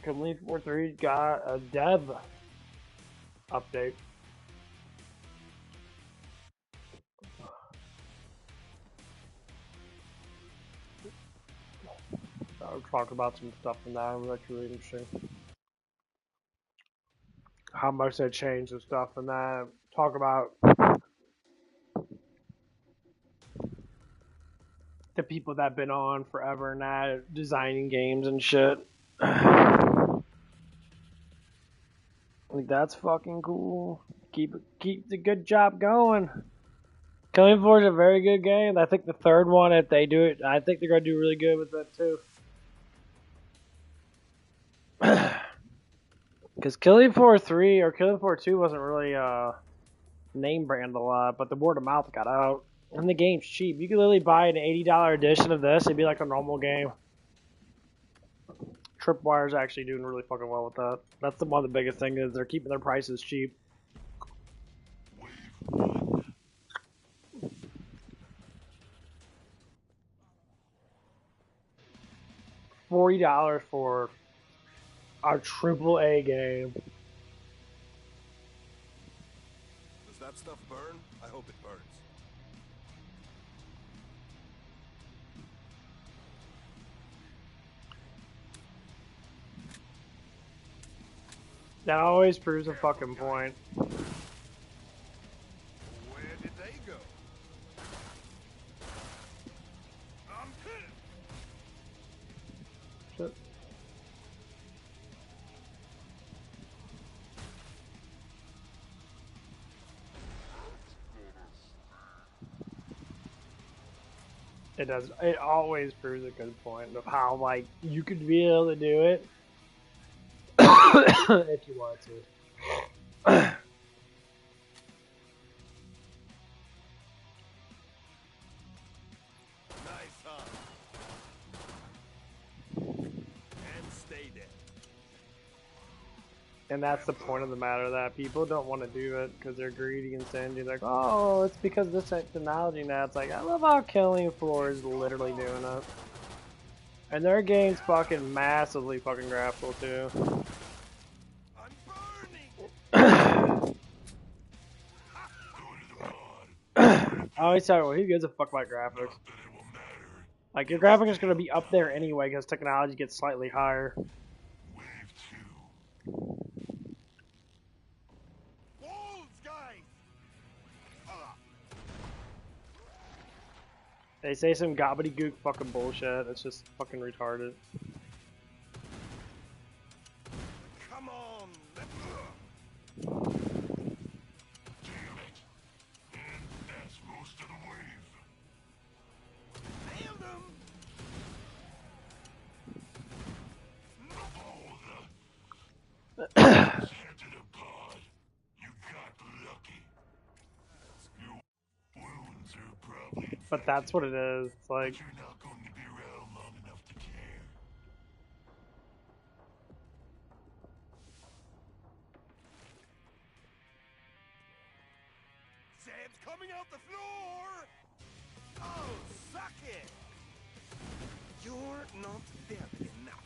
KF3 got a dev update. I'll talk about some stuff in that. That's really interesting. How much they changed and stuff and that. Talk about the people that have been on forever and that designing games and shit. Like that's fucking cool. Keep the good job going. Killing Floor is a very good game. I think the third one, if they do it, I think they're gonna do really good with that too. Because Killing Floor 3 or Killing Floor 2 wasn't really name brand a lot, but the word of mouth got out. And the game's cheap. You could literally buy an $80 edition of this. It'd be like a normal game. Tripwire's actually doing really fucking well with that. That's the one of the biggest thing is they're keeping their prices cheap. $40 for a AAA game. Does that stuff burn? I hope it burns. That always proves a fucking point. Where did they go? I'm pissed. Shit. It does. It always proves a good point of how, like, you could be able to do it if you want to. Nice, huh? And stay dead. And that's the point of the matter, that people don't want to do it because they're greedy and stingy. Like, oh, it's because of this technology now. It's like, I love how Killing Floor is literally doing it. And their game's fucking massively fucking graphical too. I'm burning. I always tell you, well, who gives a fuck about graphics? Like, your graphics is going to be up there anyway because technology gets slightly higher. Wolves, guys. They say some gobbledygook fucking bullshit. It's just fucking retarded. Come on. Damn it. And that's most of the wave. Nailed them. Sent to the pod. You got lucky. Your wounds are probably But that's what it is. It's like, you're not going to be around long enough to care. Sam's coming out the floor. Oh, suck it. You're not dead enough.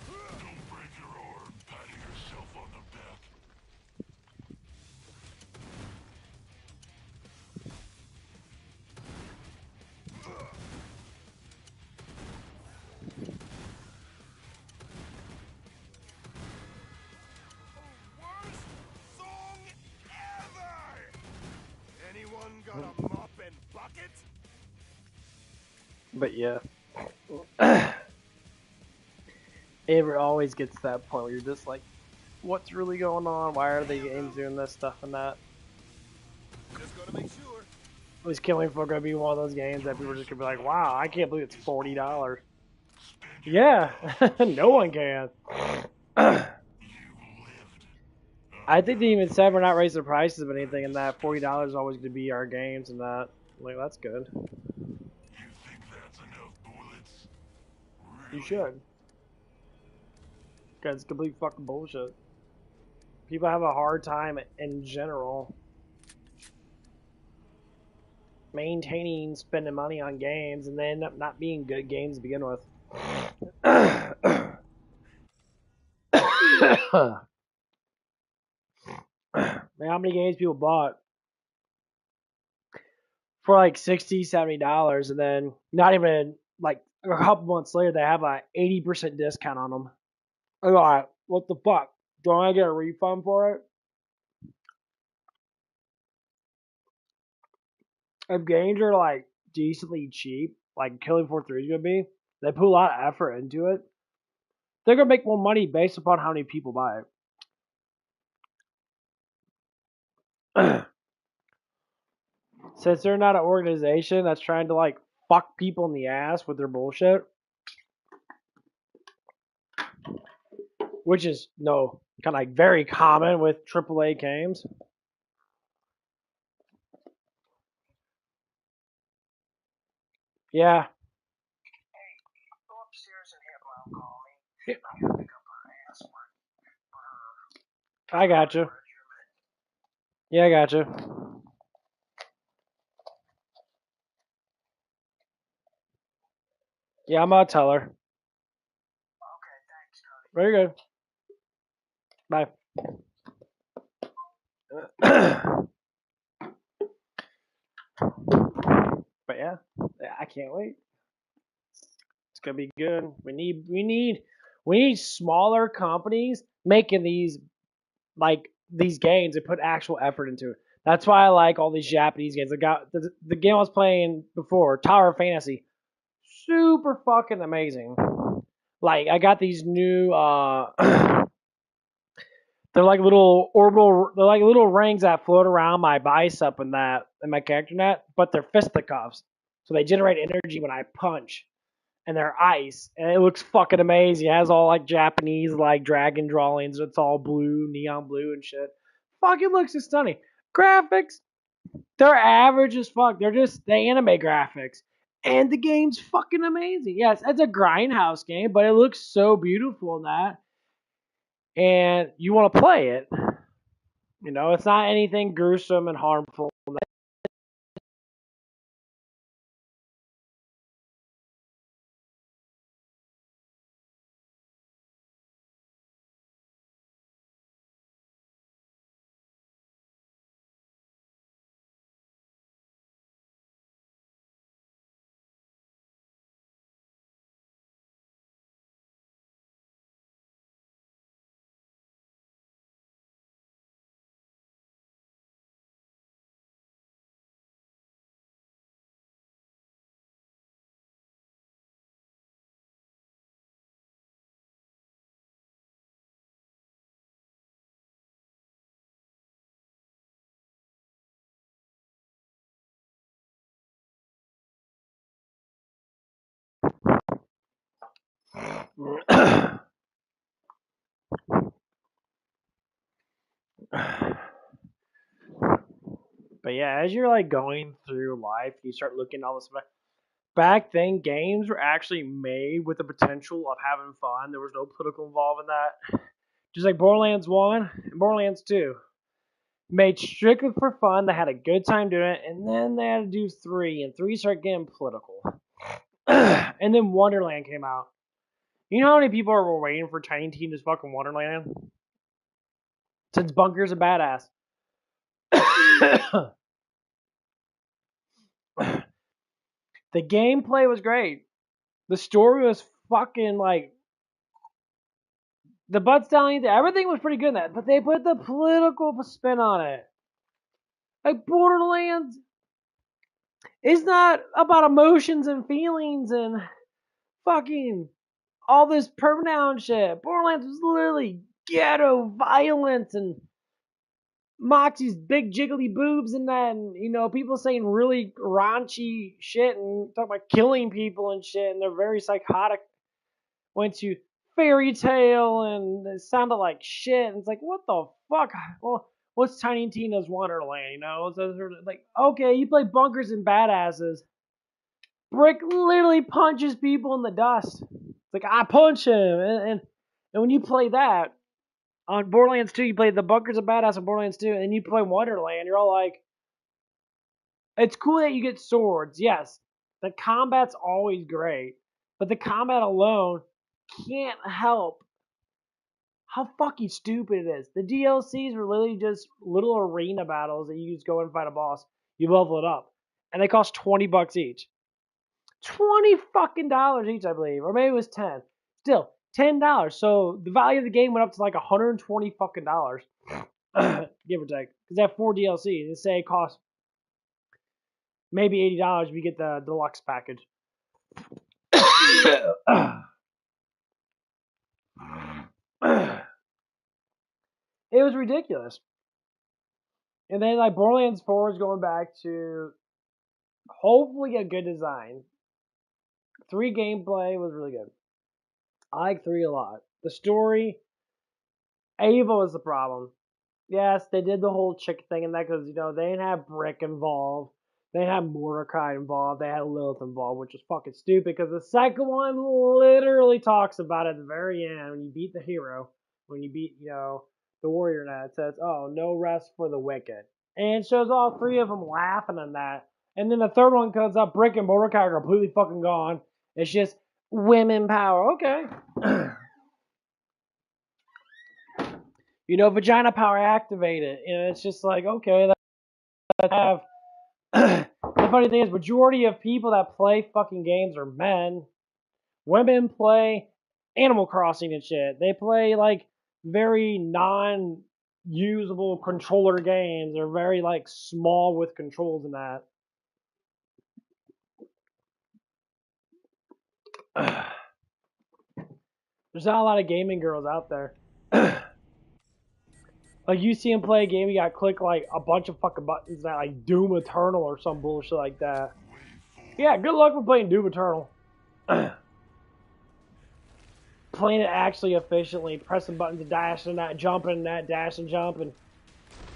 Don't break your arm patting yourself on the back. Worst song ever! Anyone got a mop and bucket? but yeah. It always gets to that point where you're just like, what's really going on? Why are the games doing this stuff and that? Just gotta make sure. Was Killing Floor gonna be one of those games that people are just gonna be like, wow, I can't believe it's $40. Yeah, no one can. I think they even said we're not raising the prices of anything, and that $40 is always going to be our games, and that, like, that's good. You think that's enough bullets? You should. Because it's complete fucking bullshit. People have a hard time in general maintaining spending money on games, and they end up not being good games to begin with. Man, how many games people bought for like $60, $70, and then not even like a couple months later they have a 80% discount on them. I go, all right, what the fuck? Don't I get a refund for it? If games are like decently cheap, like Killing Floor 3 is gonna be, they put a lot of effort into it. They're gonna make more money based upon how many people buy it. Since they're not an organization that's trying to like fuck people in the ass with their bullshit, which is no kind of like very common with AAA games. Yeah. Go upstairs and have Mom call me. Yeah. I gotta pick up her ass for her. I got you. Yeah, I got you. Yeah, I'm gonna tell her. Okay, thanks, Cody. Very good. Bye. But yeah, I can't wait. It's gonna be good. We need smaller companies making these games and put actual effort into it. That's why I like all these Japanese games. I got the game I was playing before, Tower of Fantasy, super fucking amazing. Like I got these new they're like little orbital they're like little rings that float around my bicep and my character net, but they're fisticuffs. So they generate energy when I punch. And they're ice. And it looks fucking amazing. It has all like Japanese like dragon drawings. It's all blue, neon blue and shit. Fucking looks just stunning. Graphics, they're average as fuck. They're just the anime graphics. And the game's fucking amazing. Yes, it's a grindhouse game, but it looks so beautiful in that. And you want to play it. You know, it's not anything gruesome and harmful. But yeah, as you're like going through life, you start looking at all this stuff. Back then, games were actually made with the potential of having fun. There was no political involved in that. Just like Borderlands 1 and Borderlands 2. Made strictly for fun. They had a good time doing it. And then they had to do 3. And 3 started getting political. And then Wonderland came out. You know how many people were waiting for Tiny Tina's fucking Wonderland? Since Bunker's a badass. The gameplay was great. The story was fucking like the butt stallion. Everything was pretty good in that, but they put the political spin on it. Like Borderlands is not about emotions and feelings and fucking all this pronoun shit. Borderlands was literally ghetto violence and Moxie's big jiggly boobs and that, and you know, people saying really raunchy shit and talking about killing people and shit, and they're very psychotic. Went to fairy tale and it sounded like shit. And it's like, what the fuck? Well, what's Tiny Tina's Wonderland? You know, so like, okay, you play bunkers and badasses. Brick literally punches people in the dust. It's like I punch him, and when you play that on Borderlands 2, you play the bunkers and badass on Borderlands 2, and you play Wonderland. You're all like, It's cool that you get swords, yes. The combat's always great. But the combat alone can't help how fucking stupid it is. The DLCs were literally just little arena battles that you just go and fight a boss. You level it up. And they cost $20 each. $20 fucking dollars each, I believe. Or maybe it was 10. Still, $10. So the value of the game went up to like $120 fucking dollars. Give or take. Because they have 4 DLCs. They say it costs maybe $80 if you get the deluxe package. It was ridiculous. And then like Borderlands 4 is going back to hopefully a good design. 3 gameplay was really good. I like 3 a lot. The story, Ava was the problem. Yes, they did the whole chick thing and that because, you know, they didn't have Brick involved. They had Mordecai involved. They had Lilith involved, which was fucking stupid because the second one literally talks about it at the very end when you beat the hero, when you beat, you know, the warrior now. It says, oh, no rest for the wicked. And it shows all 3 of them laughing at that. And then the third one comes up, Brick and Mordecai are completely fucking gone. It's just women power. Okay. You know, vagina power activated. And it's just like, okay, that have. The funny thing is, majority of people that play fucking games are men. Women play Animal Crossing and shit. They play like very non-usable controller games. They're very like small with controls and that. There's not a lot of gaming girls out there. Like you see them play a game, you gotta click like a bunch of fucking buttons that like Doom Eternal or some bullshit like that. Yeah, good luck with playing Doom Eternal. Playing it actually efficiently, pressing buttons and dashing and that, jumping and that, dash and jump, and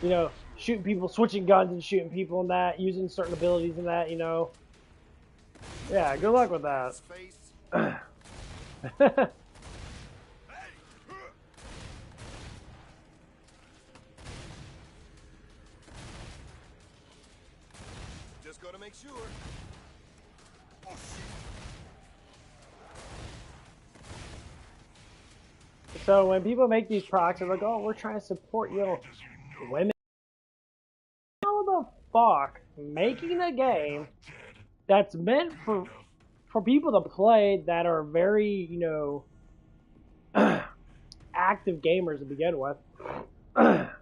you know, shooting people, switching guns and shooting people and that, using certain abilities and that, you know. Yeah, good luck with that. Just gotta make sure. Oh shit. So when people make these products, they're like, oh, we're trying to support, you know, women. How the fuck making a game that's meant for people to play that are very, you know, active gamers to begin with, are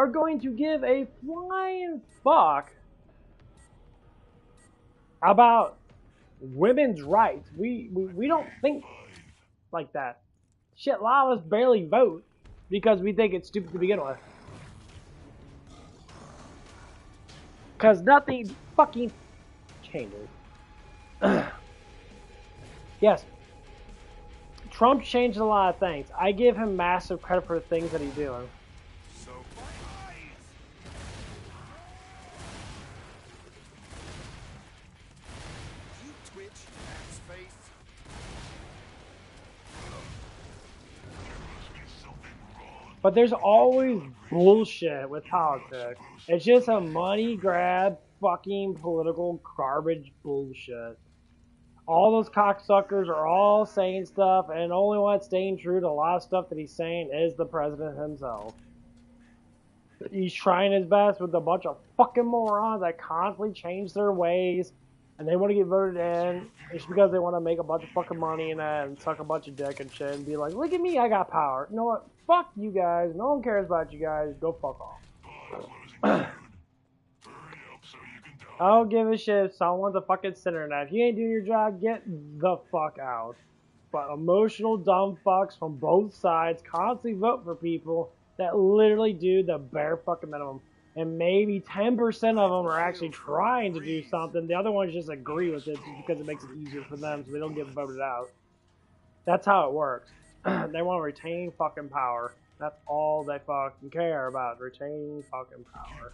going to give a flying fuck about women's rights. We don't think like that. Shit, a lot of us barely vote because we think it's stupid to begin with. Because nothing fucking changes. Yes, Trump changed a lot of things. I give him massive credit for the things that he's doing. So you twitch, ass face. But there's always bullshit with politics. It's just a money grab, fucking political garbage bullshit. All those cocksuckers are all saying stuff, and the only one staying true to a lot of stuff that he's saying is the president himself. He's trying his best with a bunch of fucking morons that constantly change their ways, and they want to get voted in just because they want to make a bunch of fucking money and suck a bunch of dick and shit and be like, look at me, I got power. You know what? Fuck you guys. No one cares about you guys. Go fuck off. I don't give a shit if someone's a fucking sinner now. If you ain't doing your job, get the fuck out. But emotional dumb fucks from both sides constantly vote for people that literally do the bare fucking minimum. And maybe 10% of them are actually trying to do something. The other ones just agree with it just because it makes it easier for them so they don't get voted out. That's how it works. They want to retain fucking power. That's all they fucking care about. Retaining fucking power.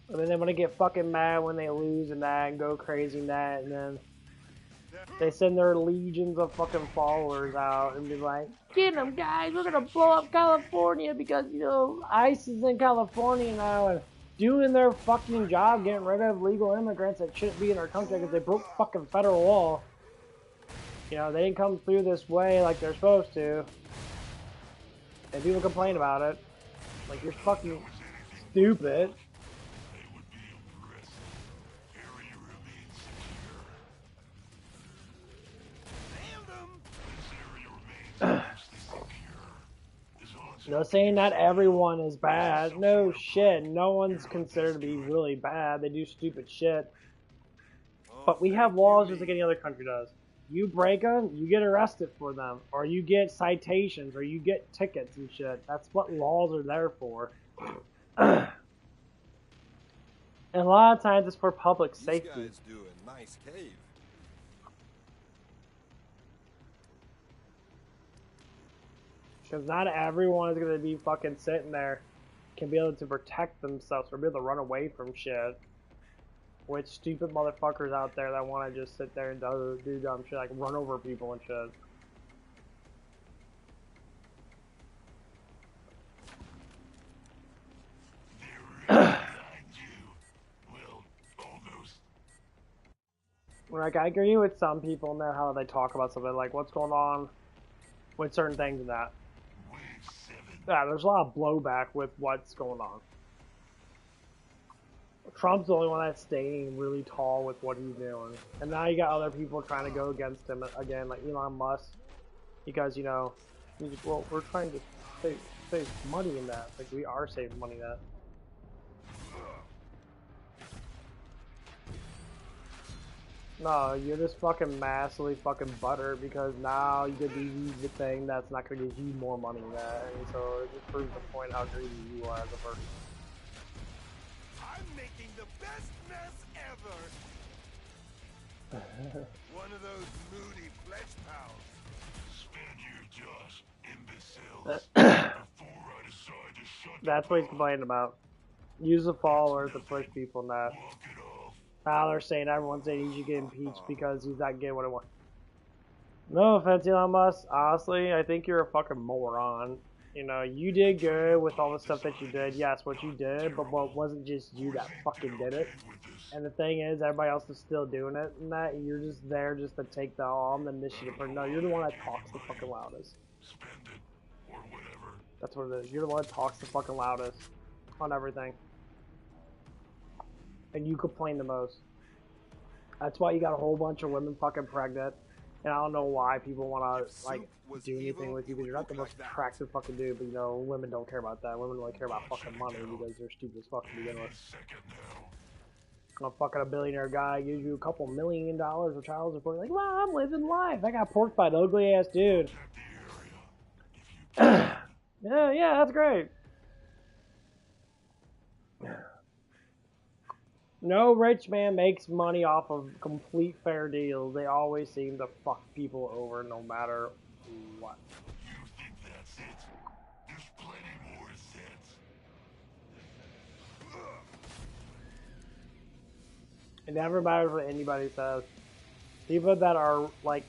And then they want to get fucking mad when they lose and that and go crazy and that and then They send their legions of fucking followers out and be like, get them guys, we're gonna blow up California because, you know, ICE is in California now and doing their fucking job getting rid of legal immigrants that shouldn't be in our country because they broke fucking federal law. You know, they didn't come through this way like they're supposed to. And people complain about it. Like, you're fucking stupid. No, saying not everyone is bad. No shit. No one's considered to be really bad. They do stupid shit. But we have laws just like any other country does. You break them, you get arrested for them. Or you get citations, or you get tickets and shit. That's what laws are there for. And a lot of times it's for public safety. These guys do a nice cave. Because not everyone is going to be fucking sitting there, can be able to protect themselves or be able to run away from shit. With stupid motherfuckers out there that want to just sit there and do dumb shit, like run over people and shit. Like, I agree with some people in that how they talk about something, like what's going on with certain things and that. Yeah, there's a lot of blowback with what's going on. Trump's the only one that's staying really tall with what he's doing. And now you got other people trying to go against him again, like Elon Musk. Because, you know, he's like, well, we're trying to save money in that. Like, we are saving money in that. No, you're just fucking massively fucking buttered because now you get to use the thing that's not going to give you more money than that. And so it just proves the point how greedy you are as a person. I'm making the best mess ever. One of those moody flesh pounds. Spend your Josh, imbeciles. Before I decide to shut That's what he's complaining about. Use the followers to push people in that. Now they're saying everyone's saying he should get impeached because he's not getting what he wants. No offense, Elon Musk. Honestly, I think you're a fucking moron. You know, you did good with all the stuff that you did. Yes, what you did, but what wasn't just you that fucking did it. And the thing is, everybody else is still doing it, and that you're just there just to take the the initiative. Or no, you're the one that talks the fucking loudest. Spend it, or whatever. That's what it is. You're the one that talks the fucking loudest on everything. And you complain the most. That's why you got a whole bunch of women fucking pregnant. And I don't know why people want to, like, do anything with you because you're not the most attractive fucking dude, but, you know, women don't care about that. Women only care about fucking money because they're stupid as fuck to begin with. A fucking a billionaire guy gives you a couple $1 million of child support. Like, well, I'm living life. I got porked by an ugly ass dude. Yeah, that's great. No rich man makes money off of complete fair deals. They always seem to fuck people over no matter what. You think that's it? There's plenty more sense. It never matters what anybody says. People that are, like,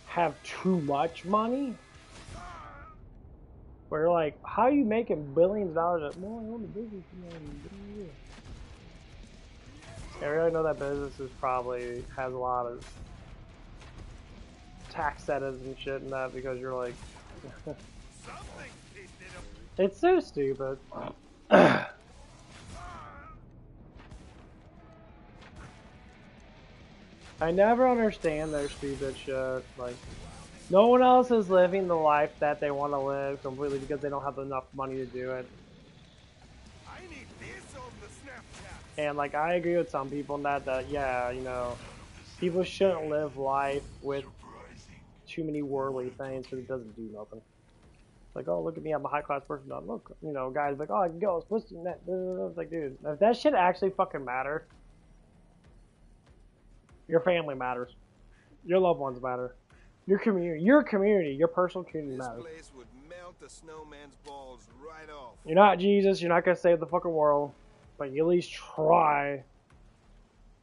have too much money, where you're like, how are you making billions of dollars? Well, I own a business. I really know that business is probably has a lot of tax settings and shit and that because you're like, it's so stupid. I never understand their stupid shit. Like, no one else is living the life that they want to live completely because they don't have enough money to do it. I need this on the Snapchat. And like, I agree with some people in that yeah, you know, people shouldn't live life with too many worldly things because it doesn't do nothing. Like, oh, look at me, I'm a high class person. No, look, you know, guys like, oh, I can go, it's that. It's like, dude, if that shit actually fucking matter, your family matters, your loved ones matter, your community, your personal community matters. This place would melt a snowman's balls right off. You're not Jesus, you're not gonna save the fucking world, but you at least try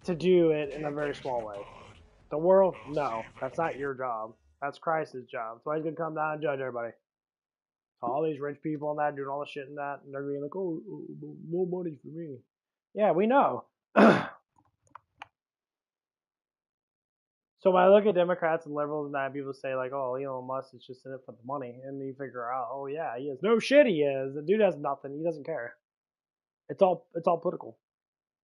to do it in a very small way. The world? No, that's not your job. That's Christ's job. So he's gonna come down and judge everybody. All these rich people and that doing all the shit and that, and they're gonna be like, oh, more money for me. Yeah, we know. So when I look at Democrats and liberals and that, people say like, oh, Elon Musk is just in it for the money, and you figure out, oh yeah, he is. No shit, he is. The dude has nothing. He doesn't care. It's all political.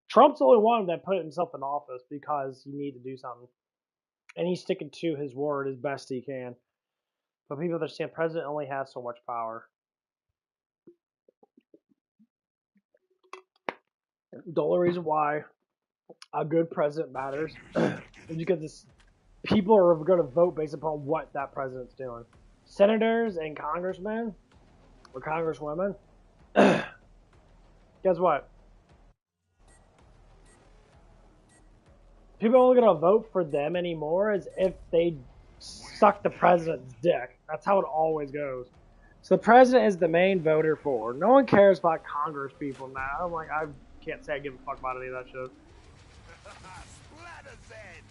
Trump's the only one that put himself in office because he needed to do something, and he's sticking to his word as best he can. But people understand, president only has so much power. The only reason why a good president matters is because people are going to vote based upon what that president's doing. Senators and congressmen or congresswomen, guess what? People are only going to vote for them anymore as if they suck the president's dick. That's how it always goes. So the president is the main voter for. No one cares about Congress people now. I'm like, I can't say I give a fuck about any of that shit. Splatter Zen!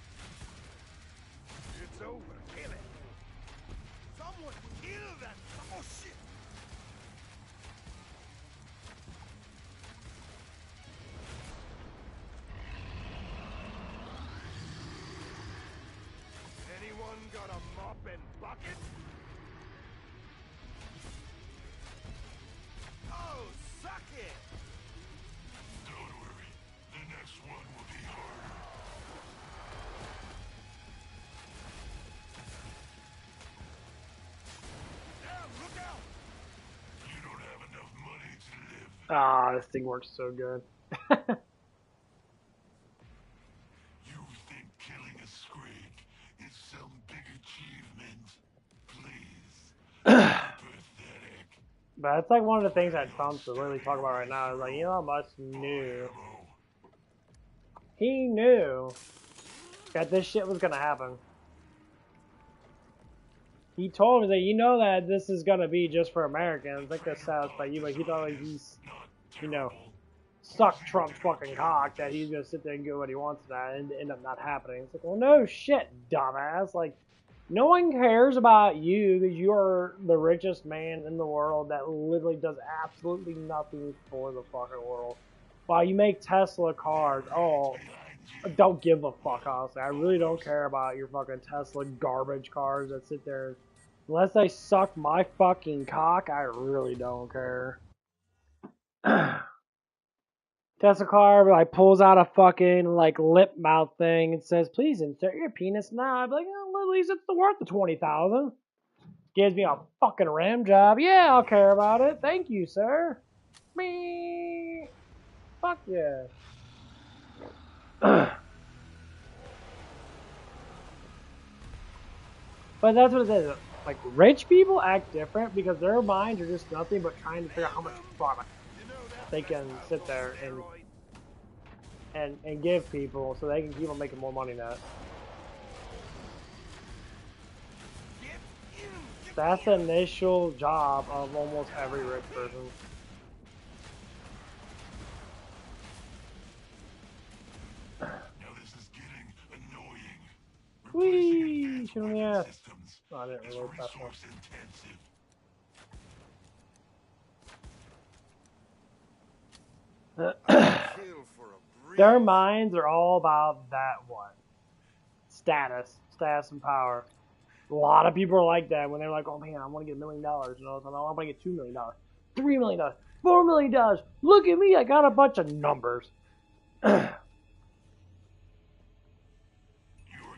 It's over. Kill it. Someone kill that. Oh shit! Anyone got a mop and bucket? Oh, suck it! Don't worry. The next one will be harder. Damn, look out! You don't have enough money to live. Ah, this thing works so good. You think killing a Scrag is some big achievement? Please. Pathetic. But it's like one of the things that Trump's really talking about right now. Is like Elon Musk knew. He knew that this shit was gonna happen. He told me that you know that this is gonna be just for Americans, like this satisfy you, but he thought like he's, suck Trump's fucking cock that he's gonna sit there and get what he wants to that and end up not happening. It's like, well, no shit, dumbass. Like, no one cares about you because you're the richest man in the world that literally does absolutely nothing for the fucking world. While you make Tesla cars, oh, don't give a fuck, honestly. I really don't care about your fucking Tesla garbage cars that sit there. Unless they suck my fucking cock, I really don't care. Tesla car like pulls out a fucking like lip mouth thing and says, "Please insert your penis now." I'd be like, "Oh, well, at least it's worth the 20,000." Gives me a fucking ram job. Yeah, I'll care about it. Thank you, sir. Me. Fuck yeah. But that's what it is. Like, rich people act different because their minds are just nothing but trying to figure out how much product they can sit there and give people so they can keep on making more money than that. That's the initial job of almost every rich person. Now this is getting annoying. Whee! Shoot in the ass. Systems Oh, I didn't is really fast enough. resource intensive. Kill for a breeze. Their minds are all about that one. Status and power. A lot of people are like that when they're like, oh man, I want to get $1 million. You know, I want to get $2 million, $3 million, $4 million. Look at me, I got a bunch of numbers. You are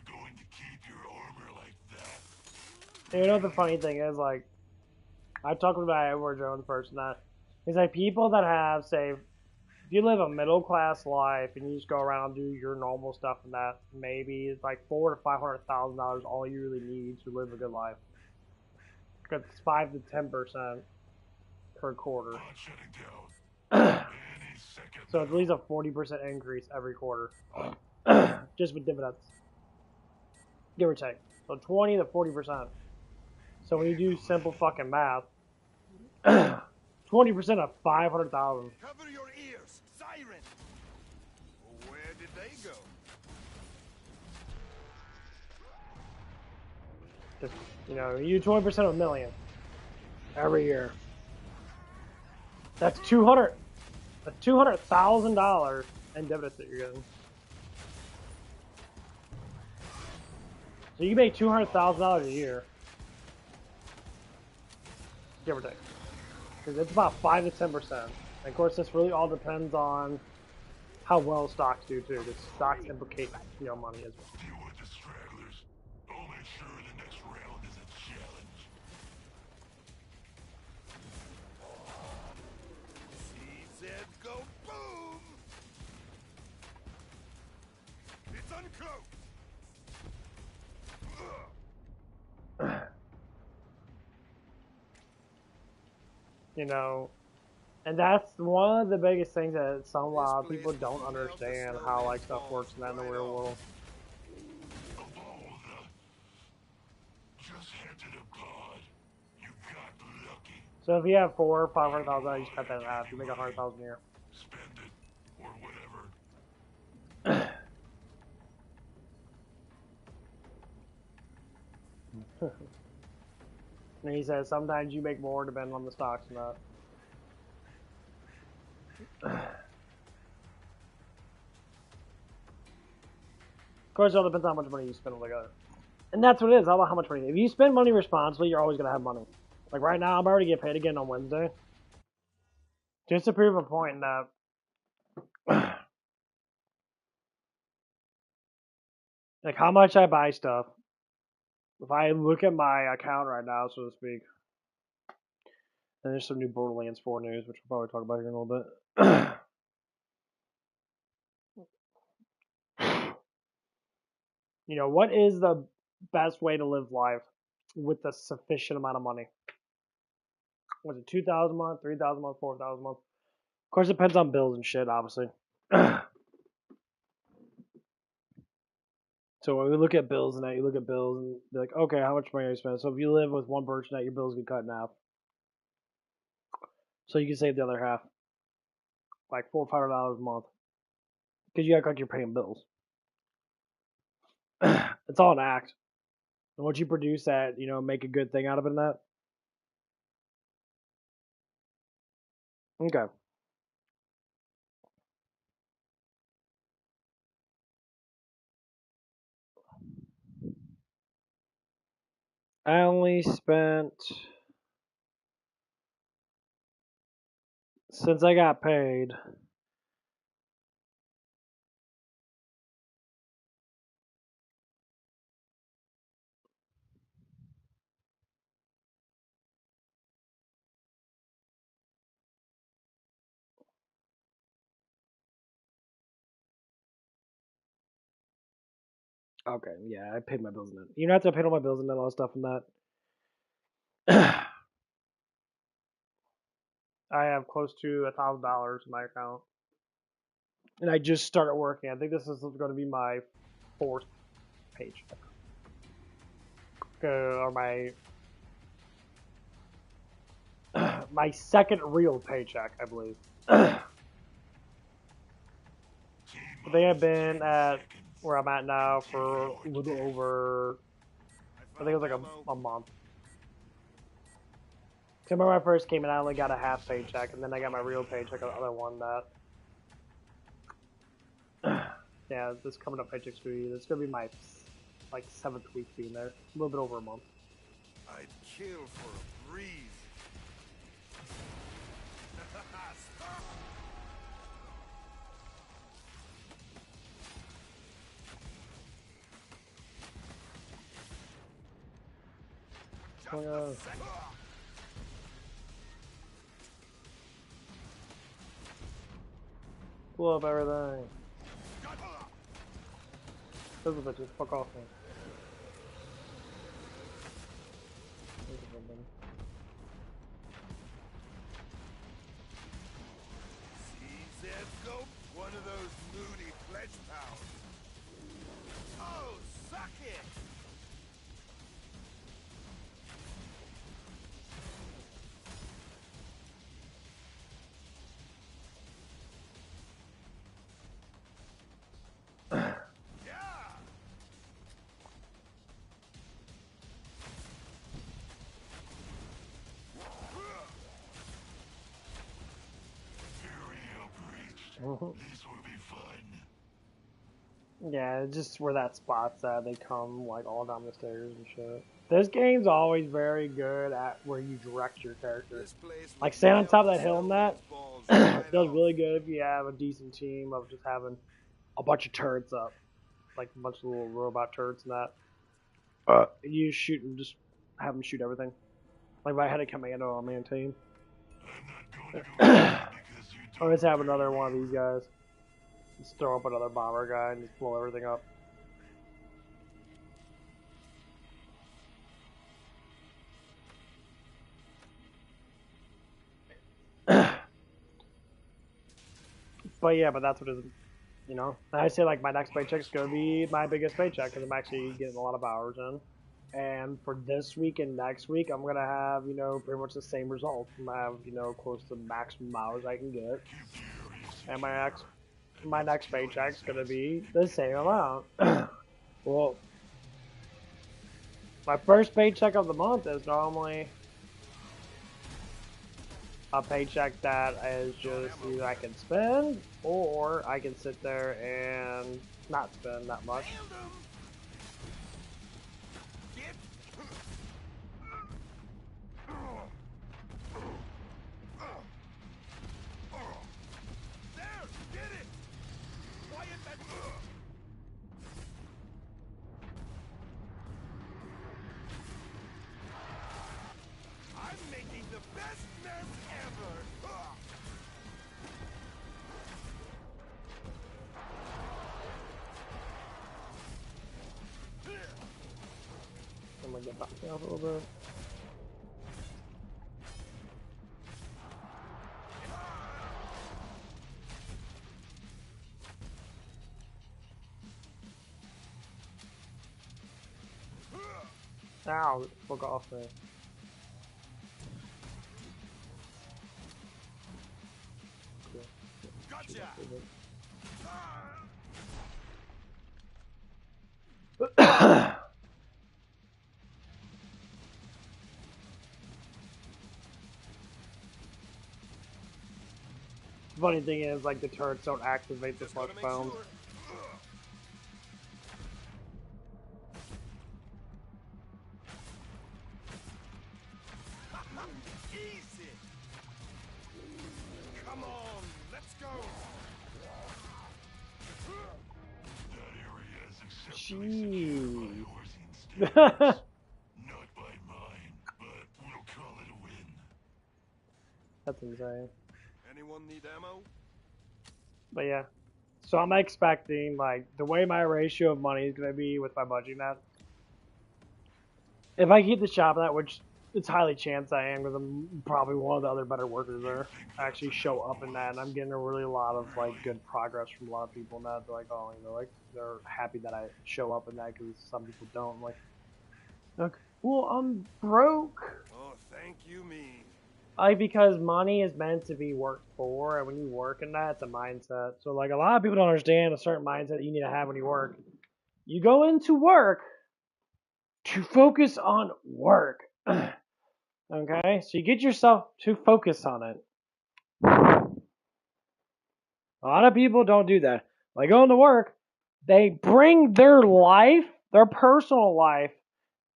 going to keep your armor like that. You know the funny thing is, like, I talked about Edward Jones person that he's like people that have, say, if you live a middle class life and you just go around and do your normal stuff and that, maybe it's like $400,000 to $500,000 all you really need to live a good life. Because it's 5 to 10% per quarter. Not shutting down. Any second. So it's at least a 40% increase every quarter, just with dividends, give or take. So 20 to 40%. So when you do simple fucking math, 20% of 500,000. Cover your ears, siren. Where did they go? Just, you know, you 20% of a million every year. That's $200,000 in dividends that you're getting. So you make $200,000 a year, give or take, because it's about 5 to 10%. And of course, this really all depends on how well stocks do too, because stocks implicate, you know, money as well. Deal with the stragglers. I'll make sure the next round is a challenge. CZ go boom! It's uncloaked! You know, and that's one of the biggest things that some people don't understand how like stuff works in that in the real world. Just hinted of God. You got lucky. So if you have $400,000 or $500,000, you just cut that in half. You make $100,000 a year. Spend it. Or whatever. And he says sometimes you make more depending on the stocks or not. Of course, it all depends on how much money you spend on like other. And that's what it is, all about how much money. If you spend money responsibly, you're always going to have money. Like right now, I'm already getting paid again on Wednesday. Just to prove a point that like how much I buy stuff. If I look at my account right now, so to speak, and there's some new Borderlands 4 news, which we'll probably talk about here in a little bit. You know, what is the best way to live life with a sufficient amount of money? Was it 2,000 a month, 3,000 a month, 4,000 a month? Of course, it depends on bills and shit, obviously. So when we look at bills and that, you look at bills and be like, okay, how much money are you spending? So if you live with one person, that your bills get cut in half. So you can save the other half, like $400 or $500 a month, because you got like you're paying bills. It's all an act. And once you produce that, you know, make a good thing out of it in that. Okay. I only spent, since I got paid, okay, yeah, I paid my bills in that. You know, after I paid all my bills and all that stuff and that, I have close to $1,000 in my account. And I just started working. I think this is going to be my 4th paycheck. Or my second real paycheck, I believe. I think I've been at where I'm at now for a little over, I think it was like a month. I remember when I first came in, I only got a half paycheck, and then I got my real paycheck, the other one that, yeah, this coming up paycheck's going to be, this is going to be my, like, 7th week being there. A little bit over a month. I'd kill for a breeze. Blow up everything. Those are bitches, fuck off, man. CZ go, one of those moody pledge pals. Oh, suck it! This will be fun. Yeah, just where that spot's at, they come like all down the stairs and shit. This game's always very good at where you direct your character. This place Like would staying on melt top of the that hill and that Cellmate's balls right does off. really good if you have a decent team of just having a bunch of turrets up, like a bunch of little robot turrets and that. And you shoot and just have them shoot everything. Like if I had a commando on my team, I'm not going to go easy because you I'll just talk have dirty. another one of these guys. Just throw up another bomber guy and just blow everything up. But yeah, but that's what it is, you know. And I say like my next paycheck's gonna be my biggest paycheck because I'm actually getting a lot of hours in. And for this week and next week, I'm gonna have pretty much the same results. I'm gonna have close to maximum hours I can get, and my next paycheck's gonna be the same amount. Well, my first paycheck of the month is normally a paycheck that is just either I can spend or I can sit there and not spend that much. Random. Get. There, get it. Quiet that. I'm making the best mess ever. I'm gonna get back down a little bit. Ow, fuck off me. Gotcha. Funny thing is, like the turrets don't activate the Just gotta flux make bombs. sure. Easy. Come on, let's go. That area is exceptionally secure by Jeez. Horsian standards. Not by mine, but we'll call it a win. That's insane. Anyone need ammo? But yeah. So I'm expecting like the way my ratio of money is gonna be with my budget net. If I keep the shop at that, which it's highly chance I am, because I'm probably one of the other better workers there. I actually show up in that, and I'm getting a really lot of like good progress from a lot of people in that. They're like, oh, like they're happy that I show up in that because some people don't. I'm like, okay, well, I'm broke. Oh, thank you, me. Like because money is meant to be worked for, and when you work in that, it's a mindset. So like a lot of people don't understand a certain mindset that you need to have when you work. You go into work to focus on work. Okay, so you get yourself to focus on it. A lot of people don't do that. Like going to work, they bring their life, their personal life,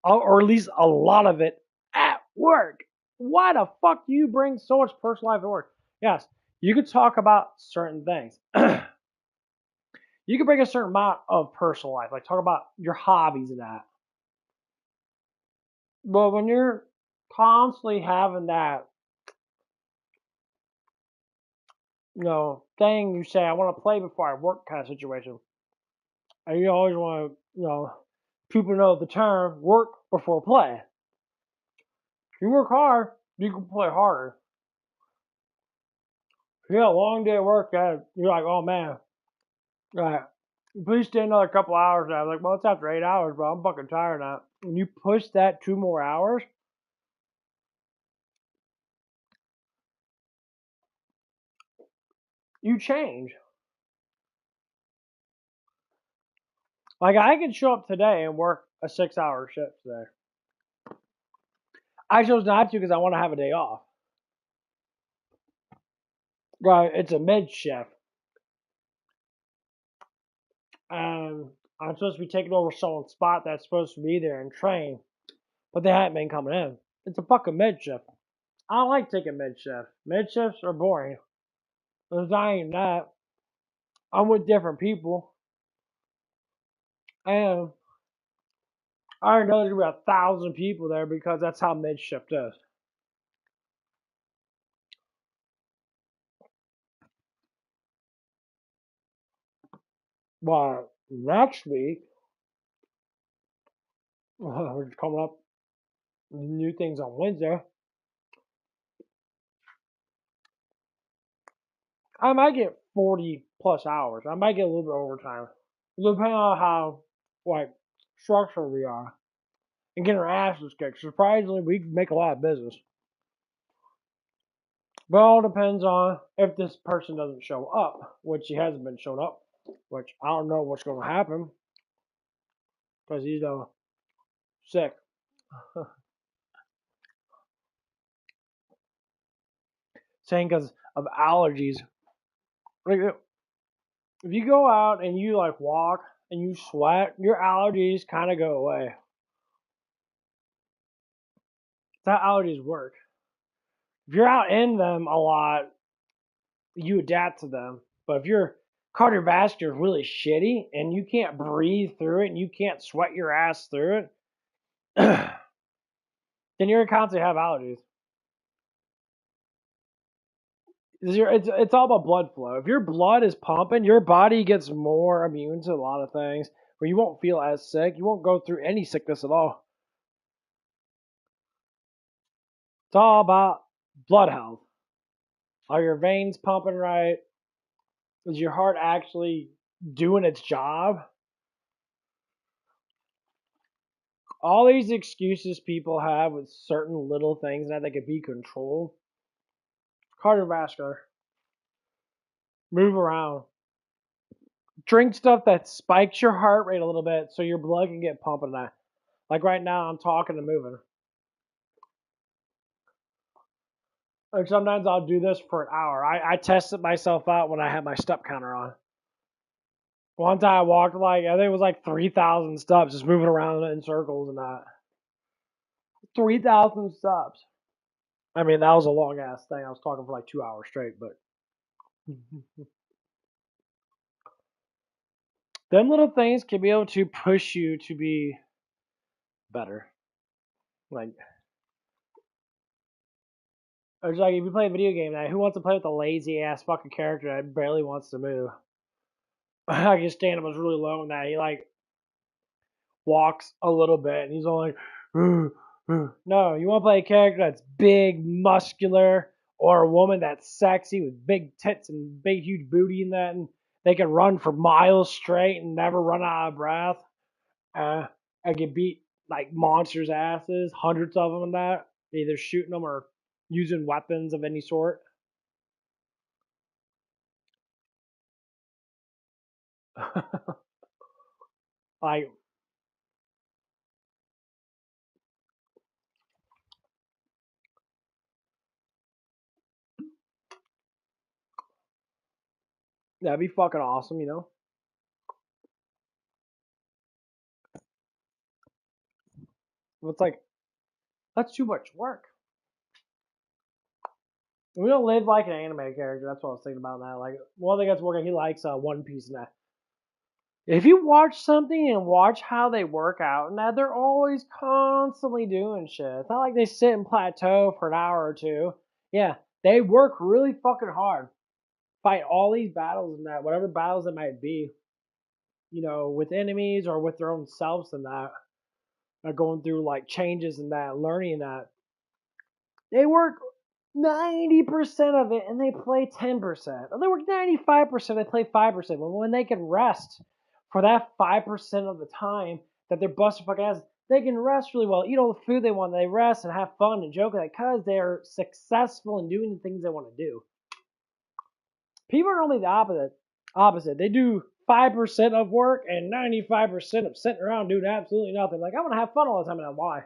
or at least a lot of it at work. Why the fuck do you bring so much personal life at work? Yes, you could talk about certain things. You can bring a certain amount of personal life, like talk about your hobbies and that. But when you're constantly having that, thing you say, I want to play before I work kind of situation, and you always want to, people know the term work before play. If you work hard, you can play harder. If you got a long day at work, you're like, oh man, right. Please stay another couple hours. I'm like, well, it's after 8 hours, bro. I'm fucking tired now. When you push that 2 more hours, you change. Like I could show up today and work a 6 hour shift today. I chose not to because I want to have a day off. Right, it's a mid shift. and I'm supposed to be taking over someone's spot that's supposed to be there and train, but they haven't been coming in. It's a fucking mid shift. I don't like taking mid shift. Mid shifts are boring. There's not even that. I'm with different people, and I already know there's gonna be 1,000 people there because that's how mid shift is. But next week, we're just coming up with new things on Wednesday. I might get 40 plus hours. I might get a little bit of overtime, depending on how like structured we are and getting our asses kicked. Surprisingly, we make a lot of business. But it all depends on if this person doesn't show up, which he hasn't been showing up, which I don't know what's going to happen because he's sick. Saying because of allergies. Like, if you go out and you like walk and you sweat, your allergies kind of go away. That's how allergies work. If you're out in them a lot, you adapt to them. But if your cardiovascular is really shitty and you can't breathe through it and you can't sweat your ass through it, then you're gonna constantly have allergies. It's all about blood flow. If your blood is pumping, your body gets more immune to a lot of things where you won't feel as sick. You won't go through any sickness at all. It's all about blood health. Are your veins pumping right? Is your heart actually doing its job? All these excuses people have with certain little things that they could be controlled. Cardiovascular. Move around. Drink stuff that spikes your heart rate a little bit so your blood can get pumping that. Like right now, I'm talking and moving. Like sometimes I'll do this for an hour. I tested myself out when I had my step counter on. One time I walked I think it was like 3,000 steps, just moving around in circles and that. 3,000 steps. I mean, that was a long ass thing. I was talking for like 2 hours straight, but them little things can be able to push you to be better. Like, it's like if you play a video game now, who wants to play with a lazy ass fucking character that barely wants to move? Like his stand up was really low in that. He like walks a little bit and he's all like, no, you want to play a character that's big, muscular, or a woman that's sexy with big tits and big, huge booty and that, and they can run for miles straight and never run out of breath. I get beat like monsters' asses, hundreds of them and that, either shooting them or using weapons of any sort. Like, that'd be fucking awesome, you know? It's like, that's too much work. We don't live like an anime character. That's what I was thinking about now. Like, one thing that's working, he likes One Piece and that. If you watch something and watch how they work out and that, they're always constantly doing shit. It's not like they sit and plateau for an hour or two. Yeah, they work really fucking hard. Fight all these battles and that, whatever battles it might be, you know, with enemies or with their own selves and that, going through like changes and that, learning that. They work 90% of it and they play 10%. Or they work 95%, they play 5%. When they can rest for that 5% of the time that they're busting fucking ass, they can rest really well, eat all the food they want, they rest and have fun and joke because they're successful in doing the things they want to do. People are normally the opposite. They do 5% of work and 95% of sitting around doing absolutely nothing. Like, I want to have fun all the time, and why?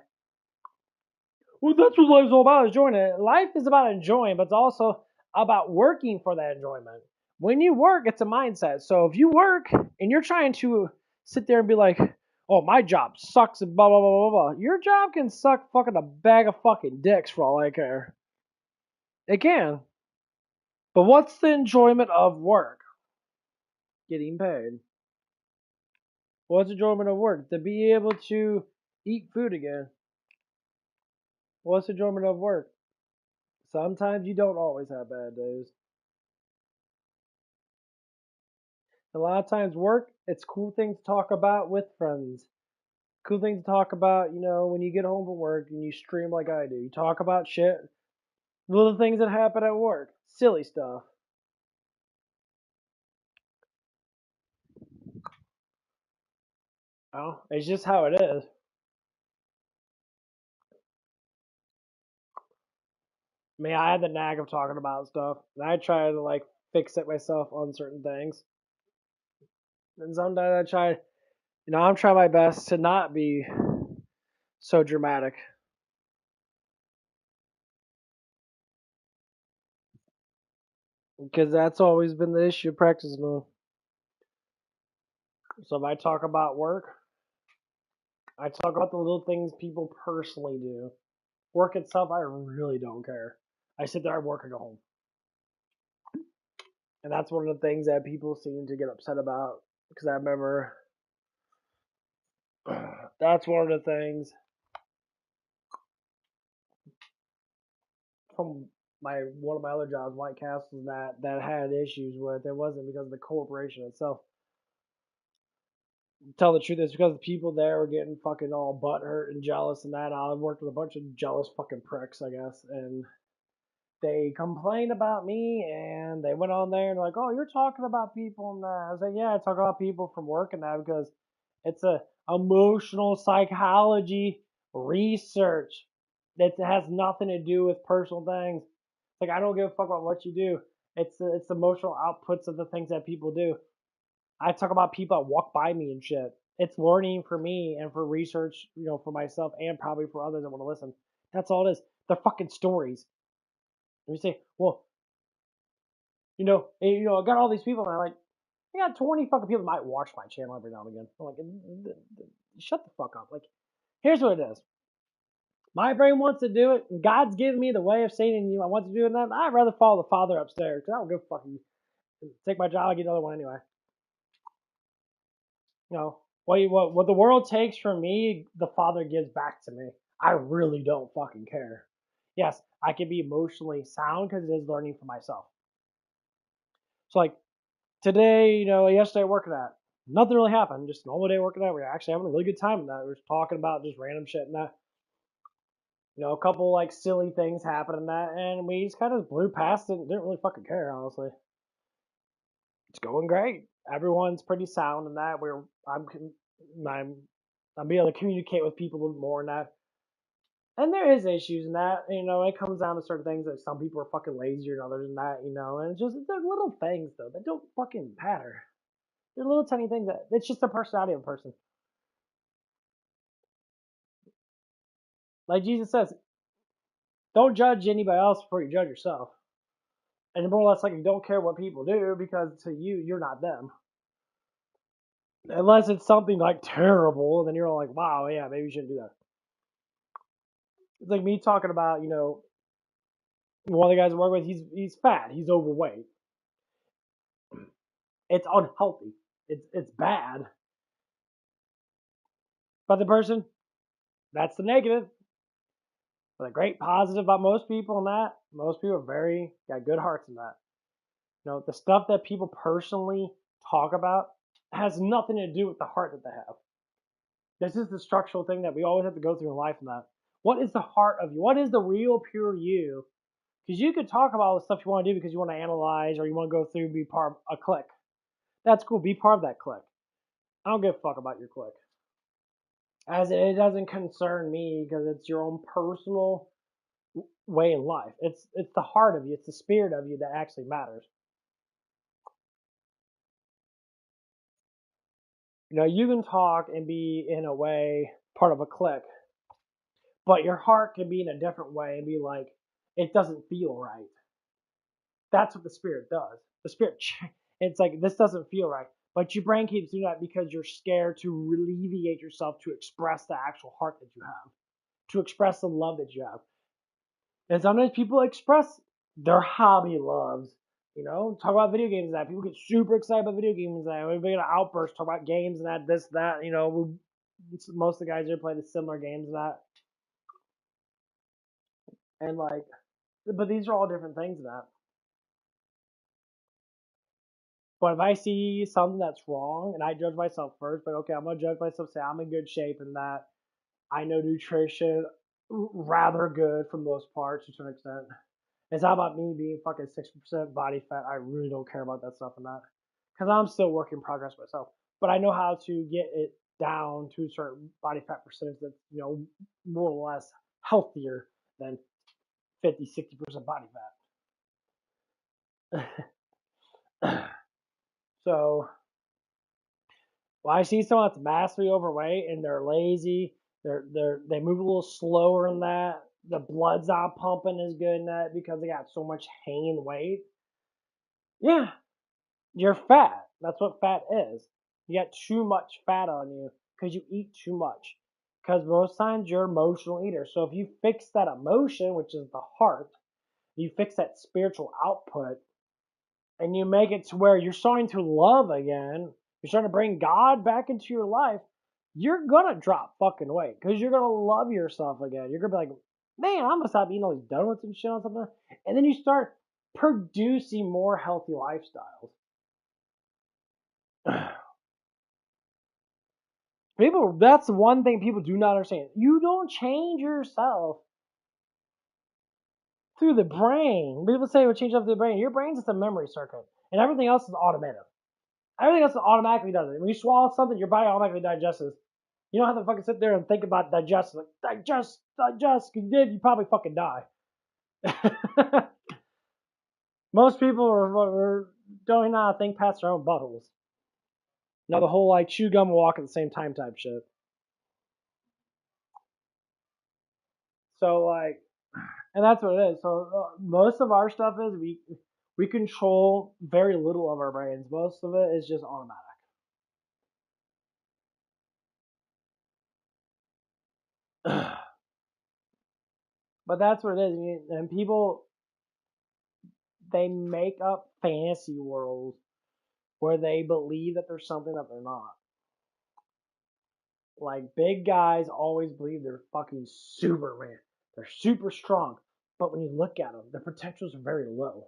Well, that's what life's all about, enjoying it. Life is about enjoying, but it's also about working for that enjoyment. when you work, it's a mindset. So if you work and you're trying to sit there and be like, oh, my job sucks and blah, blah, blah, blah, blah. Your job can suck fucking a bag of fucking dicks for all I care. It can. But what's the enjoyment of work? Getting paid. What's the enjoyment of work? To be able to eat food again. What's the enjoyment of work? Sometimes you don't always have bad days. A lot of times work, it's cool things to talk about with friends. Cool things to talk about, when you get home from work and you stream like I do. You talk about shit, little things that happen at work, silly stuff. Oh, it's just how it is. I mean, I had the knack of talking about stuff, and I try to like fix it myself on certain things. And sometimes I try, I'm trying my best to not be so dramatic, because that's always been the issue practicing on. So if I talk about work, I talk about the little things people personally do. Work itself, I really don't care. I sit there, I work, and go home. And that's one of the things that people seem to get upset about. Because I remember that's one of the things from one of my other jobs, White Castles, that had issues with. It wasn't because of the corporation itself. Tell the truth, it's because the people there were getting fucking all butthurt and jealous and that. I worked with a bunch of jealous fucking pricks, I guess, and they complained about me, and they went on there and like, oh, you're talking about people and that. I was like, yeah, I talk about people from work and that because it's a emotional psychology research that has nothing to do with personal things. Like, I don't give a fuck about what you do. It's the emotional outputs of the things that people do. I talk about people that walk by me and shit. It's learning for me and for research, for myself and probably for others that want to listen. That's all it is. They're fucking stories. And you say, well, I got all these people, and I got 20 fucking people that might watch my channel every now and again. I'm like, shut the fuck up. Like, here's what it is. My brain wants to do it, and God's given me the way of saying, I want to do it, and I'd rather follow the Father upstairs, because I don't give a fucking take my job, I get another one anyway. What the world takes from me, the Father gives back to me. I really don't fucking care. Yes, I can be emotionally sound because it is learning for myself. So like today, yesterday working at, nothing really happened. Just a normal day working at. We were actually having a really good time in that. We were talking about just random shit and that. A couple like silly things happened in that, and we just kind of blew past it and didn't really fucking care, honestly. It's going great. Everyone's pretty sound in that. I'm being able to communicate with people a little more in that. And there is issues in that, it comes down to certain things that some people are fucking lazier than others in that, and it's just, they're little things though that don't fucking matter. They're little tiny things that, it's just the personality of a person. Like Jesus says, don't judge anybody else before you judge yourself. And more or less like you don't care what people do because to you, you're not them. Unless it's something like terrible, then you're all like, wow, yeah, maybe you shouldn't do that. It's like me talking about, one of the guys I work with, he's fat, he's overweight. It's unhealthy. It's bad. But the person, that's the negative. But the great positive about most people in that, most people are got good hearts in that. The stuff that people personally talk about has nothing to do with the heart that they have. This is the structural thing that we always have to go through in life in that. What is the heart of you? What is the real pure you? Because you could talk about all the stuff you want to do because you want to analyze or you want to go through and be part of a clique. That's cool. Be part of that clique. I don't give a fuck about your clique. As it doesn't concern me because it's your own personal way in life. It's the heart of you. It's the spirit of you that actually matters. You can talk and be in a way part of a clique, but your heart can be in a different way and be like, it doesn't feel right. That's what the spirit does. The spirit, it's like, this doesn't feel right. But your brain keeps doing that because you're scared to alleviate yourself to express the actual heart that you have, to express the love that you have. And sometimes people express their hobby loves. You know, talk about video games and that. People get super excited about video games and that. Everybody get an outburst, talk about games and that, this, that. You know, most of the guys here play the similar games and that. And like, but these are all different things and that. But if I see something that's wrong and I judge myself first, like, okay, I'm going to judge myself, say I'm in good shape and that I know nutrition rather good for the most part to an extent. It's not about me being fucking 60% body fat. I really don't care about that stuff and that. Because I'm still work in progress myself. But I know how to get it down to a certain body fat percentage that's, you know, more or less healthier than 50, 60% body fat. So, well, I see someone that's massively overweight and they're lazy, they move a little slower in that, the blood's not pumping as good in that because they got so much hanging weight. Yeah, you're fat. That's what fat is. You got too much fat on you because you eat too much. Because most times you're an emotional eater. So if you fix that emotion, which is the heart, you fix that spiritual output, and you make it to where you're starting to love again, you're starting to bring God back into your life, you're gonna drop fucking weight because you're gonna love yourself again. You're gonna be like, man, I'm gonna stop eating all these donuts and shit or something. And then you start producing more healthy lifestyles. People, that's one thing people do not understand. You don't change yourself through the brain. People say we change up through the brain. Your brain's just a memory circuit, and everything else is automatic. Everything else automatically does it. When you swallow something, your body automatically digests it. You don't have to fucking sit there and think about digest. Like, digest. If you did, you'd probably fucking die. Most people don't even know how to think past their own buttholes. Now the whole like chew gum and walk at the same time type shit. So like, and that's what it is. So most of our stuff is we control very little of our brains. Most of it is just automatic. But that's what it is. And people, they make up fantasy worlds where they believe that there's something that they're not. Like big guys always believe they're fucking Superman. They're super strong. But when you look at them, their potentials are very low.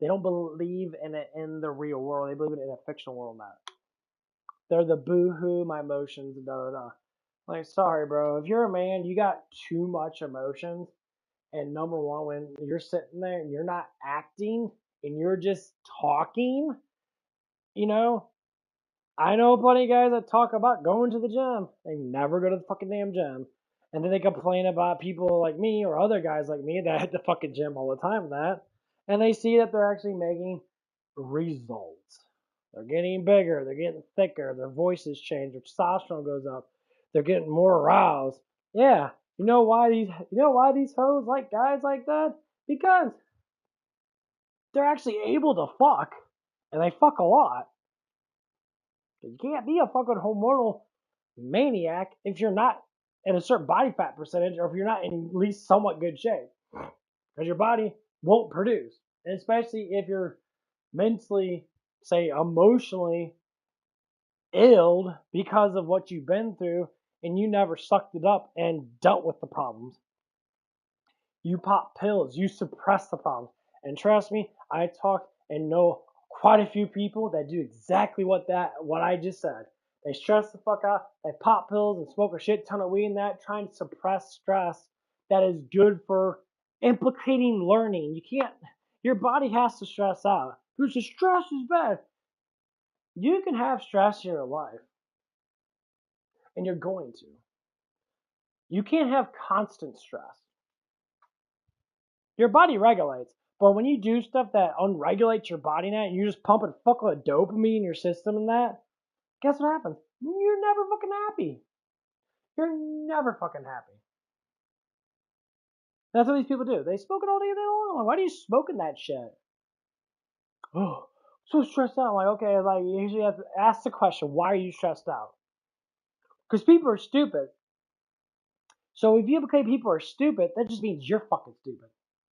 They don't believe in it in the real world. They believe in it in a fictional world now. They're the boo-hoo, my emotions, da da da. Like, sorry, bro. If you're a man, you got too much emotions. And number one, when you're sitting there and you're not acting and you're just talking, you know, I know plenty of guys that talk about going to the gym. They never go to the fucking damn gym. And then they complain about people like me or other guys like me that hit the fucking gym all the time and that. And they see that they're actually making results. They're getting bigger, they're getting thicker, their voices change, their testosterone goes up, they're getting more aroused. Yeah. You know why these hoes like guys like that? Because they're actually able to fuck. And they fuck a lot. You can't be a fucking hormonal maniac if you're not in a certain body fat percentage or if you're not in at least somewhat good shape. Because your body won't produce. And especially if you're mentally, say, emotionally ill because of what you've been through and you never sucked it up and dealt with the problems. You pop pills, you suppress the problems. And trust me, I talk and know quite a few people that do exactly what I just said. They stress the fuck out, they pop pills and smoke a shit ton of weed and that, trying to suppress stress that is good for implicating learning. Your body has to stress out. Because the stress is bad. You can have stress in your life, and you're going to. You can't have constant stress. Your body regulates. But when you do stuff that unregulates your body now, and you're just pumping a fuckload of dopamine in your system and that, guess what happens? You're never fucking happy. You're never fucking happy. That's what these people do. They smoke it all day long. Why are you smoking that shit? oh, so stressed out. I'm like, okay, like you usually have to ask the question, why are you stressed out? Because people are stupid. So if you implicate people are stupid, that just means you're fucking stupid.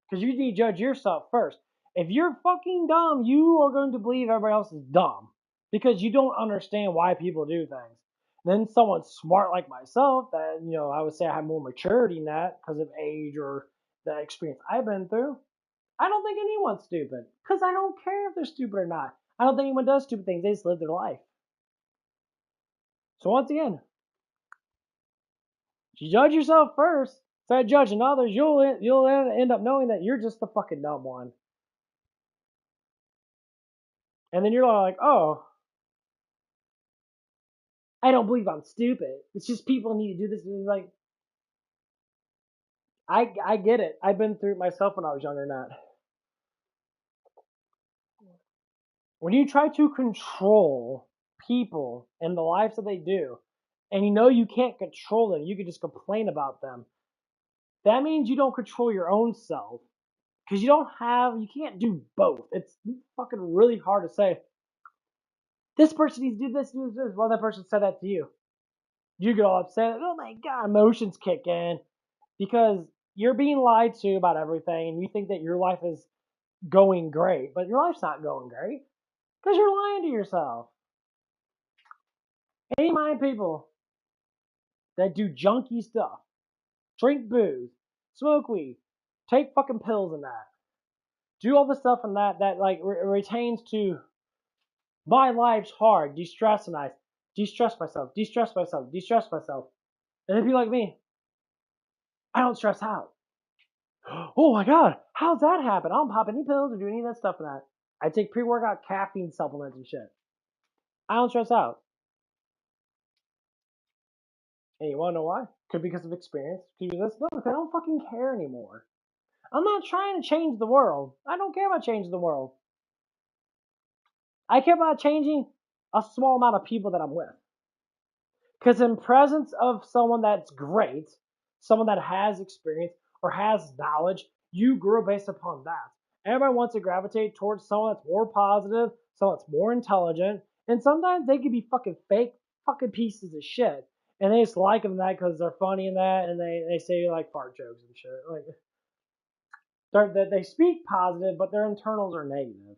Because you need to judge yourself first. If you're fucking dumb, you are going to believe everybody else is dumb. Because you don't understand why people do things. Then someone smart like myself, that, you know, I would say I have more maturity in that because of age or the experience I've been through. I don't think anyone's stupid. Because I don't care if they're stupid or not. I don't think anyone does stupid things. They just live their life. So once again, if you judge yourself first, instead of judging others, you'll end up knowing that you're just the fucking dumb one. And then you're like, oh, I don't believe I'm stupid. It's just people need to do this. And it's like, I get it. I've been through it myself when I was younger than that. When you try to control people and the lives that they do, and you know you can't control them, you can just complain about them. That means you don't control your own self. Because you can't do both. It's fucking really hard to say, this person needs to do this, do this. Well, that person said that to you. You get all upset. Oh my god, emotions kick in because you're being lied to about everything, and you think that your life is going great, but your life's not going great because you're lying to yourself. Any mind people that do junky stuff, drink booze, smoke weed, take fucking pills and that, do all the stuff and that like retains to my life's hard, de-stress and de-stress myself, de-stress myself, de-stress myself. And then people like me, I don't stress out. Oh my god, how's that happen? I don't pop any pills or do any of that stuff for that. I take pre-workout caffeine supplements and shit. I don't stress out. And you wanna know why? Could be because of experience. Could be this. No, I don't fucking care anymore. I'm not trying to change the world. I don't care about changing the world. I care about changing a small amount of people that I'm with. Because in presence of someone that's great, someone that has experience or has knowledge, you grow based upon that. Everybody wants to gravitate towards someone that's more positive, someone that's more intelligent, and sometimes they can be fucking fake fucking pieces of shit. And they just like them that because they're funny and that, and they say like fart jokes and shit. Like they speak positive, but their internals are negative.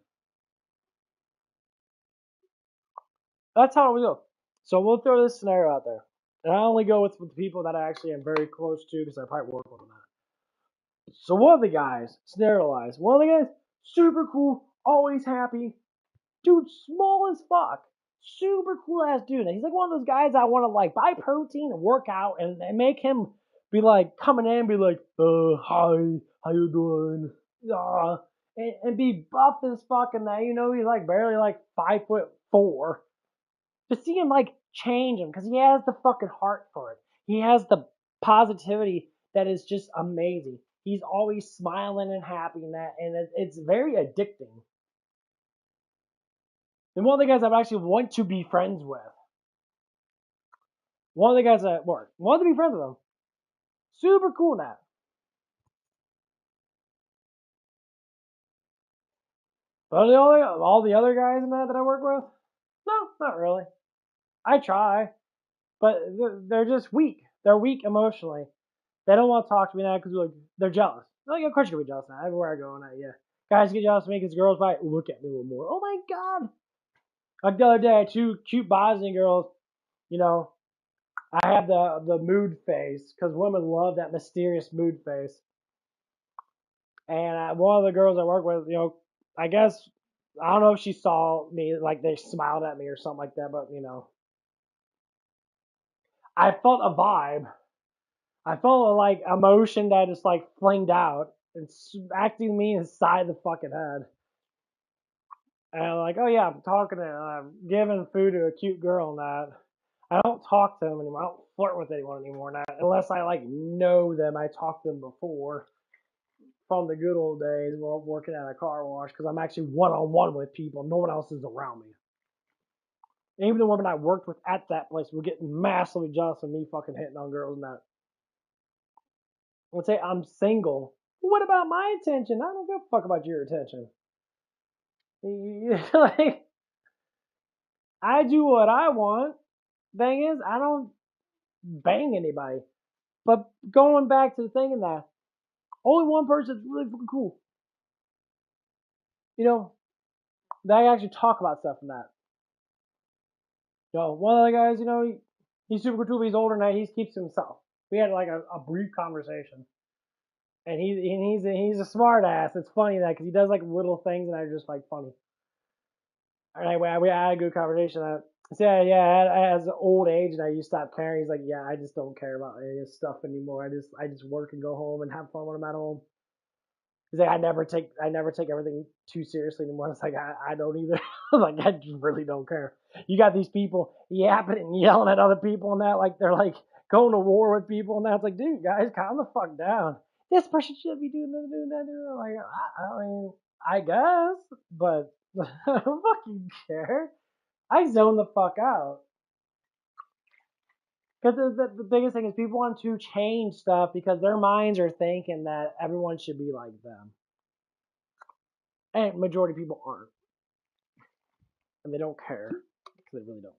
That's how we go. So we'll throw this scenario out there. And I only go with the people that I actually am very close to because I probably work with them. So one of the guys, scenario-wise, one of the guys, super cool, always happy, dude, small as fuck, super cool ass dude. And he's like one of those guys I want to like buy protein and work out and make him be like coming in and be like, hi, how you doing? And be buff as fuck and that, you know, he's like barely like 5'4". To see him like change him because he has the fucking heart for it. He has the positivity that is just amazing. He's always smiling and happy and that, and it's very addicting. And one of the guys I actually want to be friends with. One of the guys at work. Want to be friends with him. Super cool now. But all the other guys in that I work with, no, not really. I try, but they're just weak. They're weak emotionally. They don't want to talk to me now because they're jealous. Like, of course you're gonna be jealous now. Everywhere I go, and yeah, guys get jealous of me because girls might look at me a little more. Oh my god! Like the other day, two cute Bosnian girls. You know, I had the mood face because women love that mysterious mood face. And one of the girls I work with, you know, I guess I don't know if she saw me, like they smiled at me or something like that, but you know, I felt a vibe. I felt like emotion that is like flinged out and smacking me inside the fucking head. And I'm like, oh yeah, I'm giving food to a cute girl and that. I don't talk to them anymore. I don't flirt with anyone anymore now, unless I like know them. I talked to them before from the good old days while working at a car wash because I'm actually one on one with people. No one else is around me. And even the women I worked with at that place would get massively jealous of me fucking hitting on girls and that. Let's say I'm single. What about my attention? I don't give a fuck about your attention. Like, I do what I want. Thing is, I don't bang anybody. But going back to the thing in that, only one person is really fucking cool. You know, they actually talk about stuff in that. One of the guys, he's super cool, but he's older now. He keeps to himself. We had like a brief conversation, and he's a smart ass. It's funny that because he does like little things and they're just like funny. Anyway, we had a good conversation. So as an old age now, you stop caring. He's like, yeah, I just don't care about any of this stuff anymore. I just work and go home and have fun when I'm at home. He's like, I never take everything too seriously anymore. It's like I don't either. Like I just really don't care. You got these people yapping and yelling at other people and that, like they're like going to war with people and that. It's like, dude, guys, calm the fuck down. This person should be doing that, doing that, doing that. Like, I mean, I guess, but I don't fucking care. I zone the fuck out. Because the biggest thing is people want to change stuff because their minds are thinking that everyone should be like them. And majority of people aren't. And they don't care. Because they really don't.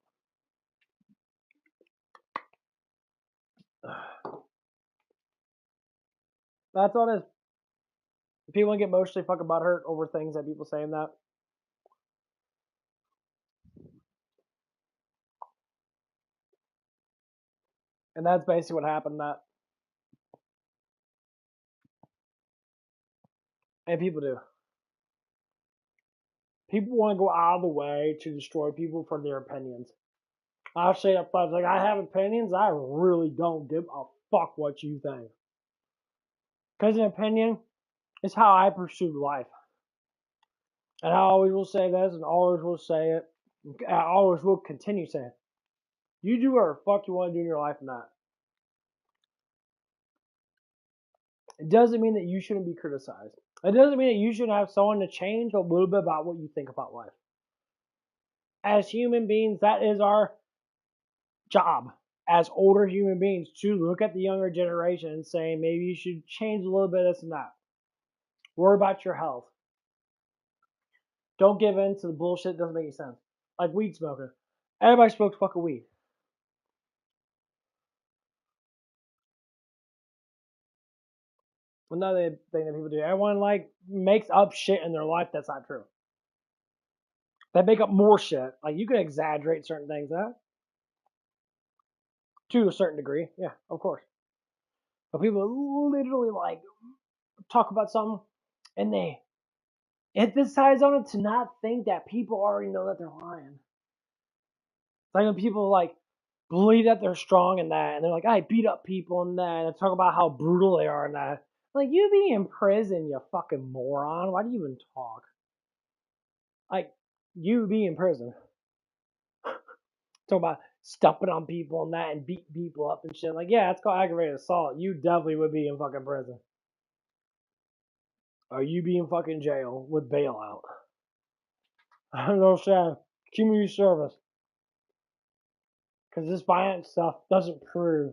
That's all it is. People get emotionally fucking butthurt over things that people say and that. And that's basically what happened. And people do. People want to go out of the way to destroy people for their opinions. I'll say up front, like, I have opinions. I really don't give a fuck what you think. Because an opinion is how I pursue life. And I always will say this, and always will say it. I always will continue saying it. You do whatever the fuck you want to do in your life and that. It doesn't mean that you shouldn't be criticized. It doesn't mean that you shouldn't have someone to change a little bit about what you think about life. As human beings, that is our job as older human beings to look at the younger generation and say, maybe you should change a little bit of this and that. Worry about your health. Don't give in to the bullshit that doesn't make any sense. Like weed smoking. Everybody smokes fucking weed. Another thing that people do, everyone like makes up shit in their life that's not true. They make up more shit. Like you can exaggerate certain things, to a certain degree. Yeah, of course. But people literally like talk about something and they emphasize on it to not think that people already know that they're lying. Like when people like believe that they're strong in that and they're like, I beat up people and that and they talk about how brutal they are and that. Like you be in prison, you fucking moron. Why do you even talk? Like you be in prison. Talk about stepping on people and that and beat people up and shit. Like, yeah, it's called aggravated assault. You definitely would be in fucking prison. Or you be in fucking jail with bailout. I don't know, Shad. Community service. Because this violent stuff doesn't prove.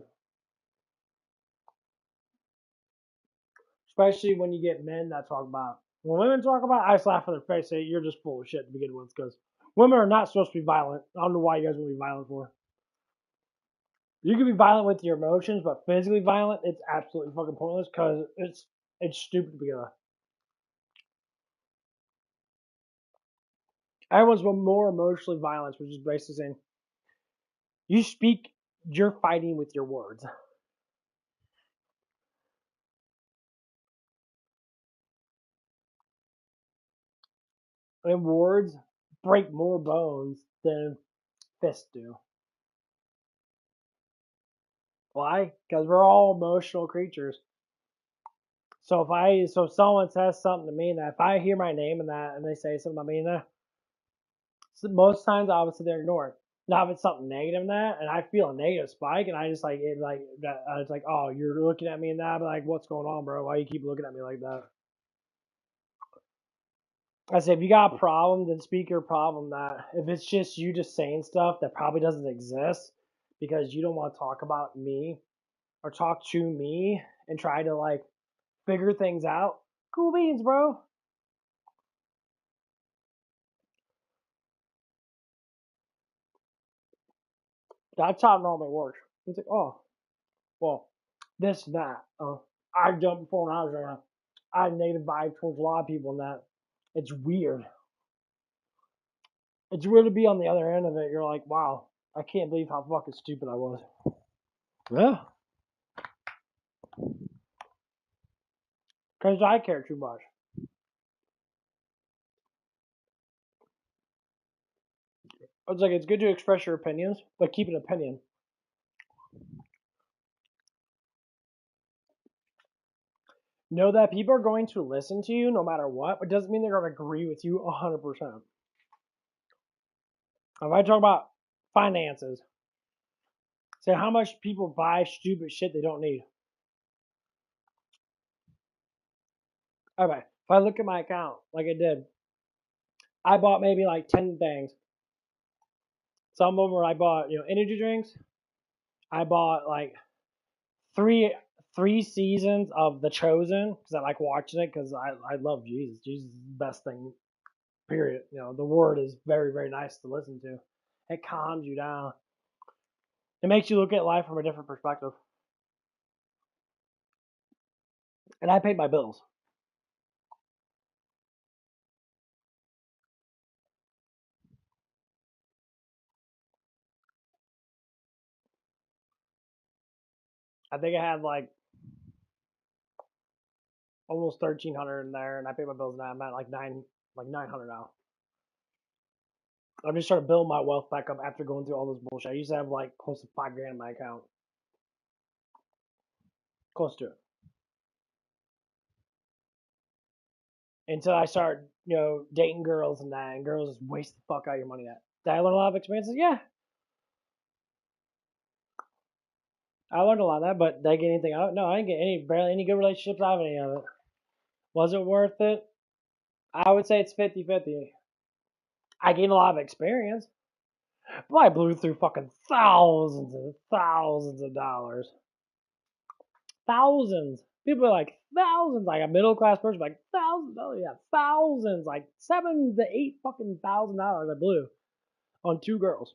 Especially when you get men that talk about. When women talk about it, I slap in their face say, you're just full of shit to begin with. Because women are not supposed to be violent. I don't know why you guys want to be violent for. You can be violent with your emotions, but physically violent, it's absolutely fucking pointless because it's stupid to begin with. Everyone's more emotionally violent, which is basically saying you speak, you're fighting with your words. And words break more bones than fists do. Why? Because we're all emotional creatures. So someone says something to me, and if I hear my name and that, and they say something about me, and that, so most times I would sit there and ignore it. Now if it's something negative in that, and I feel a negative spike, and I just like it, like that, it's like, oh, you're looking at me and that, but like, what's going on, bro? Why you keep looking at me like that? I say, if you got a problem, then speak your problem. That if it's just you just saying stuff that probably doesn't exist because you don't want to talk about me or talk to me and try to like figure things out, cool beans, bro. That's how it normally works. It's like, oh, well, this, that. I've done before when I was around. I have negative vibe towards a lot of people in that. It's weird. It's weird to be on the other end of it. You're like, wow, I can't believe how fucking stupid I was. Yeah. Because I care too much. It's like, it's good to express your opinions, but keep an opinion. Know that people are going to listen to you no matter what, but doesn't mean they're going to agree with you 100%. If I talk about finances, say how much people buy stupid shit they don't need. Okay, if I look at my account like I did, I bought maybe like 10 things. Some of them were I bought, energy drinks. I bought like three seasons of The Chosen because I like watching it because I love Jesus. Jesus is the best thing, period. The word is very, very nice to listen to. It calms you down. It makes you look at life from a different perspective. And I paid my bills. I think I had like almost 1,300 in there, and I paid my bills now. I'm at like 900 now. I'm just trying to build my wealth back up after going through all this bullshit. I used to have like close to $5,000 in my account. Close to it. Until I started, dating girls and that, and girls just waste the fuck out of your money. Did I learn a lot of experiences? Yeah. I learned a lot of that, but did I get anything out of it? No, I didn't get barely any good relationships out of any of it. Was it worth it? I would say it's 50-50. I gained a lot of experience, but I blew through fucking thousands and thousands of dollars. Thousands. People are like, thousands. Like a middle class person, like $1,000. Yeah, thousands. Like $7,000 to $8,000 I blew on 2 girls.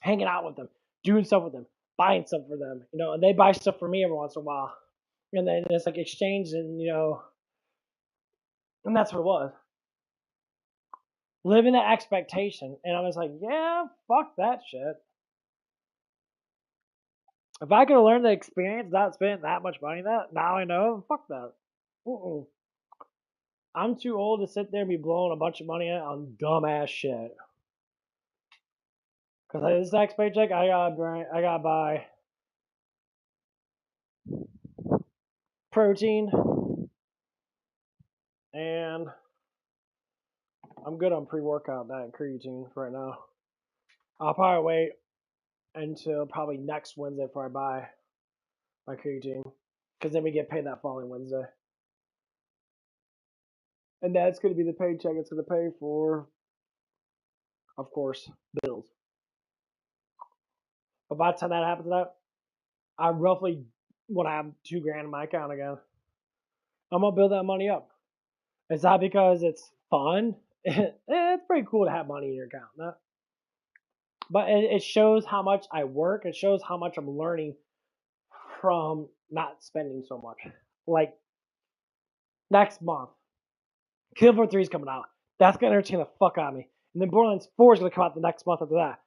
Hanging out with them, doing stuff with them, buying stuff for them. And they buy stuff for me every once in a while. And then it's like exchange and, and that's what it was. Living that expectation. And I was like, yeah, fuck that shit. If I could have learned the experience, not spending that much money, now I know, fuck that. Mm-mm. I'm too old to sit there and be blowing a bunch of money on dumbass shit. Cause this next paycheck, I gotta buy protein, and I'm good on pre-workout diet and creatine right now. I'll probably wait until probably next Wednesday before I buy my creatine, cause then we get paid that following Wednesday, and that's gonna be the paycheck. It's gonna pay for, of course, bills. But by the time that happens, I roughly want to have $2,000 in my account again. I'm gonna build that money up. It's not because it's fun. It's pretty cool to have money in your account, no? But it shows how much I work. It shows how much I'm learning from not spending so much. Like next month, Kill Floor 3 is coming out. That's gonna entertain the fuck out of me. And then Borderlands 4 is gonna come out the next month after that.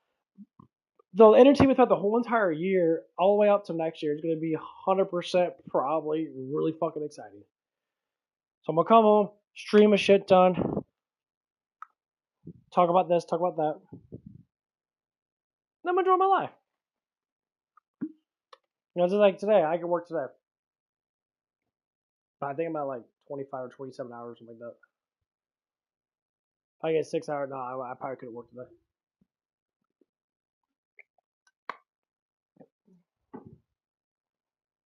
The entertainment throughout the whole entire year, all the way up to next year, is gonna be 100% probably really fucking exciting. So I'm gonna come home, stream a shit ton, talk about this, talk about that. Then I'm gonna enjoy my life. Just like today, I can work today. I think I'm at like 25 or 27 hours, something like that. If I get 6 hours, no, I probably couldn't work today.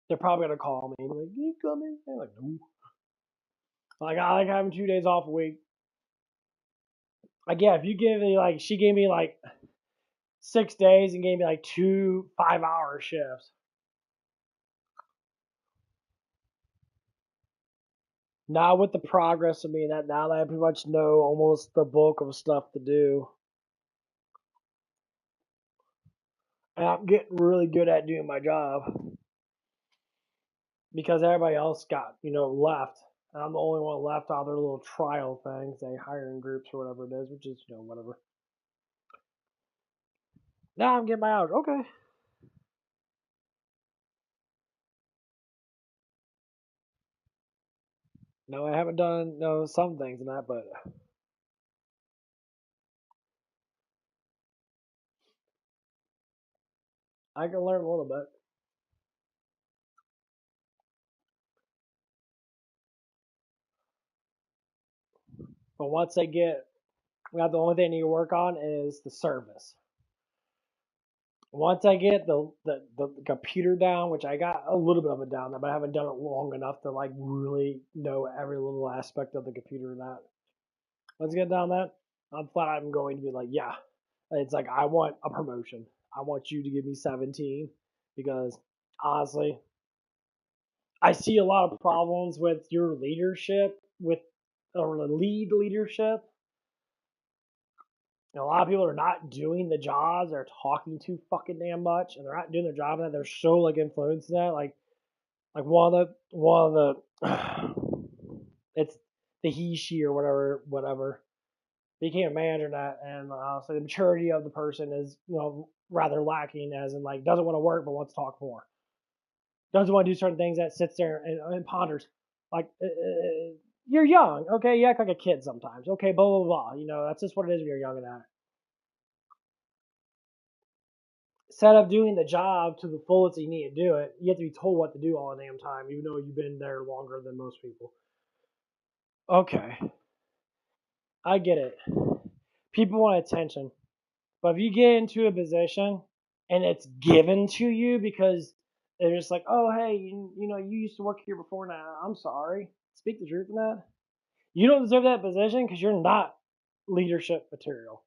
They're probably gonna call me and be like, "You coming?" I'm like, no. Like I like having 2 days off a week. Like yeah, if you give me like she gave me like 6 days and gave me like 2 5-hour shifts. Now with the progress of me that now that I pretty much know almost the bulk of stuff to do, And I'm getting really good at doing my job because everybody else got, left. And I'm the only one left out of their little trial things they hire in groups or whatever it is, which is, whatever. Now I'm getting my hours. Okay. No, I haven't done some things in that, but I can learn a little bit. But once they get, the only thing I need to work on is the service. Once I get the computer down, which I got a little bit of it down, but I haven't done it long enough to like really know every little aspect of the computer and that. Once I get down that, I'm flat out going to be like, yeah, it's like I want a promotion. I want you to give me 17 because honestly, I see a lot of problems with your leadership, with or lead leadership. A lot of people are not doing the jobs. They're talking too fucking damn much, and they're not doing their job. And they're so like influenced in that. Like one of the it's the he she or whatever became a manager in that, and so the maturity of the person is rather lacking, as in like doesn't want to work but wants to talk more, doesn't want to do certain things, that sits there and ponders like you're young, okay, you act like a kid sometimes, okay, blah blah blah, that's just what it is when you're young and that. Instead of doing the job to the fullest you need to do it, you have to be told what to do all the damn time, even though you've been there longer than most people. Okay, I get it. People want attention. But if you get into a position and it's given to you because they're just like, oh, hey, you used to work here before now. I'm sorry. Speak the truth in that. You don't deserve that position because you're not leadership material.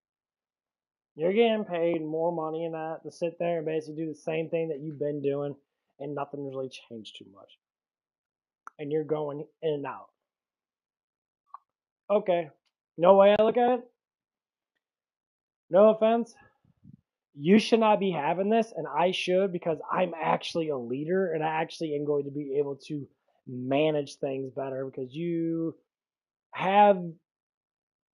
You're getting paid more money in that to sit there and basically do the same thing that you've been doing and nothing really changed too much. And you're going in and out. Okay. No way I look at it. No offense. You should not be having this, and I should, because I'm actually a leader and I actually am going to be able to manage things better because have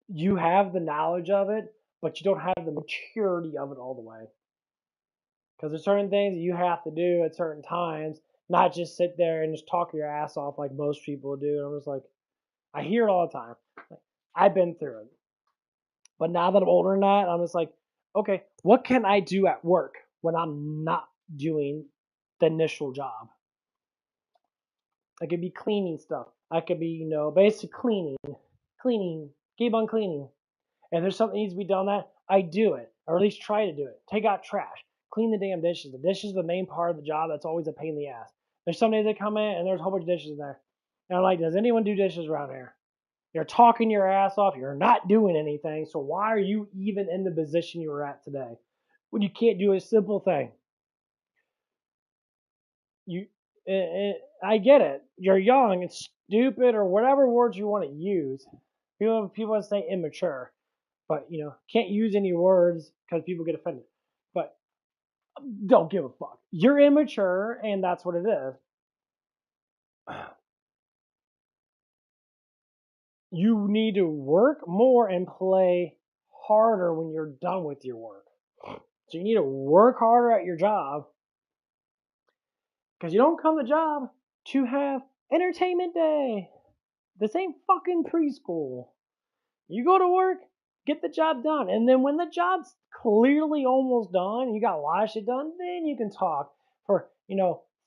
you have the knowledge of it, but you don't have the maturity of it all the way. Because there's certain things that you have to do at certain times, not just sit there and just talk your ass off like most people do. And I'm just like, I hear it all the time. I've been through it. But now that I'm older than that, I'm just like, okay, what can I do at work when I'm not doing the initial job? I could be cleaning stuff. I could be, basic cleaning, keep on cleaning. If there's something that needs to be done that, I do it, or at least try to do it. Take out trash, clean the damn dishes. The dishes are the main part of the job. That's always a pain in the ass. There's some days that come in and there's a whole bunch of dishes in there. And I'm like, does anyone do dishes around here? You're talking your ass off. You're not doing anything. So why are you even in the position you were at today when you can't do a simple thing? You, I get it. You're young and stupid, or whatever words you want to use. People want to say immature, but can't use any words because people get offended. But don't give a fuck. You're immature, and that's what it is. You need to work more and play harder when you're done with your work. So you need to work harder at your job because you don't come to job to have entertainment day. This ain't fucking preschool. You go to work, get the job done, and then when the job's clearly almost done, and you got a lot of shit done, then you can talk for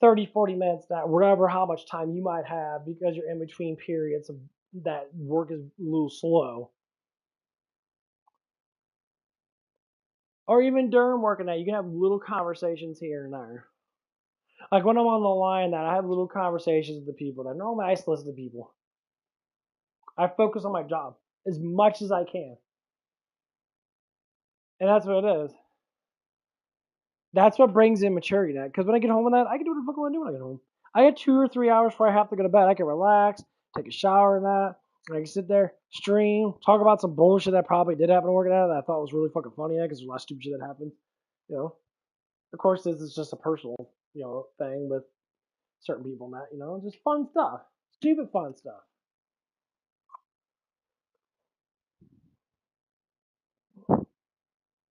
30, 40 minutes, that whatever how much time you might have because you're in between periods of that work is a little slow. Or even during working that, you can have little conversations here and there. Like when I'm on the line, that I have little conversations with the people. That normally I just listen to people. I focus on my job as much as I can, and that's what it is. That's what brings in maturity. That because when I get home with that, I can do what the fuck I want to do when I get home. I get 2 or 3 hours before I have to go to bed. I can relax, take a shower, and that. I can sit there, stream, talk about some bullshit that probably did happen to work at that I thought was really fucking funny because there's a lot of stupid shit that happened. You know, Of course, this is just a personal, thing with certain people and that, just fun stuff. Stupid fun stuff.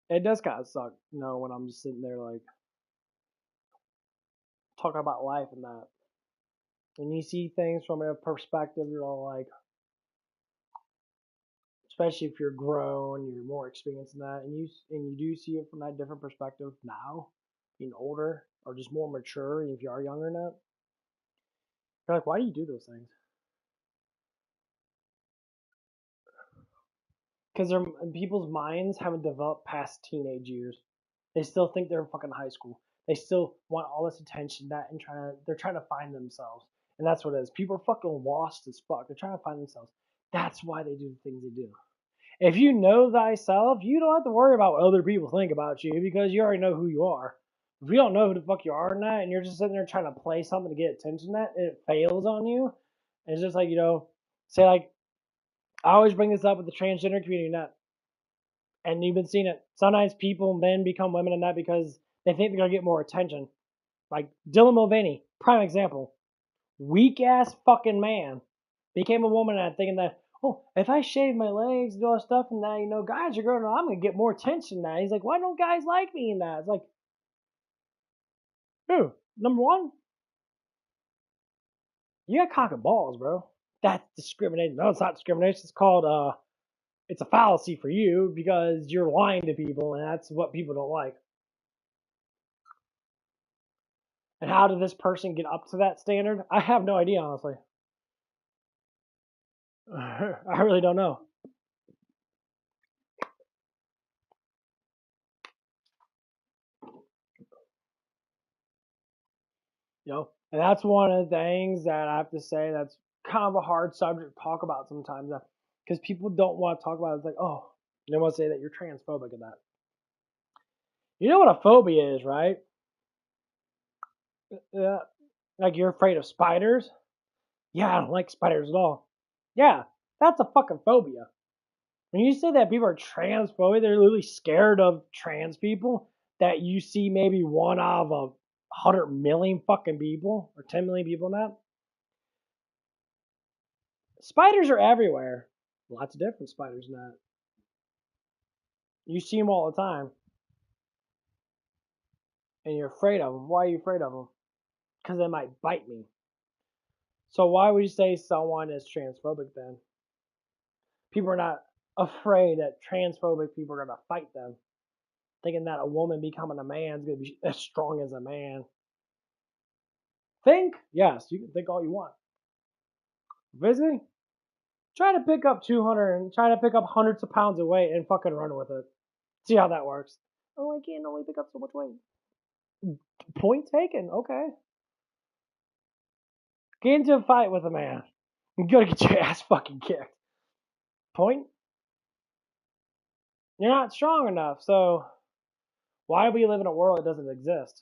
It does kind of suck, when I'm just sitting there, like, talking about life and that. And you see things from a perspective, you're all like, especially if you're grown, you're more experienced in that, and you do see it from that different perspective now, being older, or just more mature, if you are younger than that. You're like, why do you do those things? Because people's minds haven't developed past teenage years. They still think they're in fucking high school. They still want all this attention, and they're trying to find themselves. And that's what it is. People are fucking lost as fuck. They're trying to find themselves. That's why they do the things they do. If you know thyself, you don't have to worry about what other people think about you because you already know who you are. If you don't know who the fuck you are in that, and you're just sitting there trying to play something to get attention, and it fails on you, and it's just like, say like, I always bring this up with the transgender community net, and you've been seeing it. Sometimes men become women in that because they think they're gonna get more attention. Like Dylan Mulvaney, prime example. Weak ass fucking man became a woman and thinking that, oh, if I shave my legs and do all that stuff and that, guys are going, I'm gonna get more attention now. He's like, why don't guys like me in that? It's like, who? Number one, you got cock and balls, bro. That's discrimination. No, it's not discrimination. It's called it's a fallacy for you because you're lying to people, and that's what people don't like. And how did this person get up to that standard? I have no idea, honestly. I really don't know. And that's one of the things that I have to say that's kind of a hard subject to talk about sometimes, because people don't want to talk about it. It's like, oh, they want to say that you're transphobic in that. You know what a phobia is, right? Like you're afraid of spiders? Yeah, I don't like spiders at all. Yeah, that's a fucking phobia. When you say that people are transphobic, they're literally scared of trans people, that you see maybe one out of 100 million fucking people, or 10 million people in that. Spiders are everywhere. Lots of different spiders in that. You see them all the time. And you're afraid of them. Why are you afraid of them? Because they might bite me. So why would you say someone is transphobic then? People are not afraid that transphobic people are going to fight them, thinking that a woman becoming a man is going to be as strong as a man. Think? Yes, you can think all you want. Physically? Try to pick up 200 and try to pick up hundreds of pounds of weight and fucking run with it. See how that works. Oh, I can't only pick up so much weight. Point taken. Okay. Get into a fight with a man. You gotta get your ass fucking kicked. Point? You're not strong enough, so why do we live in a world that doesn't exist?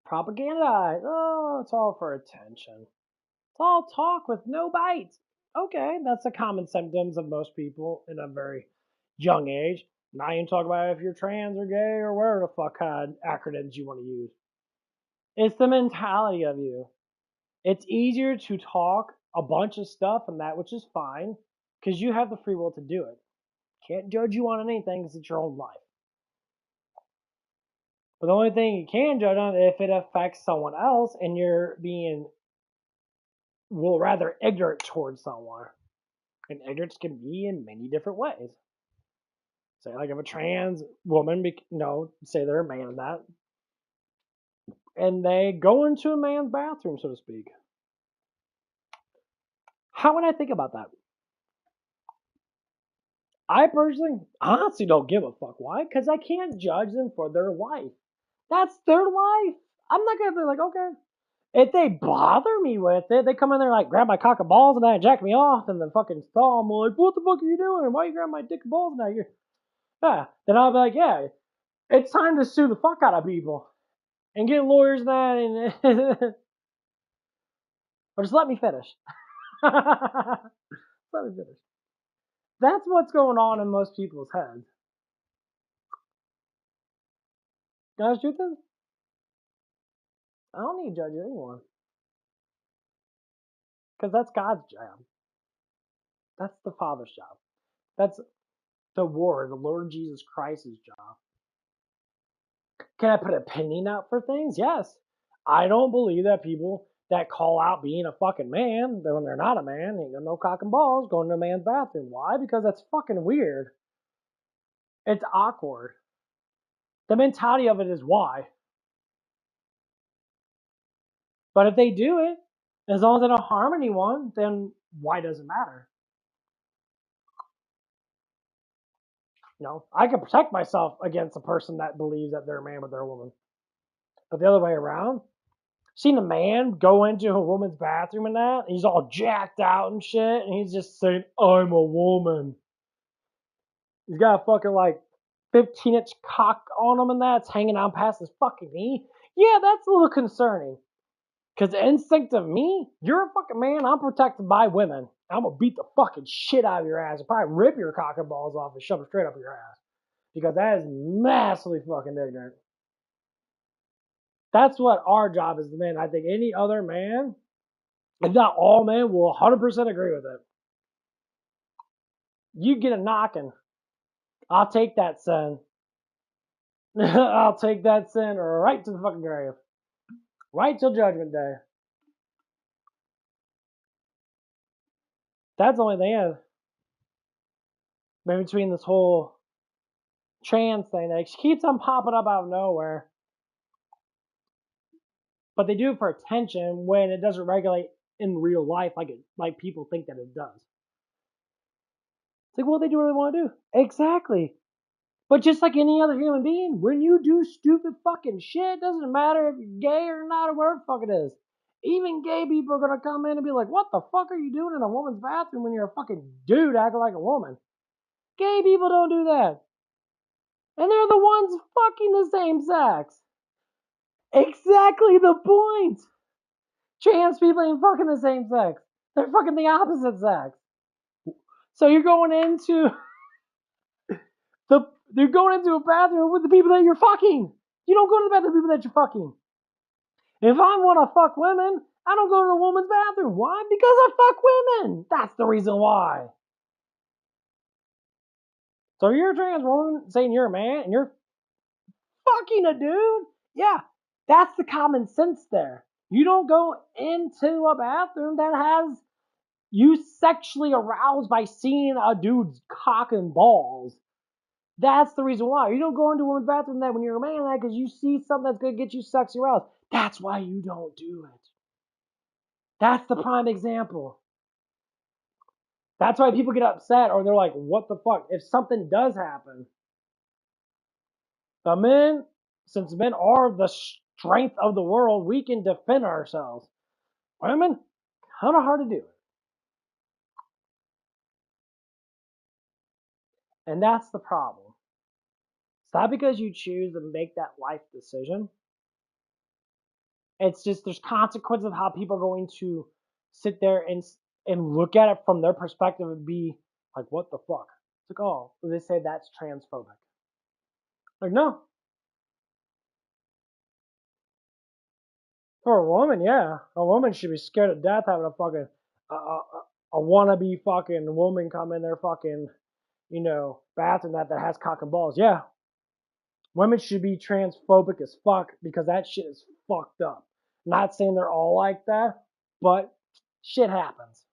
Propaganda. Oh, it's all for attention. It's all talk with no bite. Okay, that's the common symptoms of most people in a very young age. Now you can talk about if you're trans or gay or whatever the fuck kind of acronyms you want to use. It's the mentality of you. It's easier to talk a bunch of stuff and that, which is fine, because you have the free will to do it. Can't judge you on anything because it's your own life. But the only thing you can judge on is if it affects someone else and you're being, well, rather ignorant towards someone. And ignorance can be in many different ways. Say, like if a trans woman, say they're a man in that, and they go into a man's bathroom, so to speak. How would I think about that? I personally, honestly don't give a fuck. Why? Because I can't judge them for their life. That's their life. I'm not gonna be like, okay. If they bother me with it, they come in there like grab my cock and balls and that jack me off in the fucking stall. I'm like, what the fuck are you doing? And why are you grabbing my dick and balls now? Yeah. Then I'll be like, yeah, it's time to sue the fuck out of people and get lawyers and that. And or just let me finish. Let me finish. That's what's going on in most people's heads. You know, the truth is, I don't need to judge anyone. Because that's God's job. That's the Father's job. That's the Lord Jesus Christ's job. Can I put an opinion out for things? Yes. I don't believe that people that call out being a fucking man, when they're not a man, ain't got no cock and balls going to a man's bathroom. Why? Because that's fucking weird. It's awkward. The mentality of it is why. But if they do it, as long as they don't harm anyone, then why does it matter? I can protect myself against a person that believes that they're a man but they're a woman. But the other way around, seen a man go into a woman's bathroom and that, and he's all jacked out and shit, and he's just saying, I'm a woman. He's got a fucking like 15-inch cock on him and that's hanging out past his fucking knee. Yeah, that's a little concerning. Because the instinct of me, you're a fucking man, I'm protected by women. I'm going to beat the fucking shit out of your ass and probably rip your cock and balls off and shove it straight up your ass. Because that is massively fucking ignorant. That's what our job is, man. I think any other man, if not all men, will 100% agree with it. You get a knocking. I'll take that sin. I'll take that sin right to the fucking grave. Right till Judgment Day. That's the only thing is, maybe between this whole trans thing that keeps on popping up out of nowhere. But they do it for attention when it doesn't regulate in real life like people think that it does. It's like, well, they do what they want to do. Exactly. But just like any other human being, when you do stupid fucking shit, it doesn't matter if you're gay or not or whatever the fuck it is. Even gay people are going to come in and be like, what the fuck are you doing in a woman's bathroom when you're a fucking dude acting like a woman? Gay people don't do that. And they're the ones fucking the same sex. Exactly the point. Trans people ain't fucking the same sex. They're fucking the opposite sex. So you're going into a bathroom with the people that you're fucking. You don't go to the bathroom with the people that you're fucking. If I want to fuck women, I don't go to a woman's bathroom. Why? Because I fuck women. That's the reason why. So you're a trans woman saying you're a man and you're fucking a dude? Yeah, that's the common sense there. You don't go into a bathroom that has you sexually aroused by seeing a dude's cock and balls. That's the reason why. You don't go into a woman's bathroom that when you're a man because you see something that's going to get you sexually aroused. That's why you don't do it. That's the prime example. That's why people get upset or they're like, what the fuck? If something does happen, the men, since men are the strength of the world, we can defend ourselves. Women, kind of hard to do it. And that's the problem. It's not because you choose to make that life decision. It's just there's consequences of how people are going to sit there and look at it from their perspective and be like, what the fuck? It's like, oh, they say that's transphobic. Like, no. For a woman, yeah. A woman should be scared to death having a fucking, a wannabe fucking woman come in their fucking, bathroom that has cock and balls. Yeah. Women should be transphobic as fuck because that shit is fucked up. Not saying they're all like that, but shit happens.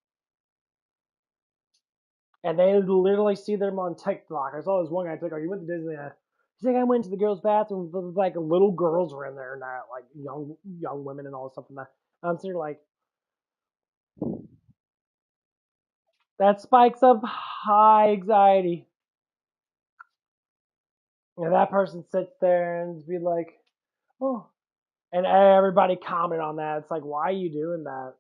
And they literally see them on TikTok. I saw this one guy on TikTok. He went to Disneyland. He's like, I went to the girls' bathroom. Like little girls were in there and that, like young women and all this stuff and that. I'm sitting like, that spikes up high anxiety. And that person sits there and be like, oh. And everybody comment on that. It's like, why are you doing that?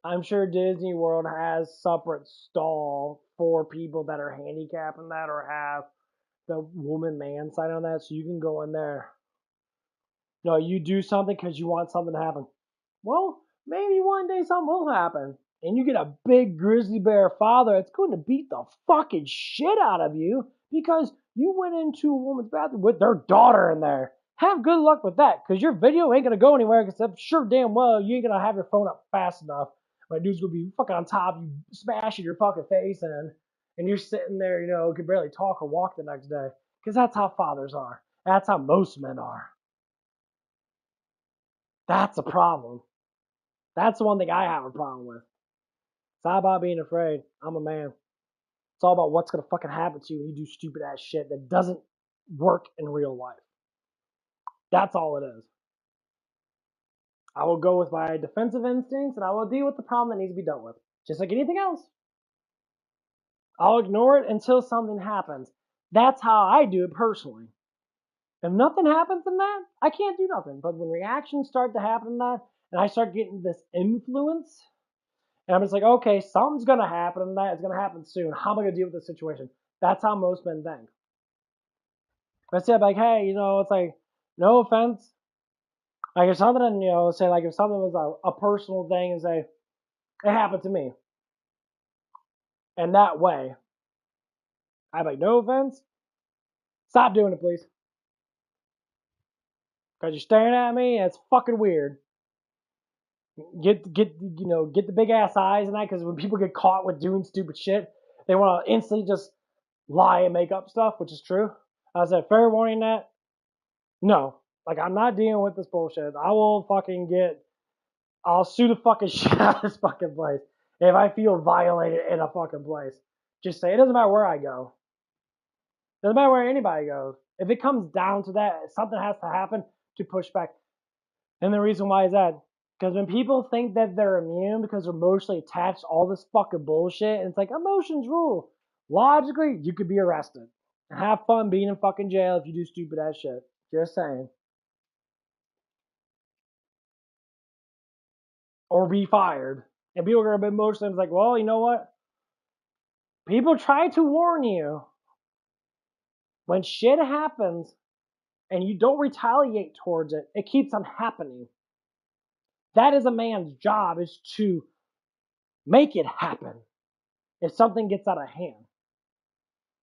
I'm sure Disney World has separate stall for people that are handicapped and that or have the woman man sign on that so you can go in there. No, you do something because you want something to happen. Well, maybe one day something will happen. and you get a big grizzly bear father that's going to beat the fucking shit out of you because you went into a woman's bathroom with their daughter in there. Have good luck with that, because your video ain't going to go anywhere, because I'm sure damn well you ain't going to have your phone up fast enough. My dude's going to be fucking on top, you smashing your fucking face in, and you're sitting there, you know, can barely talk or walk the next day. Because that's how fathers are. That's how most men are. That's a problem. That's the one thing I have a problem with. It's not about being afraid. I'm a man. It's all about what's going to fucking happen to you when you do stupid ass shit that doesn't work in real life. That's all it is. I will go with my defensive instincts and I will deal with the problem that needs to be dealt with. Just like anything else. I'll ignore it until something happens. That's how I do it personally. If nothing happens in that, I can't do nothing. But when reactions start to happen in that, and I start getting this influence, and I'm just like, okay, something's going to happen in that. It's going to happen soon. How am I going to deal with this situation? That's how most men think. I said, like, hey, you know, it's like, no offense. Like, if something, you know, say, like, if something was a personal thing and say, it happened to me. And that way, I'd be like, no offense. Stop doing it, please. Because you're staring at me, and it's fucking weird. Get the big ass eyes and that, because when people get caught with doing stupid shit, they want to instantly just lie and make up stuff, which is true. I said, fair warning that. No. Like, I'm not dealing with this bullshit. I'll sue the fucking shit out of this fucking place if I feel violated in a fucking place. Just say, it doesn't matter where I go. It doesn't matter where anybody goes. If it comes down to that, something has to happen to push back. And the reason why is that, because when people think that they're immune because they're emotionally attached to all this fucking bullshit, and it's like, emotions rule. Logically, you could be arrested. And have fun being in fucking jail if you do stupid ass shit. Just saying. Or be fired. And people are going to be emotionally like, well, you know what? People try to warn you. When shit happens and you don't retaliate towards it, it keeps on happening. That is a man's job, is to make it happen if something gets out of hand.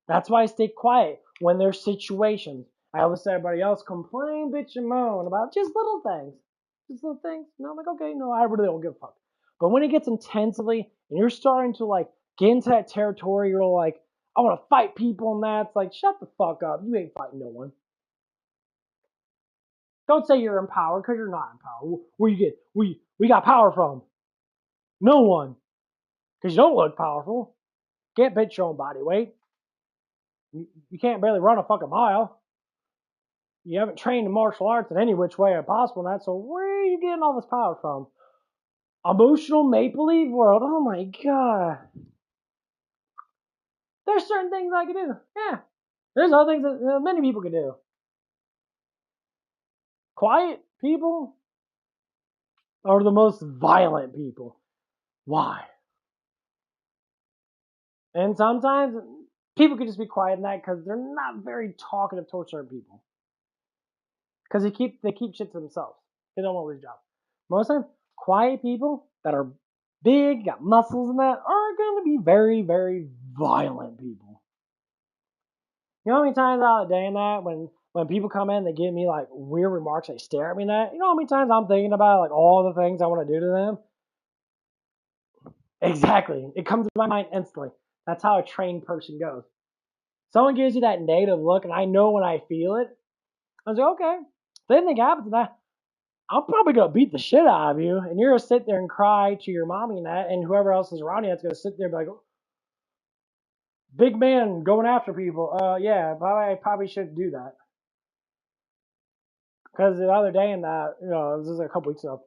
That's why I stay quiet when there's situations. I always say everybody else complain, bitch, and moan about just little things. Just little things. And I'm like, okay, no, I really don't give a fuck. But when it gets intensely and you're starting to like get into that territory, you're like, I want to fight people and that. It's like, shut the fuck up. You ain't fighting no one. Don't say you're empowered, because you're not empowered. Where you get we got power from? No one. Because you don't look powerful. Can't bench your own body weight. You can't barely run a fucking mile. You haven't trained in martial arts in any which way possible, and that. So where are you getting all this power from? Emotional Maple Leaf World. Oh my god. There's certain things I can do. Yeah. There's other things that many people can do. Quiet people are the most violent people. Why? And sometimes people can just be quiet in that because they're not very talkative towards certain people. Because they keep shit to themselves. They don't want to lose jobs. Most of the time, quiet people that are big, got muscles and that, are going to be very, very violent people. You know how many times out of the day in that, when people come in, they give me like weird remarks, they stare at me and that, you know how many times I'm thinking about like all the things I want to do to them? Exactly. It comes to my mind instantly. That's how a trained person goes. Someone gives you that negative look, and I know when I feel it, I was like, okay, if anything happens to that, I'm probably going to beat the shit out of you, and you're going to sit there and cry to your mommy and that, and whoever else is around you that's going to sit there and be like, big man going after people. Yeah, I probably shouldn't do that. Because the other day in that, you know, this is a couple weeks ago,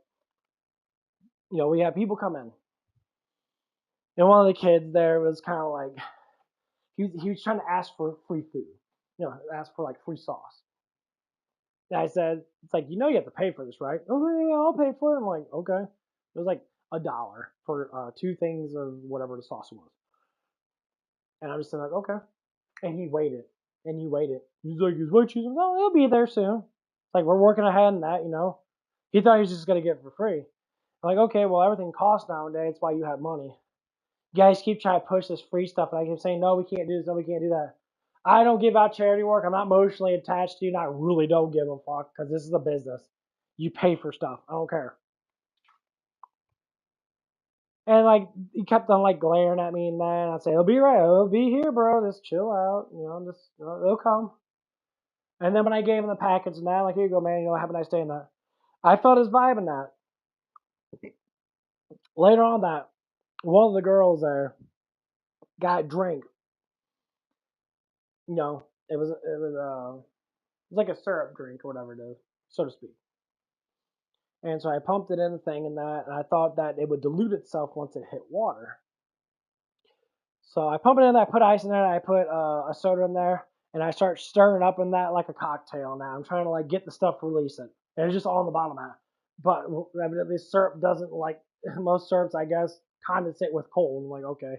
you know, we had people come in. And one of the kids there was kind of like, he was trying to ask for free food. You know, ask for like free sauce. And I said, it's like, you know you have to pay for this, right? Oh, yeah, I'll pay for it. I'm like, okay. It was like $1 for 2 things of whatever the sauce was. And I just said, like, okay. And he waited. And he waited. He's like, his white cheese. No, he'll be there soon. It's like, we're working ahead in that, you know. He thought he was just going to get it for free. I'm like, okay, well, everything costs nowadays. That's why you have money. You guys keep trying to push this free stuff, and I keep saying, no, we can't do this, no, we can't do that. I don't give out charity work. I'm not emotionally attached to you, and I really don't give a fuck, because this is a business. You pay for stuff. I don't care. And like he kept on like glaring at me and that. And I'd say, "It'll be right. It'll be here, bro. Just chill out. Just it'll come." And then when I gave him the package and that, like, here you go, man. Have a nice day and that. I felt his vibe in that. Later on, that one of the girls there got a drink. It was like a syrup drink or whatever it is, so to speak. And so I pumped it in the thing and that, and I thought that it would dilute itself once it hit water. So I pump it in there, I put ice in there, and I put a soda in there, and I start stirring up in that like a cocktail now. I'm trying to like get the stuff releasing. And it's just all on the bottom of that. But evidently syrup doesn't like, most syrups, I guess, condensate with cold. I'm like, okay.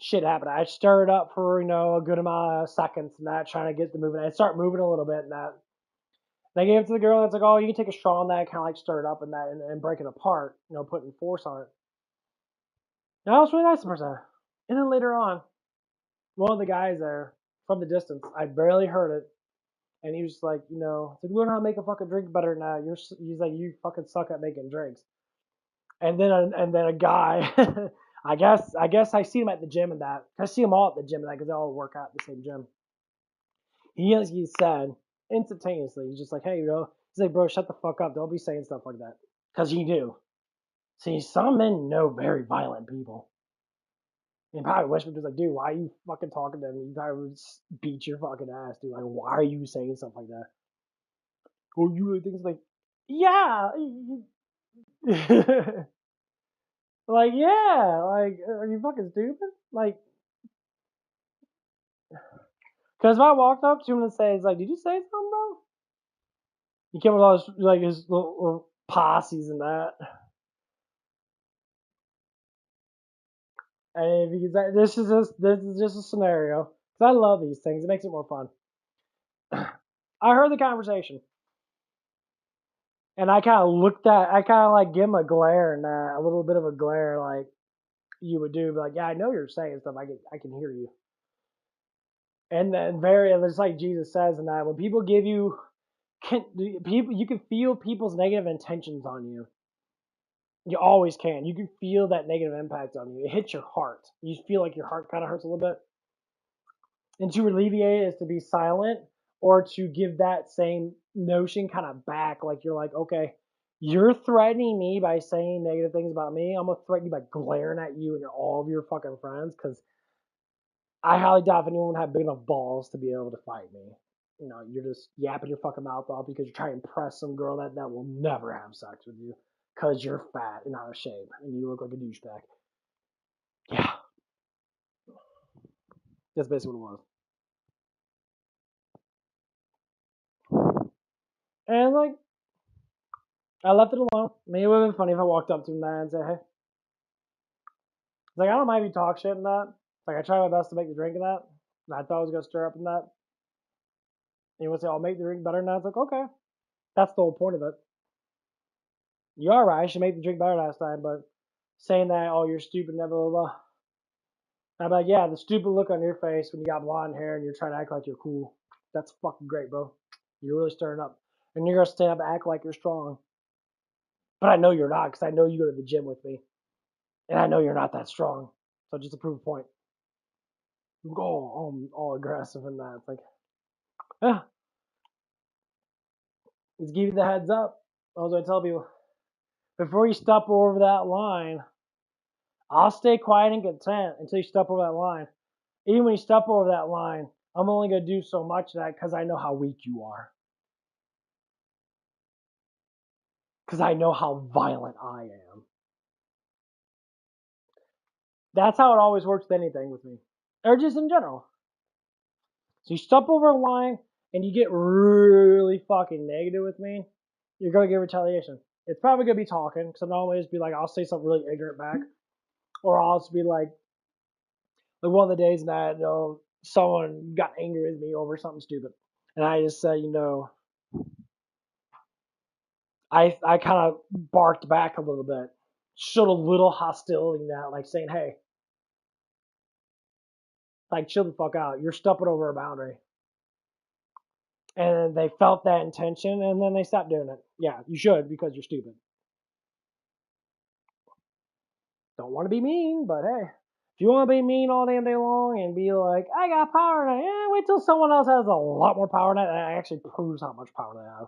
Shit happened. I stir it up for, a good amount of seconds and that, trying to get the moving. I start moving a little bit and that. And I gave it to the girl, and it's like, oh, you can take a straw on that, kind of like stir it up and that, and break it apart, putting force on it. And that was really nice of her. And then later on, one of the guys there, from the distance, I barely heard it, and he was like, we learn how to make a fucking drink better now. He's like, you fucking suck at making drinks. And then a guy, I see him at the gym and that. I see them all at the gym and that because they all work out at the same gym. He said instantaneously, he's just like, hey, he's like, bro, shut the fuck up. Don't be saying stuff like that. Because he knew. See, some men know very violent people. And probably Westbrook was like, dude, why are you fucking talking to me? You probably would beat your fucking ass, dude. Like, why are you saying stuff like that? Oh, you really think it's like, yeah. Like, yeah. Like, are you fucking stupid? Like, because if I walked up to him and says, like, did you say something, bro? He came with all his, like, his little posses and that. And because this is just a scenario. Because I love these things. It makes it more fun. I heard the conversation. And I kind of like give him a glare and a little bit of a glare like you would do. But like, yeah, I know you're saying stuff. I can hear you. And then it's like Jesus says in that when people give you, you can feel people's negative intentions on you. You always can. You can feel that negative impact on you. It hits your heart. You feel like your heart kind of hurts a little bit. And to alleviate it is to be silent or to give that same notion kind of back. Like you're like, okay, you're threatening me by saying negative things about me. I'm going to threaten you by glaring at you and all of your fucking friends because I highly doubt if anyone would have big enough balls to be able to fight me. You're just yapping your fucking mouth off because you're trying to impress some girl that will never have sex with you because you're fat and out of shape and you look like a douchebag. Yeah. That's basically what it was. And like, I left it alone. Maybe it would have been funny if I walked up to him and said, hey. It's like, I don't mind if you talk shit in that. It's like, I try my best to make the drink in that. And I thought I was going to stir up in that. And he would say, I'll make the drink better. And I was like, okay. That's the whole point of it. You are right. I should make the drink better last time. But saying that, oh, you're stupid, blah, blah, blah. I'm like, yeah, the stupid look on your face when you got blonde hair and you're trying to act like you're cool. That's fucking great, bro. You're really stirring up. And you're going to stand up and act like you're strong. But I know you're not because I know you go to the gym with me. And I know you're not that strong. So just to prove a point. Oh, I'm all aggressive in that. It's like, yeah. Just give you the heads up. I was going to tell people, before you step over that line, I'll stay quiet and content until you step over that line. Even when you step over that line, I'm only going to do so much of that because I know how weak you are. Because I know how violent I am. That's how it always works with anything with me. Or just in general. So you step over a line and you get really fucking negative with me, you're going to get retaliation. It's probably going to be talking, because I'll always be like, I'll say something really ignorant back. Or I'll just be like one of the days that, someone got angry with me over something stupid. And I just said, I kind of barked back a little bit, showed a little hostility in that, like saying, hey, like chill the fuck out. You're stepping over a boundary. And they felt that intention, and then they stopped doing it. Yeah, you should because you're stupid. Don't want to be mean, but hey, if you want to be mean all damn day long and be like, I got power now, yeah, wait till someone else has a lot more power than that. That actually proves how much power they have.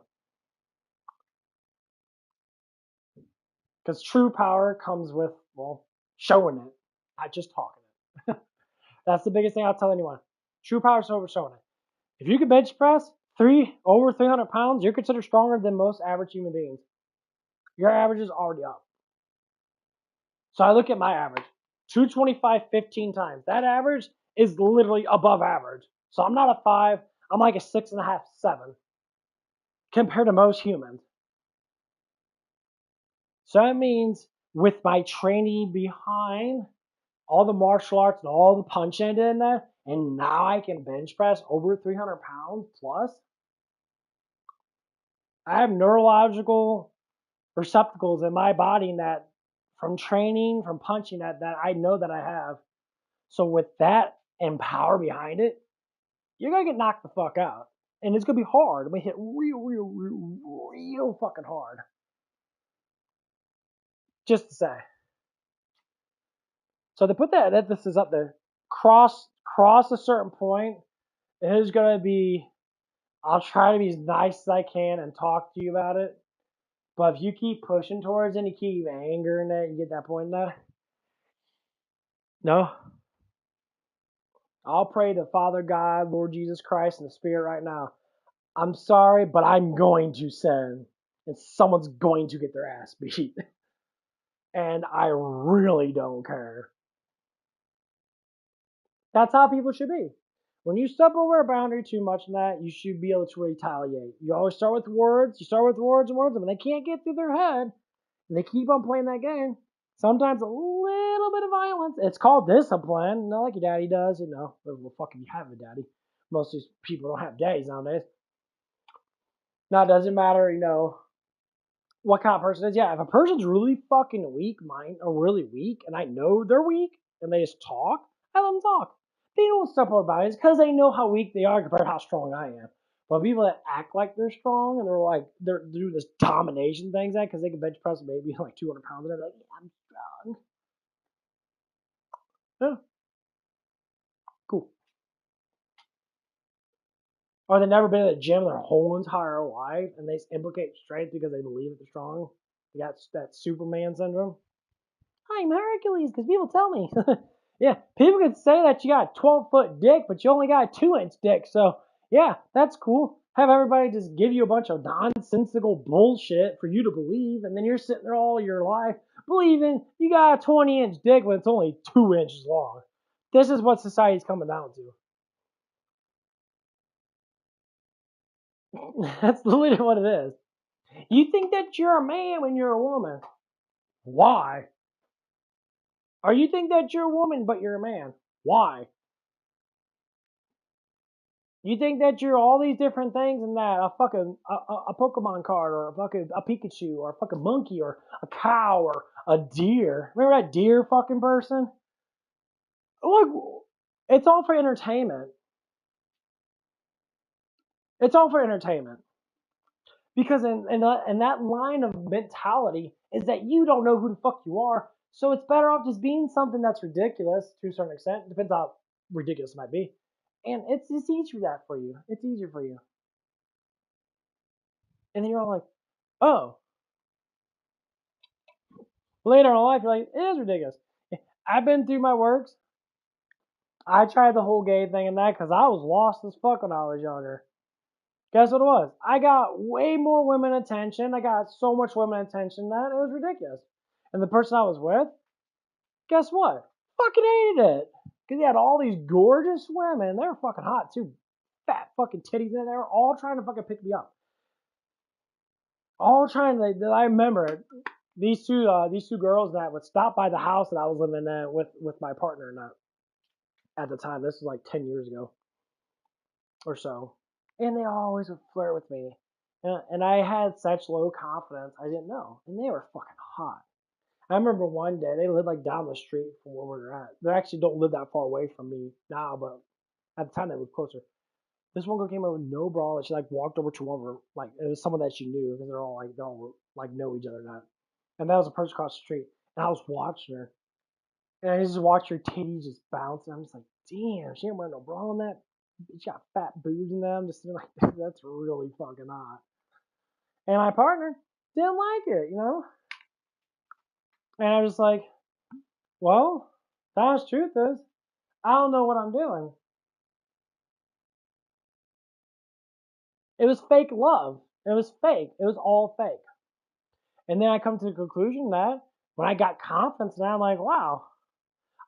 Because true power comes with, well, showing it, not just talking it. That's the biggest thing I'll tell anyone. True power is over showing it. If you can bench press over 300 pounds, you're considered stronger than most average human beings. Your average is already up. So I look at my average, 225 15 times. That average is literally above average. So I'm not a 5, I'm like a 6.5, 7 compared to most humans. So that means with my training behind all the martial arts and all the punching in there, and now I can bench press over 300 pounds plus. I have neurological receptacles in my body that from training, from punching that I know that I have. So with that and power behind it, you're gonna get knocked the fuck out. And it's gonna be hard. I'm gonna hit real fucking hard. Just to say. So to put that this is up there, cross a certain point, it is gonna be, I'll try to be as nice as I can and talk to you about it. But if you keep pushing towards it and you keep angering it, you get that point there. No. I'll pray to Father God, Lord Jesus Christ, and the Spirit right now. I'm sorry, but I'm going to sin. And someone's going to get their ass beat. And I really don't care. That's how people should be. When you step over a boundary too much in that, you should be able to retaliate. You always start with words. You start with words and words, and when they can't get through their head, and they keep on playing that game, sometimes a little bit of violence. It's called discipline, not like your daddy does. Well, fuck if you have a daddy. Most of these people don't have daddies nowadays. Now, it doesn't matter, what kind of person it is. Yeah, if a person's really fucking weak mind or really weak, and I know they're weak, and they just talk, I let them talk. They don't step over boundaries because they know how weak they are compared to how strong I am. But people that act like they're strong and they're doing this domination thing because they can bench press a baby like 200 pounds, and they're like, yeah, I'm strong. Yeah, cool. Or they've never been to the gym their whole entire life, and they implicate strength because they believe that they're strong. They got that Superman syndrome. I'm Hercules because people tell me. Yeah, people can say that you got a 12-foot dick, but you only got a 2-inch dick. So, yeah, that's cool. Have everybody just give you a bunch of nonsensical bullshit for you to believe, and then you're sitting there all your life believing you got a 20-inch dick when it's only 2 inches long. This is what society's coming down to. That's literally what it is. You think that you're a man when you're a woman. Why? Or you think that you're a woman but you're a man. Why? You think that you're all these different things and that a Pokemon card or a Pikachu or a fucking monkey or a cow or a deer. Remember that deer fucking person? Look, it's all for entertainment. It's all for entertainment. Because in that line of mentality is that you don't know who the fuck you are. So it's better off just being something that's ridiculous to a certain extent. Depends how ridiculous it might be. And it's just easier that for you. It's easier for you. And then you're all like, oh, later in life, you're like, it is ridiculous. I've been through my works. I tried the whole gay thing and that because I was lost as fuck when I was younger. Guess what it was? I got way more women attention. I got so much women attention that it was ridiculous. And the person I was with, guess what? Fucking hated it. Because he had all these gorgeous women. They were fucking hot too. Fat fucking titties in there, all trying to fucking pick me up. All trying to, I remember these two girls that would stop by the house that I was living in with my partner and that at the time. This was like 10 years ago or so. And they always would flirt with me. And I had such low confidence, I didn't know. And they were fucking hot. I remember one day, they lived like down the street from where we were at. They actually don't live that far away from me now, but at the time they lived closer. This one girl came over with no bra, and she like walked over to one of her, like it was someone that she knew because they all like know each other now. And that was a person across the street. And I was watching her, and I just watched her titties just bounce. And I'm just like, damn, she ain't wearing no bra on that. She got fat boobs in them. I'm just like, that's really fucking hot. And my partner didn't like it, you know? And I was like, well, the honest truth is, I don't know what I'm doing. It was fake love. It was fake. It was all fake. And then I come to the conclusion that when I got confidence now, I'm like, wow,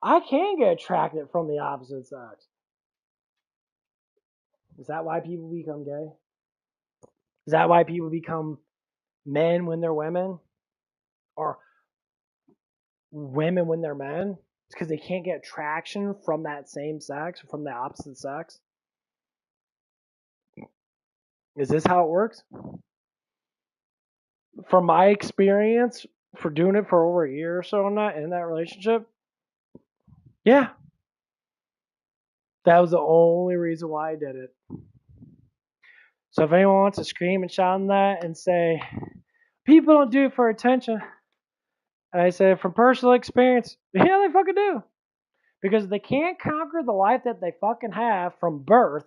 I can get attracted from the opposite sex. Is that why people become gay? Is that why people become men when they're women? Or women when they're men? It's because they can't get attraction from that same sex, from the opposite sex? Is this how it works? From my experience, for doing it for over a year or so in that relationship, yeah, that was the only reason why I did it. So if anyone wants to scream and shout on that and say, people don't do it for attention, and I say from personal experience, yeah, they fucking do. Because they can't conquer the life that they fucking have from birth,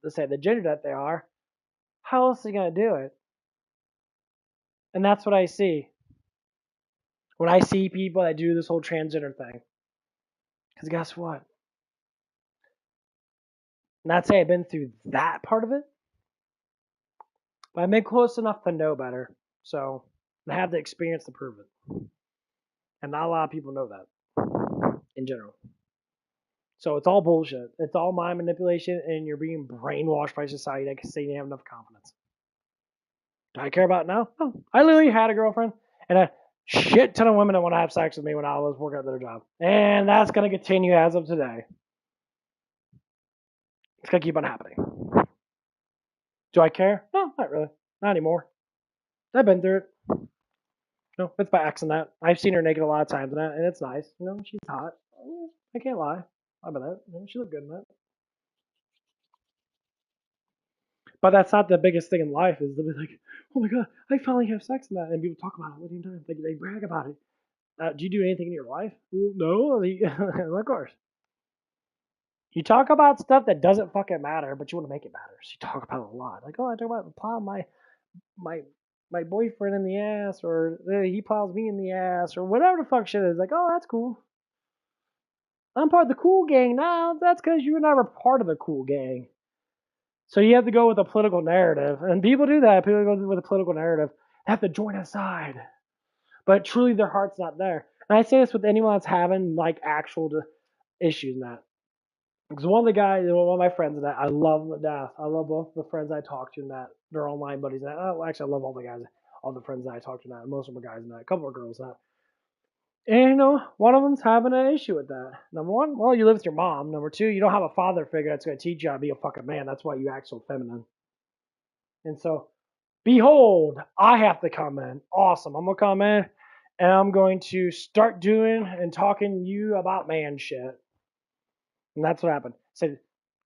let's say the gender that they are, how else are they going to do it? And that's what I see when I see people that do this whole transgender thing. Because guess what? Not say I've been through that part of it, but I've been close enough to know better. So I have the experience to prove it. And not a lot of people know that in general. So it's all bullshit. It's all mind manipulation, and you're being brainwashed by society that can say you have enough confidence. Do I care about it now? No. I literally had a girlfriend and a shit ton of women that want to have sex with me when I was working at their job. And that's going to continue as of today. It's going to keep on happening. Do I care? No, not really. Not anymore. I've been through it. No, it's by accident. I've seen her naked a lot of times, and it's nice. You know, she's hot. I can't lie about that. You know, she looked good in that. But that's not the biggest thing in life. Is to be like, oh my god, I finally have sex in that, and people talk about it all the time. They brag about it. Do you do anything in your life? Well, no, of course. You talk about stuff that doesn't fucking matter, but you want to make it matter. So you talk about it a lot. Like, oh, I talk about plowing my my boyfriend in the ass, or he plows me in the ass, or whatever the fuck shit is. Like, oh, that's cool. I'm part of the cool gang now. That's because you were never part of the cool gang. So you have to go with a political narrative, and people do that. People go with a political narrative. They have to join a side, but truly their heart's not there. And I say this with anyone that's having like actual issues in that. Because one of the guys, one of my friends in that, I love them to death. I love both the friends I talk to in that. They're online buddies. And that. Actually, I love all the guys, all the friends that I talk to in that. Most of them are guys in that. A couple of girls in that. And you know, one of them's having an issue with that. Number one, well, you live with your mom. Number two, you don't have a father figure that's going to teach you how to be a fucking man. That's why you act so feminine. And so, behold, I have to come in. Awesome. I'm going to come in and I'm going to start doing and talking to you about man shit. And that's what happened. I said,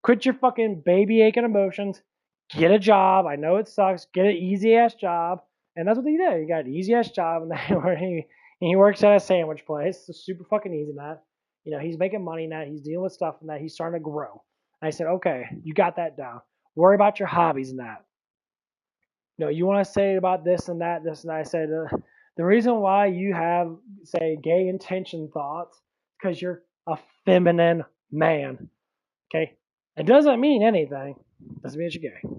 quit your fucking baby aching emotions. Get a job. I know it sucks. Get an easy ass job. And that's what he did. He got an easy ass job, and he works at a sandwich place. It's super fucking easy now. You know, he's making money now. He's dealing with stuff and that. He's starting to grow. And I said, okay, you got that down. Worry about your hobbies and that. You know, you want to say about this and that, this and that. I said, the reason why you have, say, gay intention thoughts, because you're a feminine man. Okay? It doesn't mean anything. It doesn't mean that you're gay.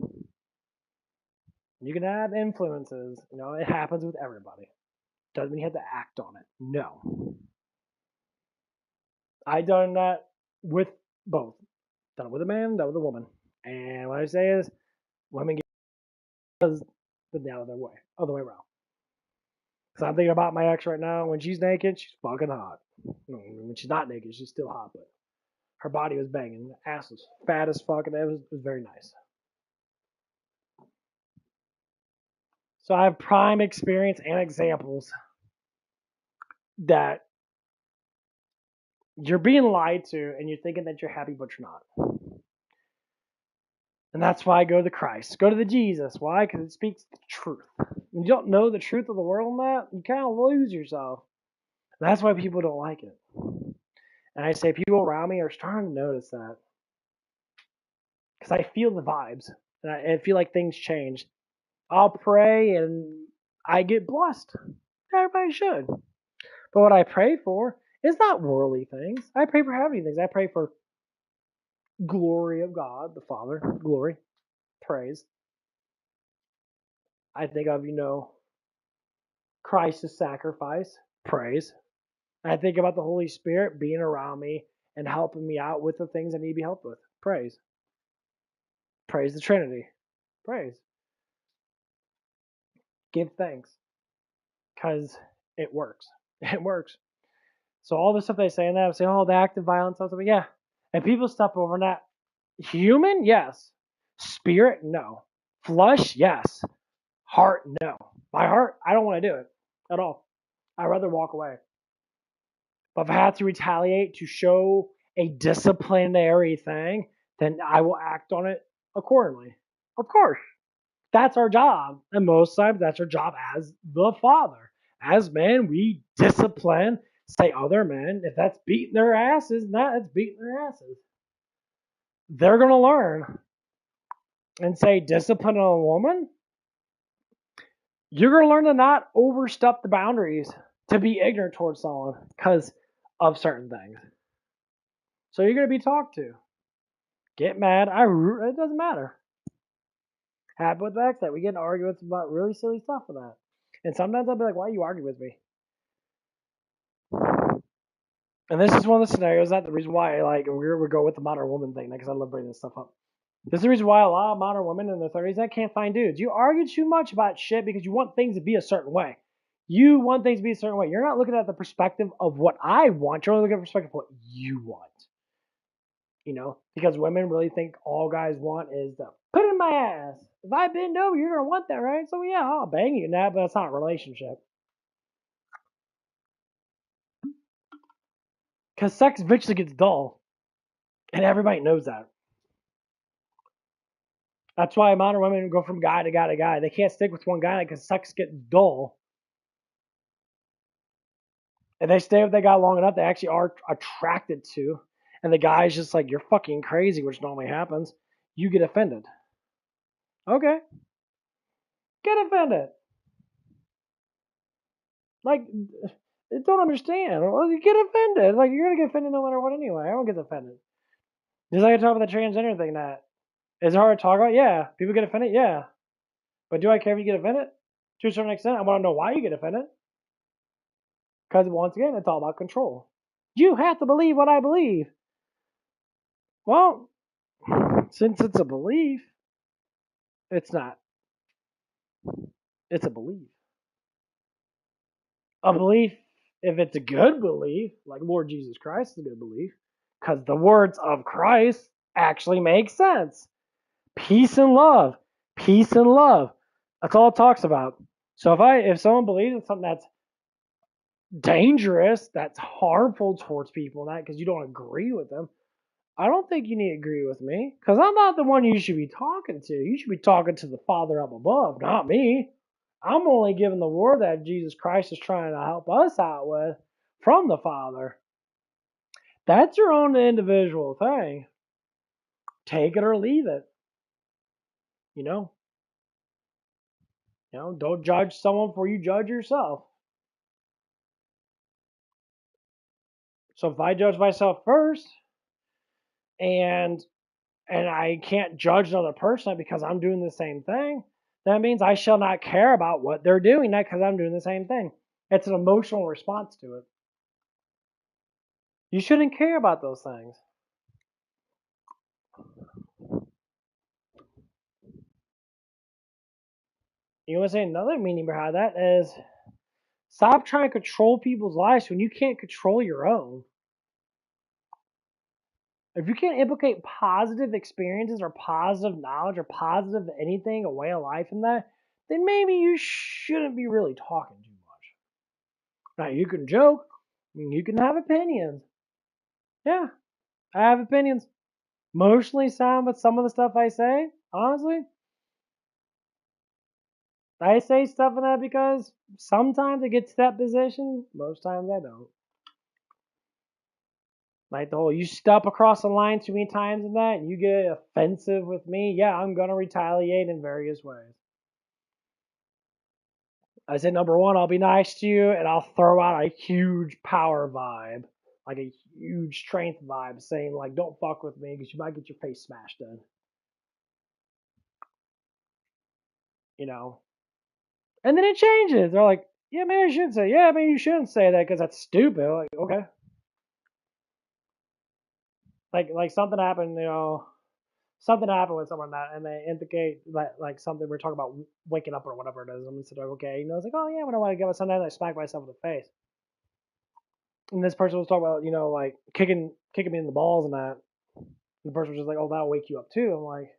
You can have influences. You know, it happens with everybody. Doesn't mean you have to act on it. No. I done that with both. Done it with a man, done it with a woman. And what I say is, women get the other way around. Because I'm thinking about my ex right now. When she's naked, she's fucking hot. When she's not naked, she's still hot, but her body was banging. The ass was fat as fuck, and it was very nice. So I have prime experience and examples that you're being lied to and you're thinking that you're happy, but you're not. And that's why I go to the Christ. Go to the Jesus. Why? Because it speaks the truth. When you don't know the truth of the world in that, you kind of lose yourself. And that's why people don't like it. And I say people around me are starting to notice that. Because I feel the vibes. And I feel like things change. I'll pray and I get blessed. Everybody should. But what I pray for is not worldly things. I pray for heavenly things. I pray for glory of God, the Father, glory, praise. I think of, Christ's sacrifice, praise. I think about the Holy Spirit being around me and helping me out with the things I need to be helped with, praise. Praise the Trinity, praise. Give thanks, because it works. It works. So all the stuff they say in that, I'm saying, oh, the act of violence, stuff, yeah. And people step over that. Human, yes. Spirit, no. Flesh, yes. Heart, no. My heart, I don't want to do it at all. I'd rather walk away. But if I have to retaliate to show a disciplinary thing, then I will act on it accordingly. Of course. That's our job. And most times that's our job as the father. As men, we discipline, say other men. If that's beating their asses, that's beating their asses. They're going to learn. And say discipline on a woman, you're going to learn to not overstep the boundaries, to be ignorant towards someone because of certain things. So you're going to be talked to. Get mad. It doesn't matter. Happen with the fact that we get in arguments about really silly stuff with that. And sometimes I'll be like, why are you arguing with me? And this is one of the scenarios that the reason why we go with the modern woman thing, because I love bringing this stuff up. This is the reason why a lot of modern women in their 30s that can't find dudes. You argue too much about shit because you want things to be a certain way. You want things to be a certain way. You're not looking at the perspective of what I want. You're only looking at the perspective of what you want. Because women really think all guys want is to put in my ass. If I bend over, you're going to want that, right? So yeah, I'll bang you in that, but that's not a relationship. Because sex eventually gets dull. And everybody knows that. That's why modern women go from guy to guy to guy. They can't stick with one guy because sex gets dull. And they stay with that guy long enough, they actually are attracted to. And the guy's just like, you're fucking crazy, which normally happens. You get offended. Okay. Get offended. Like, I don't understand. Well, you get offended. Like, you're going to get offended no matter what anyway. Everyone gets offended. Just like I talk about the transgender thing, that is it hard to talk about? Yeah. People get offended? Yeah. But do I care if you get offended? To a certain extent, I want to know why you get offended. Because once again, it's all about control. You have to believe what I believe. Well, since it's a belief, it's not. It's a belief. A belief, if it's a good belief, like Lord Jesus Christ is a good belief, because the words of Christ actually make sense. Peace and love. Peace and love. That's all it talks about. So if someone believes in something that's dangerous, that's harmful towards people, and that because you don't agree with them, I don't think you need to agree with me, because I'm not the one you should be talking to. You should be talking to the Father up above, not me. I'm only giving the word that Jesus Christ is trying to help us out with from the Father. That's your own individual thing. Take it or leave it. Don't judge someone before you judge yourself. So if I judge myself first, and I can't judge another person because I'm doing the same thing, that means I shall not care about what they're doing, not because I'm doing the same thing. It's an emotional response to it. You shouldn't care about those things. You want to say another meaning behind that is stop trying to control people's lives when you can't control your own. If you can't implicate positive experiences or positive knowledge or positive anything, a way of life in that, then maybe you shouldn't be really talking too much. Now, you can joke, you can have opinions. Yeah, I have opinions. Mostly sound with some of the stuff I say, honestly. I say stuff in that because sometimes I get to that position, most times I don't. Like the whole you step across the line too many times in that and you get offensive with me, yeah, I'm gonna retaliate in various ways. I said number one, I'll be nice to you and I'll throw out a huge power vibe, like a huge strength vibe, saying like, don't fuck with me because you might get your face smashed in. You know, and then it changes. They're like, yeah, maybe I should say, yeah, maybe you shouldn't say that because that's stupid. Like, okay, like something happened, something happened with someone that, and they indicate that like something we're talking about waking up or whatever it is. And it's like, okay, it's like, oh yeah, when I want to get up, sometimes I smack myself in the face. And this person was talking about, like kicking me in the balls and that. And the person was just like, oh, that'll wake you up too. I'm like,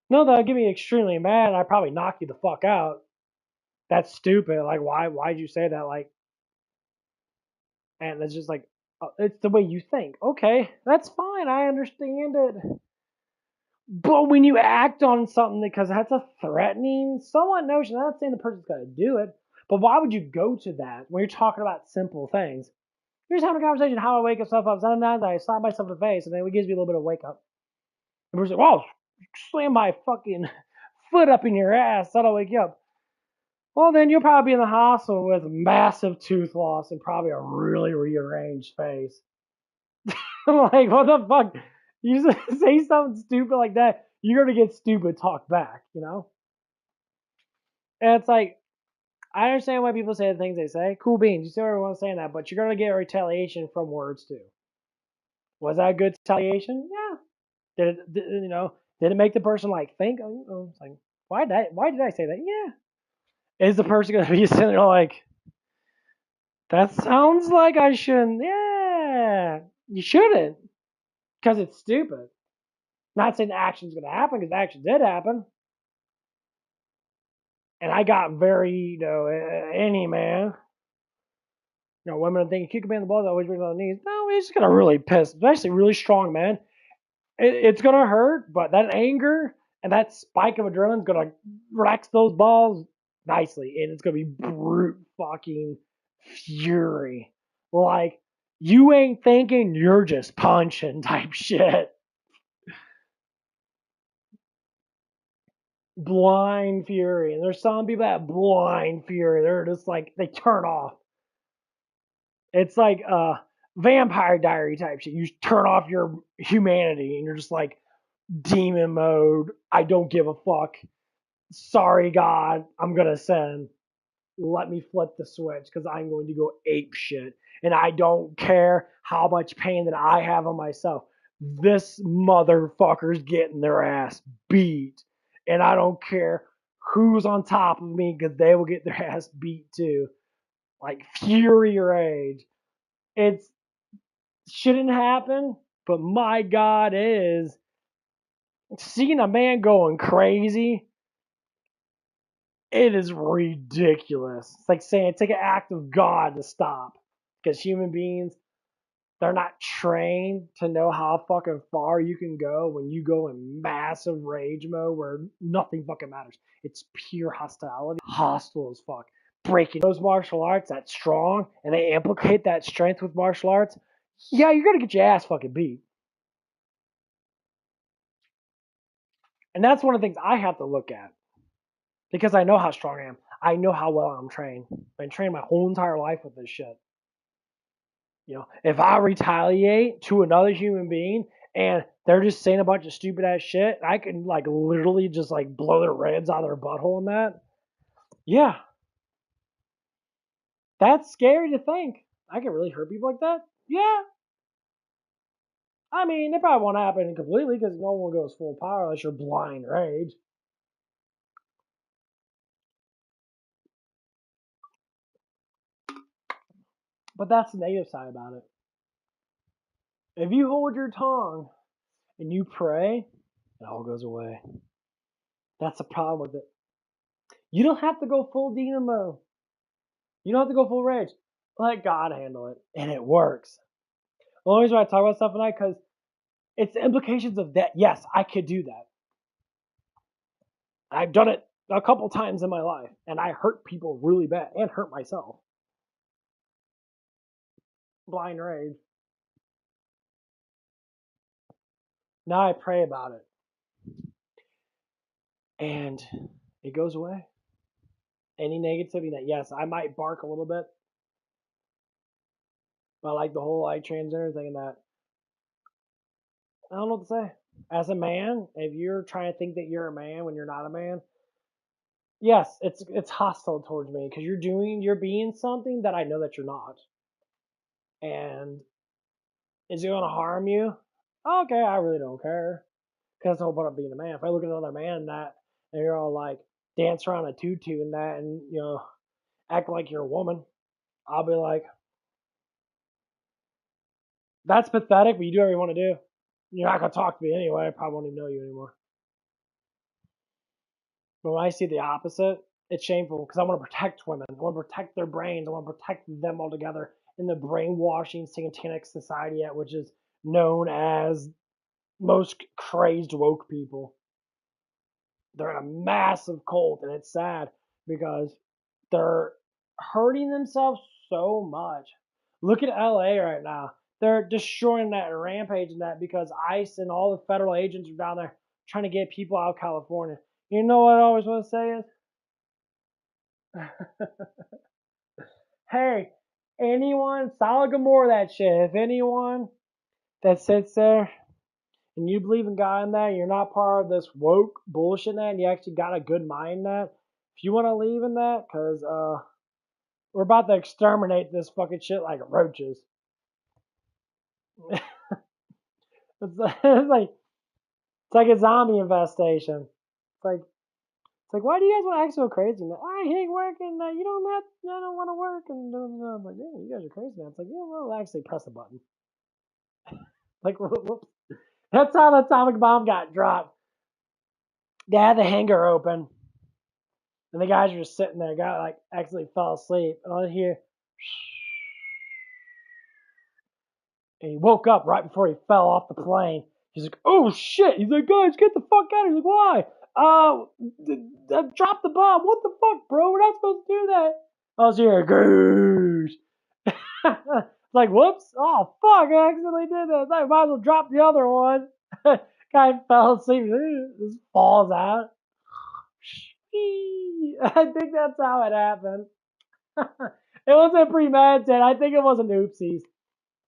no, that'll get me extremely mad. And I'd probably knock you the fuck out. That's stupid. Like, why'd you say that? Like, and it's just like, it's the way you think. Okay, that's fine. I understand it. But when you act on something because that's a threatening, somewhat notion, I'm not saying the person's going to do it, but why would you go to that when you're talking about simple things? You're just having a conversation how I wake myself up. Sometimes I slap myself in the face, and then it gives me a little bit of wake up. And we're like, whoa, slam my fucking foot up in your ass. That'll wake you up. Well, then you'll probably be in the hospital with massive tooth loss and probably a really rearranged face. I'm like, what the fuck? You just say something stupid like that, you're going to get stupid talk back, And it's like, I understand why people say the things they say. Cool beans. You see everyone's saying that, but you're going to get retaliation from words too. Was that a good retaliation? Yeah. Did it make the person like think? It's like, why did I say that? Yeah. Is the person going to be sitting there like, that sounds like I shouldn't? Yeah. You shouldn't. Because it's stupid. Not saying the action's going to happen, because the action did happen. And I got very, any man. Women are thinking, kick a man in the balls, always bring it on the knees. No, it's just gonna really piss, especially really strong men. It's gonna hurt, but that anger and that spike of adrenaline is gonna relax those balls nicely, and it's gonna be brute fucking fury. Like, you ain't thinking, you're just punching type shit. Blind fury. And there's some people that have blind fury. They're just like, they turn off. It's like Vampire Diary type shit. You turn off your humanity and you're just like demon mode. I don't give a fuck. Sorry, God, I'm gonna send. Let me flip the switch because I'm going to go ape shit. And I don't care how much pain that I have on myself. This motherfucker's getting their ass beat. And I don't care who's on top of me because they will get their ass beat too. Like fury rage. It shouldn't happen, but my God, is seeing a man going crazy. It is ridiculous. It's like saying it's like an act of God to stop, because human beings, they're not trained to know how fucking far you can go when you go in massive rage mode where nothing fucking matters. It's pure hostility, hostile as fuck. Breaking those martial arts that strong, and they implicate that strength with martial arts. Yeah, you're gonna get your ass fucking beat. And that's one of the things I have to look at, because I know how strong I am. I know how well I'm trained. I've been trained my whole entire life with this shit. If I retaliate to another human being and they're just saying a bunch of stupid ass shit, I can like literally just like blow their ribs out of their butthole in that. Yeah. That's scary to think. I can really hurt people like that? Yeah. I mean, it probably won't happen completely because no one goes full power unless you're blind rage. But that's the negative side about it. If you hold your tongue and you pray, it all goes away. That's the problem with it. You don't have to go full demon mode. You don't have to go full rage. Let God handle it. And it works. The only reason why I talk about stuff tonight, because it's the implications of that. Yes, I could do that. I've done it a couple times in my life, and I hurt people really bad and hurt myself. Blind rage. Now I pray about it. And it goes away. Any negativity that, yes, I might bark a little bit. But I like the whole like transgender thing and that. I don't know what to say. As a man, if you're trying to think that you're a man when you're not a man, yes, it's hostile towards me because you're being something that I know that you're not. And is it going to harm you? Okay, I really don't care. Because that's the whole point of being a man. If I look at another man that, and you're all like, dance around a tutu and that, and, you know, act like you're a woman, I'll be like, that's pathetic, but you do whatever you want to do. You're not going to talk to me anyway. I probably won't even know you anymore. But when I see the opposite, it's shameful because I want to protect women. I want to protect their brains. I want to protect them altogether in the brainwashing satanic society at which is known as most crazed woke people. They're in a massive cult, and it's sad because they're hurting themselves so much. Look at LA right now. They're destroying that rampage and that because ICE and all the federal agents are down there trying to get people out of California. You know what I always want to say is, hey, anyone, solid Gomorrah that shit. If anyone that sits there and you believe in God in that, you're not part of this woke bullshit in that, and you actually got a good mind in that, if you want to leave in that, because we're about to exterminate this fucking shit like roaches. It's like a zombie infestation. It's like, why do you guys want to act so crazy? I hate working. You don't have. I don't want to work. And I'm like, yeah, you guys are crazy. Now it's like, yeah, well, actually press a button. Like, whoops. That's how the atomic bomb got dropped. They had the hangar open, and the guys were just sitting there. Guy like actually fell asleep, and I hear. And he woke up right before he fell off the plane. He's like, oh shit. He's like, guys, get the fuck out. He's like, why? Drop the bomb. What the fuck, bro? We're not supposed to do that. I was here, goose. It's like, whoops. Oh, fuck. I accidentally did that. I might as well drop the other one. Guy fell asleep. Just falls out. I think that's how it happened. It wasn't premeditated. I think it was an oopsies.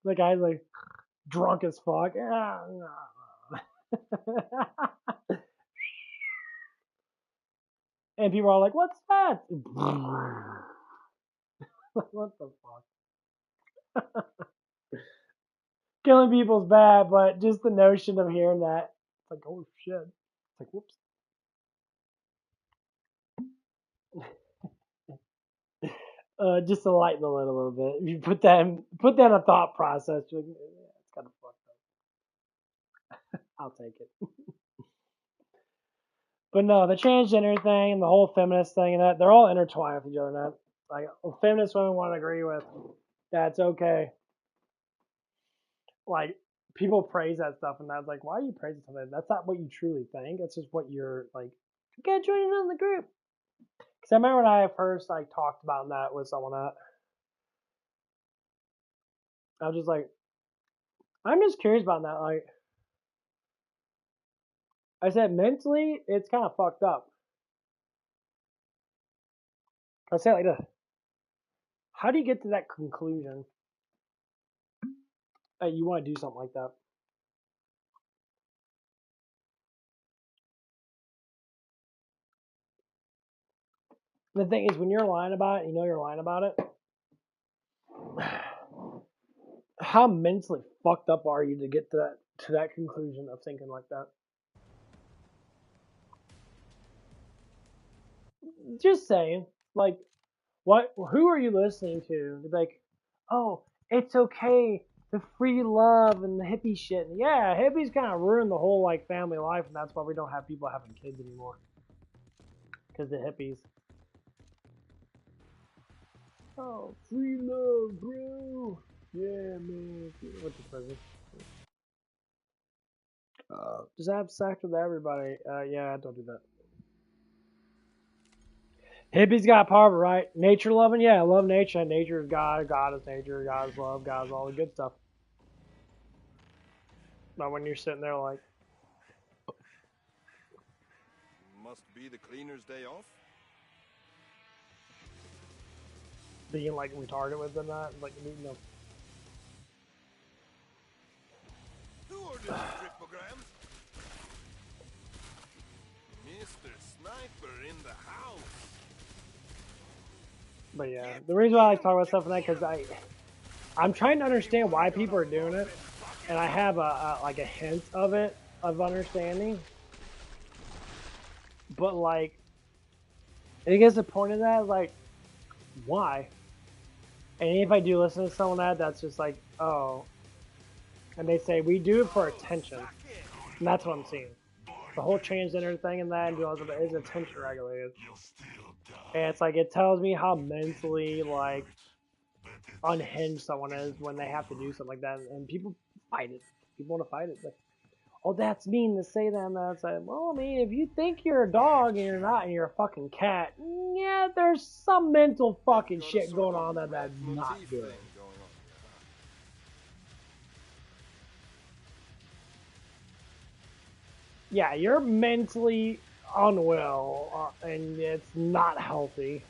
The guy's like, drunk as fuck. And people are like, what's that? What the fuck? Killing people's bad, but just the notion of hearing that, it's like, oh shit. It's like, whoops. Just to lighten the load a little bit. If you put that in a thought process, you're like, yeah, it's kind of fucked up. I'll take it. But no, the transgender thing and the whole feminist thing and that, they're all intertwined with each other. That like feminist women want to agree with that's okay. Like people praise that stuff, and that's like, why are you praising something? That's not what you truly think. That's just what you're like. You gotta join in on the group. Because I remember when I first like talked about that with someone that I was just like, I'm just curious about that. Like I said, mentally, it's kind of fucked up. I say it like this: how do you get to that conclusion that you want to do something like that? The thing is, when you're lying about it, you know you're lying about it. How mentally fucked up are you to get to that conclusion of thinking like that? Just saying, like, what? Who are you listening to? Like, oh, it's okay, the free love and the hippie shit. Yeah, hippies kind of ruin the whole like family life, and that's why we don't have people having kids anymore. Because the hippies. Oh, free love, bro. Yeah, man. What's the present? Just have sex with everybody. Yeah, don't do that. Hippies got part of it, right? Nature loving, yeah, I love nature. Nature is God, God is nature, God is love, God is all the good stuff. But when you're sitting there like, Must be the cleaner's day off. being like retarded with them, that, like, you know. Who ordered the cryptograms? Mr. Sniper in the house. But yeah, the reason why I like talk about stuff like that, because I'm trying to understand why people are doing it, and I have like a hint of it, of understanding. But like, I guess the point of that is like, why? And if I do listen to someone that's just like, oh, and they say we do it for attention, and that's what I'm seeing. The whole transgender thing and that and all that is attention regulated, and it's like it tells me how mentally like unhinged someone is when they have to do something like that, and people fight it. People want to fight it. Like, oh, that's mean to say that. And that's like, well, I mean, if you think you're a dog and you're not, and you're a fucking cat, yeah, there's some mental fucking shit going on that's not good. Yeah, you're mentally unwell, and it's not healthy.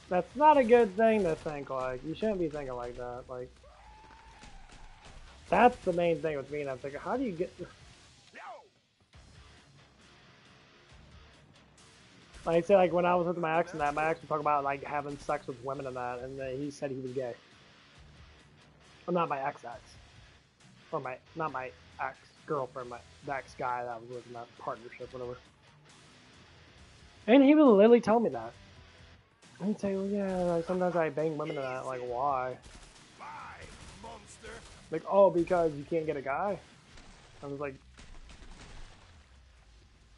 That's not a good thing to think like. You shouldn't be thinking like that. Like, that's the main thing with me. And I'm thinking, how do you get? Like I said, like when I was with my ex and that, my ex was talking about like having sex with women and that, and he said he was gay. Well, not my ex-ex, or not my ex-girlfriend, the ex-guy that was with in that partnership, whatever. And he would literally tell me that. And he'd say, well, yeah, like sometimes I bang women and that. Like, why? Like, oh, because you can't get a guy. I was like,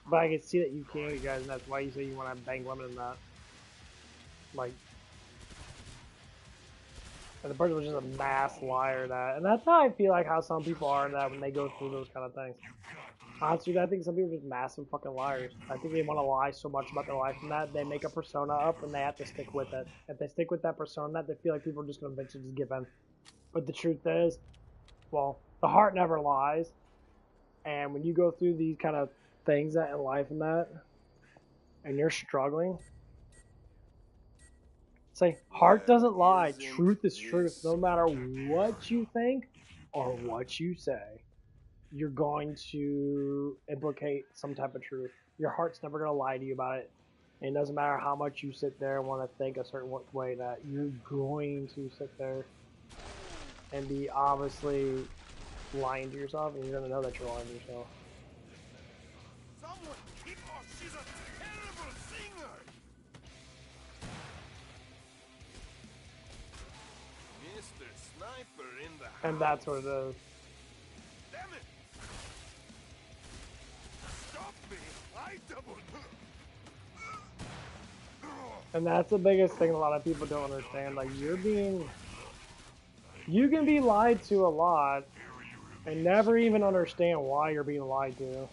but I can see that you can, get guys, and that's why you say you want to bang women and that. Like, and the person was just a mass liar. That, and that's how I feel like how some people are that when they go through those kind of things. Honestly, I think some people are just massive fucking liars. I think they want to lie so much about their life and that they make a persona up and they have to stick with it. If they stick with that persona, they feel like people are just going to eventually just give in. But the truth is, well, the heart never lies. And when you go through these kind of things that in life and that, and you're struggling, say, heart doesn't lie. Truth is truth. No matter what you think or what you say, you're going to implicate some type of truth. Your heart's never going to lie to you about it. And it doesn't matter how much you sit there and want to think a certain way, that you're going to sit there and be obviously lying to yourself, and you're going to know that you're lying to yourself. Someone keep her. She's a terrible singer. Mr. Sniper in the house. And that's what it is. Damn it! Stop me! I doubled. And that's the biggest thing a lot of people don't understand. Like, you can be lied to a lot and never even understand why you're being lied to.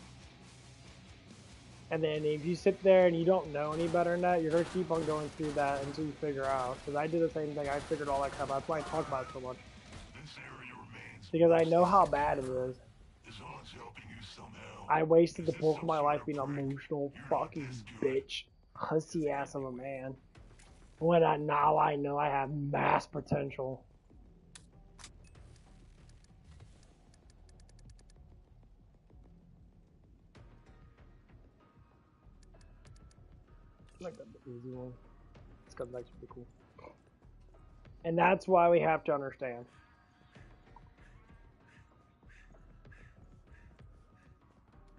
And then if you sit there and you don't know any better than that, you're going to keep on going through that until you figure out. Because I did the same thing. I figured all that crap out. That's why I talk about it so much. Because I know how bad it is. I wasted the bulk of my life being an emotional fucking bitch. Pussy ass of a man. When now I know I have mass potential. I like that easy one. It's got that's pretty cool. And that's why we have to understand.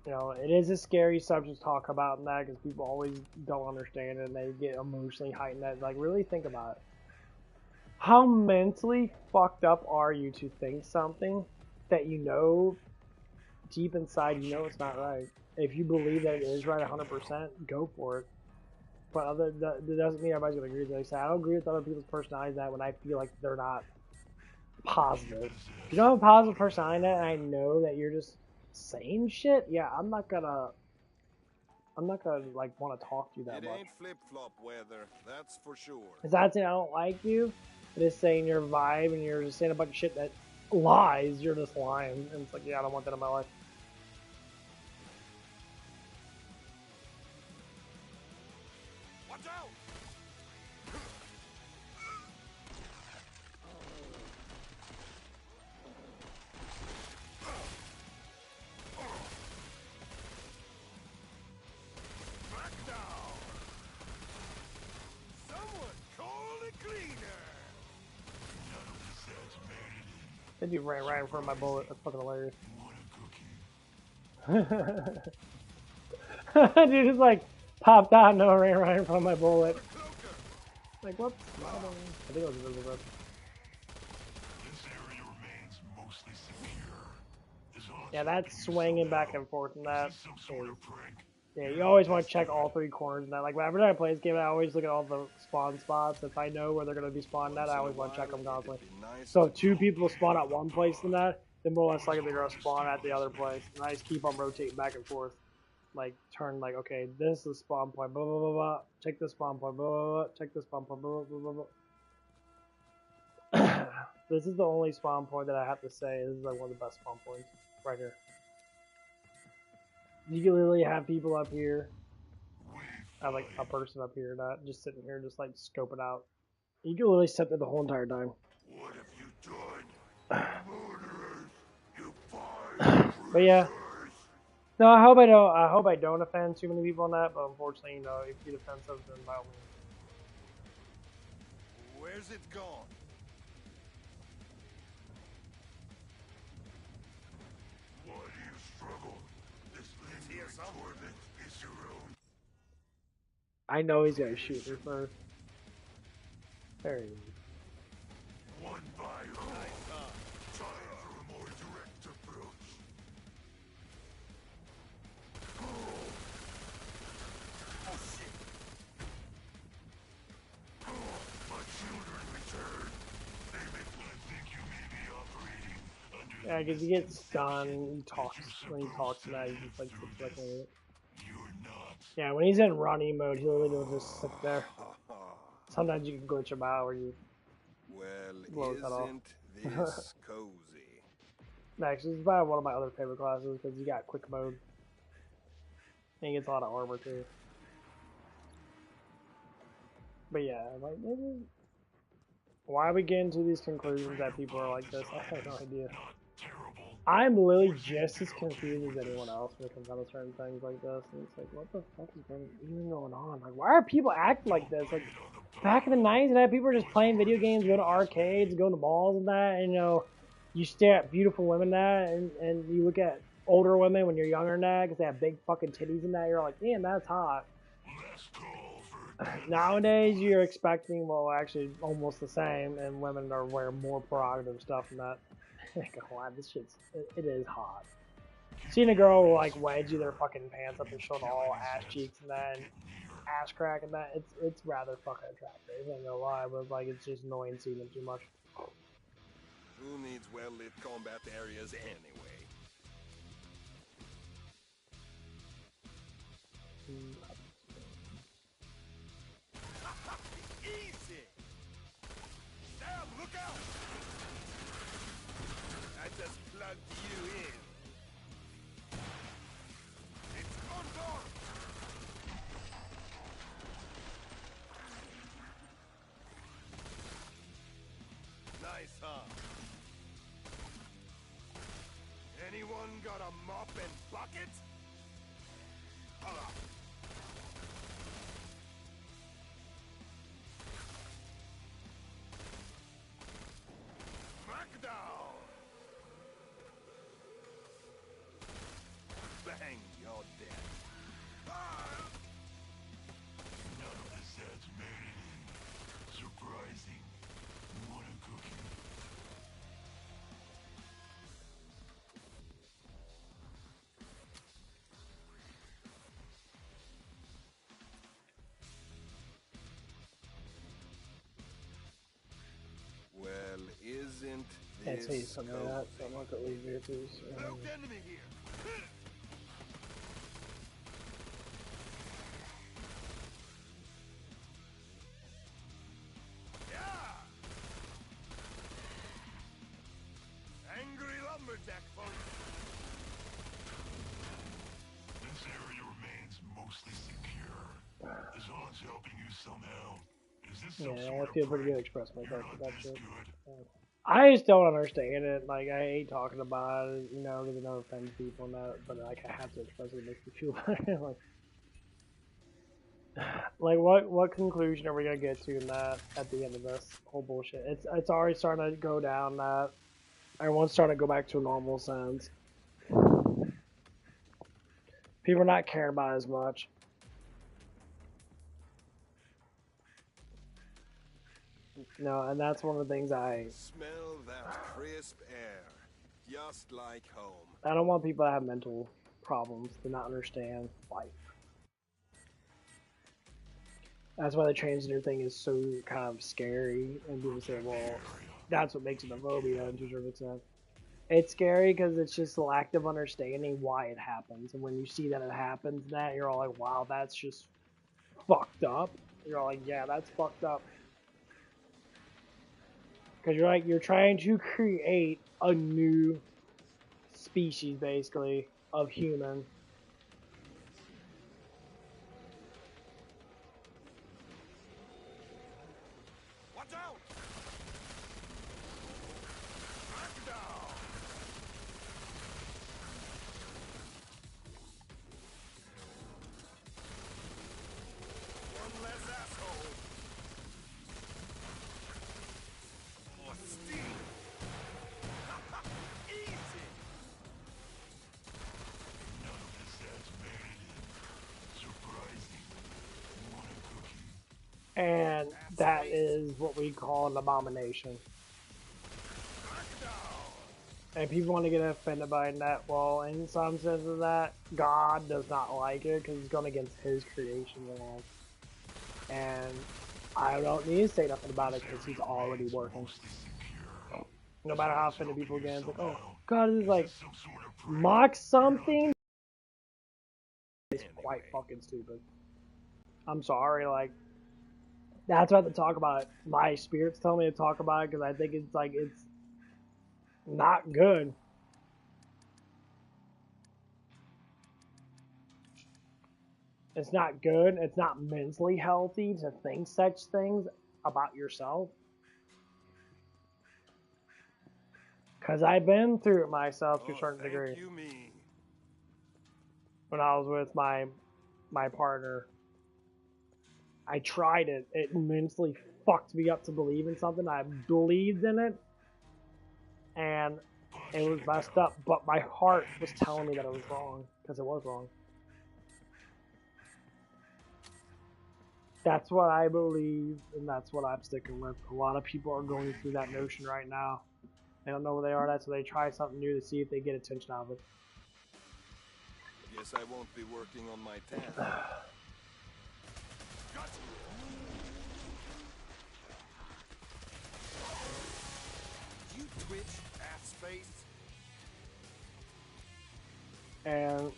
You know, it is a scary subject to talk about in that because people always don't understand it and they get emotionally heightened. That, like, really think about it. How mentally fucked up are you to think something that you know deep inside you know it's not right? If you believe that it is right 100%, go for it. But that doesn't mean everybody's gonna agree with it. Like I said, I don't agree with other people's personalities that when I feel like they're not positive. If you don't have a positive personality and I know that you're just saying shit, yeah, I'm not gonna like want to talk to you that It much. ain't flip-flop weather, that's for sure. Cause that's saying I don't like you, but it's saying your vibe and you're just saying a bunch of shit that lies. You're just lying, and it's like, yeah, I don't want that in my life. Watch out! Smackdown! Someone call a cleaner! None of the sets made it in. Then you ran right in front of my bullet. That's fucking hilarious. What a cookie. Dude just like popped out, no, ran right in front of my bullet. Cloaker! Like, whoops. I think it was invisible. This area remains mostly secure. As long as Yeah, you that's can use swinging somehow. back and forth, and that Is this some sort is. of prank? Yeah, you always want to check all three corners and that. Like, whenever I play this game, I always look at all the spawn spots. If I know where they're going to be spawned at, I always want to check them constantly. So if two people spawn at one place in that, then more or less likely they're going to spawn at the other place. And I just keep on rotating back and forth. Like, turn, like, okay, this is the spawn point, blah, blah, blah, blah. Check this spawn point, blah, blah, blah. Check this spawn point, blah, blah, blah, blah. This is the only spawn point that I have to say this is like one of the best spawn points right here. You can literally have people up here. I have like a person up here, not just sitting here, just like scoping out. You can literally sit there the whole entire time. What have you done? Murderers! You five But yeah, no, I hope I don't offend too many people on that. But unfortunately, you know, if you get offensive, then by all means. Where's it gone? Why do you struggle? This lingering torment is your own. I know he's gonna shoot me first. There he is. One by one. Time for a more direct approach. Oh shit! My children return. They make me think you may be operating under Yeah, because he gets stunned. He talks when he talks now. He just like sits back and You're not. yeah, when he's in running mode, he literally will just sit there. Sometimes you can glitch him out, or you blow Well, his head off. isn't this cozy? Max, this is probably one of my other favorite classes because you got quick mode. And he gets a lot of armor too. But yeah, like maybe why are we getting to these conclusions that people are like this? I have no idea. I'm literally just as confused as anyone else when it comes down to certain things like this. And it's like, what the fuck is even going on? Like, why are people acting like this? Like, back in the 90s, that people were just playing video games, going to arcades, going to malls and that, and, you know, you stare at beautiful women that, and you look at older women when you're younger than that, because they have big fucking titties and that, you're like, damn, that's hot. Nowadays, you're expecting, well, actually, almost the same, and women are wearing more prerogative stuff than that. God, this shit's, it is hot. Seeing a girl, like, wedgie their fucking pants up and showing all ass cheeks and that, and ass crack and that, it's rather fucking attractive, I ain't gonna lie, but, like, it's just annoying seeing it too much. Who needs well-lit combat areas anyway? Easy! Damn, look out! I just plugged you in. It's on guard! Nice, huh? Anyone got a mop and bucket? Smackdown! Bang, you're dead. None of the sets made it in. Surprising. What a cookie. Isn't Can't say this something like that, so I'm not gonna leave here, please. Marked enemy here. Yeah. Angry lumberjack folks. This area remains mostly secure. As long as helping you somehow. Is this some Yeah, sort I of feel pretty prank? good expressing You're myself not with that this shit. good. I just don't understand it. Like, I hate talking about it, you know, because I know it offends people and that, but like, I have to express it. It makes me feel better. like, what conclusion are we gonna get to in that at the end of this whole bullshit? It's already starting to go down that everyone's starting to go back to a normal sense. People are not caring about it as much. No, and that's one of the things Smell that crisp air. Just like home. I don't want people to have mental problems to not understand life. That's why the transgender thing is so kind of scary, and people say, well, that's what makes it a phobia to a certain extent. It's scary because it's just the lack of understanding why it happens, and when you see that it happens, that you're all like, wow, that's just fucked up. You're all like, yeah, that's fucked up. Because you're like, you're trying to create a new species, basically, of human. Watch out! Knockdown! One less asshole. Oh, steam! Easy! None of this adds made. Surprising. Want a cookie? And that is what we call an abomination. And people want to get offended by that. Well, in some sense of that, God does not like it because it's going against His creation laws. And I don't need to say nothing about it because He's already working. No matter how offended people get, it's like, oh, God is like, mock something. It's quite fucking stupid. I'm sorry, like, that's what I have to talk about it. My spirits tell me to talk about it because I think it's like, it's not good. It's not good. It's not mentally healthy to think such things about yourself. Because I've been through it myself to a certain degree. Thank you, me. When I was with my partner, I tried it. It mentally fucked me up to believe in something. I believed in it, and it was messed up. But my heart was telling me that it was wrong because it was wrong. That's what I believe, and that's what I'm sticking with. A lot of people are going through that notion right now. They don't know where they are at, so they try something new to see if they get attention out of it. Guess I won't be working on my tan. Gotcha. You twitch, ass face. And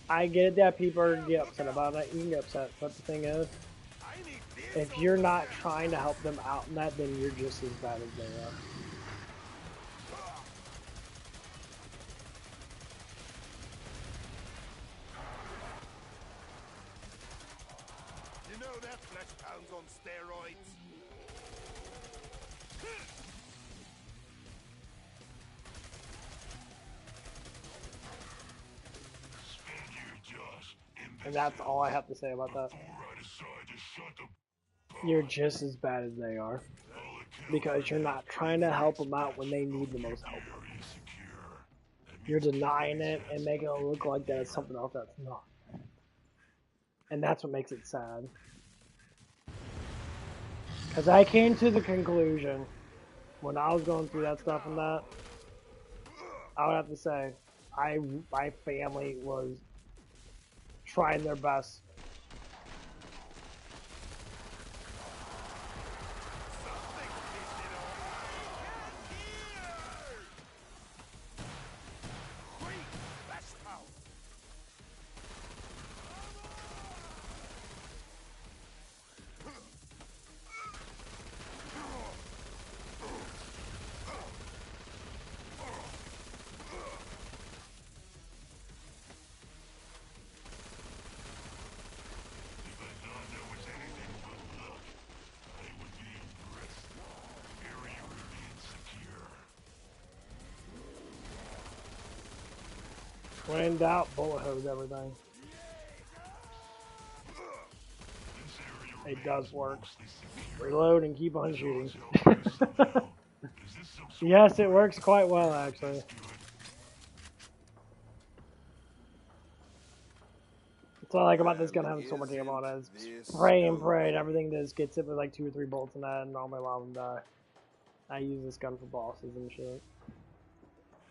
I get that people get upset about it. You can get upset, but the thing is, I need this if you're not trying to help them out in that, then you're just as bad as they are. You know that flesh pounds on steroids? Spend your Josh. And that's all I have to say about that. Right aside to shut the You're just as bad as they are. Because you're not trying to help them out when they need the most help. area secure. You're denying it and making it look like that it's something else that's not. And that's what makes it sad. Because I came to the conclusion, when I was going through that stuff and that, I would have to say, my family was trying their best. When in doubt, bullet hose everything. It does work. Reload and keep on shooting. Yes, it works quite well, actually. That's what I like about this gun having so much ammo on it. It's pray and pray, and everything just gets hit with like 2 or 3 bolts in that, and all my allow them die. I use this gun for bosses and shit.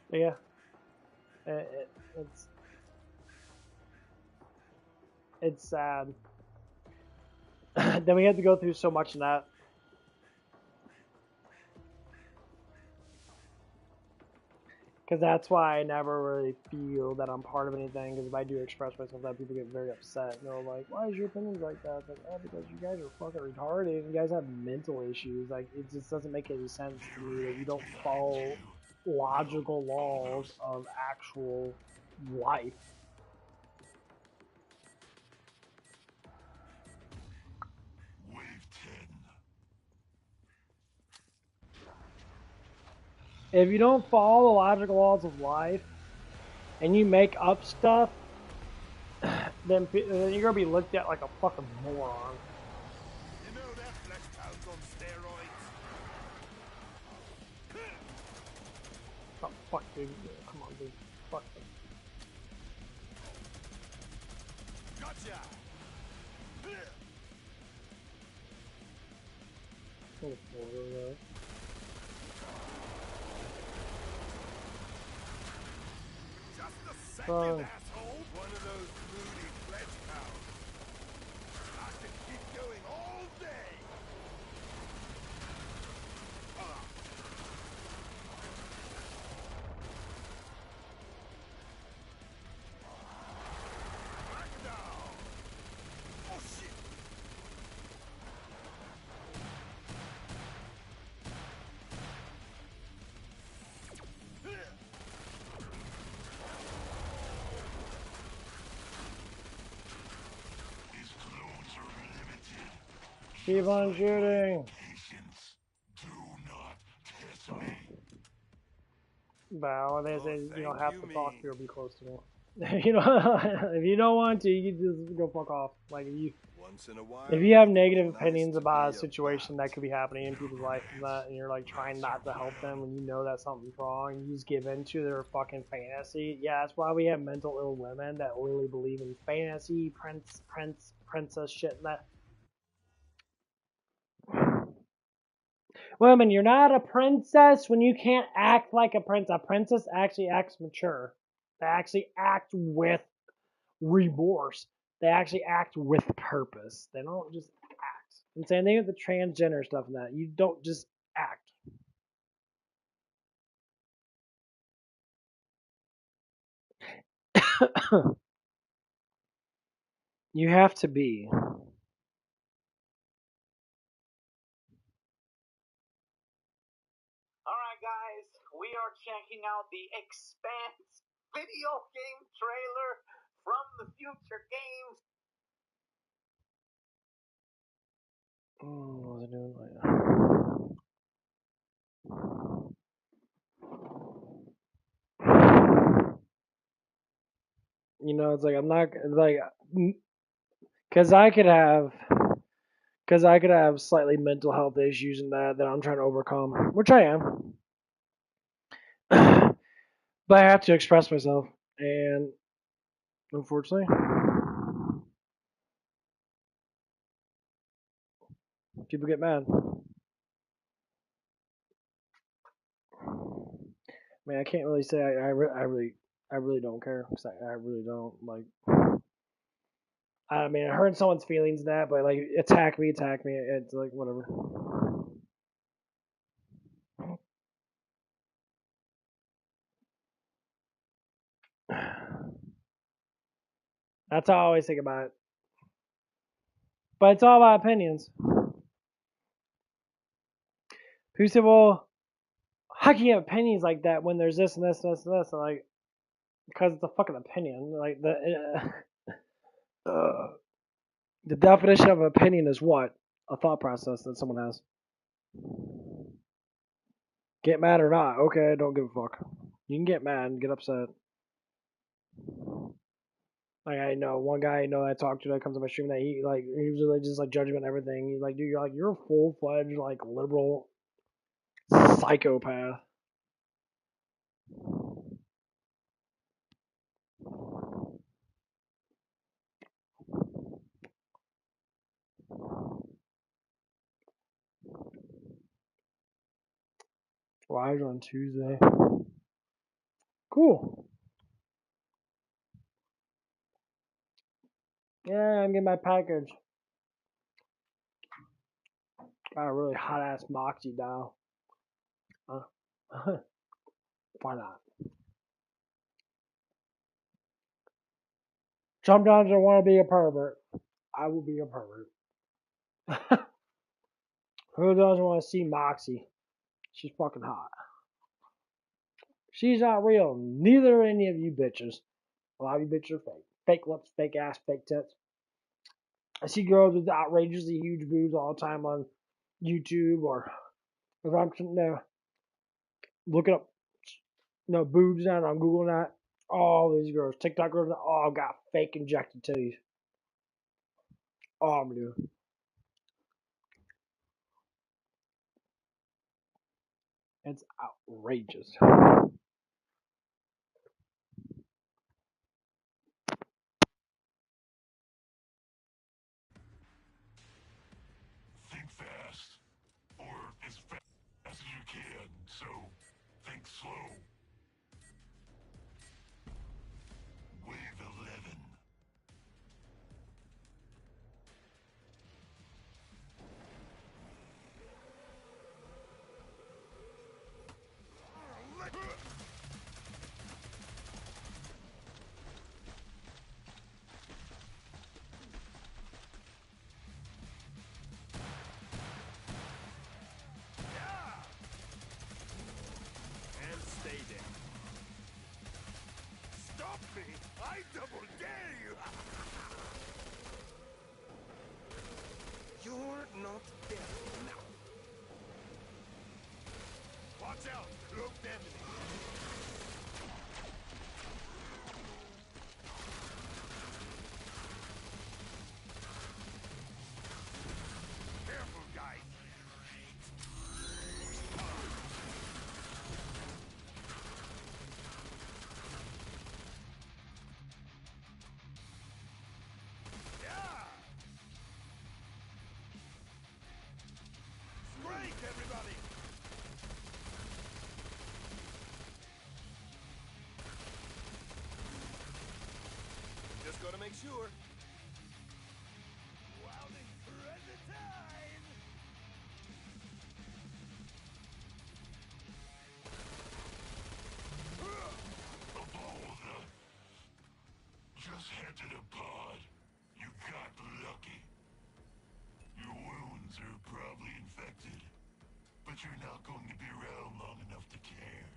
But yeah, it's sad. Then we had to go through so much in that. Because that's why I never really feel that I'm part of anything. Because if I do express myself, that people get very upset. And they're like, "Why is your opinions like that?" It's like, "Oh, because you guys are fucking retarded. You guys have mental issues. Like, it just doesn't make any sense to me that you don't follow logical laws of actual life." Wave 10. If you don't follow the logical laws of life, and you make up stuff, then you're gonna be looked at like a fucking moron. You know that flesh pound's on steroids. Oh, fuck, dude. Come on, dude. Fuck them. Gotcha. Just a second, asshole. One of those moody flesh pounds. I can keep going all day. Crackdown. Oh shit. His clones are limited. Keep on shooting. Patience. Do not test me. Well, they say you don't have thank to you, talk me. to or be close to me. You know, if you don't want to, you can just go fuck off. Like Once in a while. if you have negative it's nice opinions to about a be situation bat. that could be happening in people's life and that, and you're like trying not to help them when you know that something's wrong, you just give in to their fucking fantasy. Yeah, that's why we have mental ill women that really believe in fantasy, princess shit and that. Women, you're not a princess when you can't act like a princess. A princess actually acts mature. They actually act with remorse. They actually act with purpose. They don't just act. And same thing with the transgender stuff and that. You don't just act. You have to be. Alright guys, we are checking out the Expanse video game trailer from the future games. What was I doing? You know, it's like I'm not like because I could have slightly mental health issues and that I'm trying to overcome, which I am. But I have to express myself, and unfortunately, people get mad. I mean, I can't really say I really don't care because I really don't like. I mean, I hurt someone's feelings in that, but like attack me. It's like whatever. That's how I always think about it. But it's all about opinions. People say, "Well, how can you have opinions like that when there's this and this and this and this?" And like, because it's a fucking opinion. Like the definition of an opinion is what? A thought process that someone has. Get mad or not? Okay, don't give a fuck. You can get mad and get upset. Like I know one guy I know that I talked to that comes on my stream that he like he was like just like judging on everything. He's like, dude, you're a full fledged like liberal psychopath. Live on Tuesday. Cool. Yeah, I'm getting my package. Got a really hot ass Moxie dial. Why not? Sometimes I want to be a pervert. I will be a pervert. Who doesn't want to see Moxie? She's fucking hot. She's not real. Neither are any of you bitches. A lot of you bitches are fake. Fake lips, fake ass, fake tits. I see girls with outrageously huge boobs all the time on YouTube or if I'm looking up boobs now on Google now. All these girls, TikTok girls, all got fake injected titties. All of them do. It's outrageous. Think fast, or as fast as you can, so think slow. Wave 11. And stay there. Stop me! I double dare you! You're not dead now. Watch out! Cloaked enemy. Careful, guys. Yeah! Strike, everybody! Just gotta make sure. Wilding present time! Just head to the pod. You got lucky. Your wounds are probably infected, but you're not going to be around long enough to care.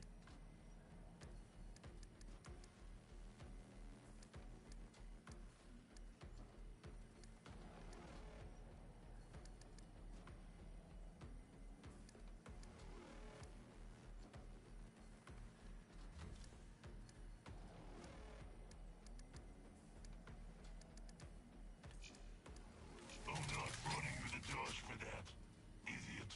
I'm not running with a dodge for that, idiot.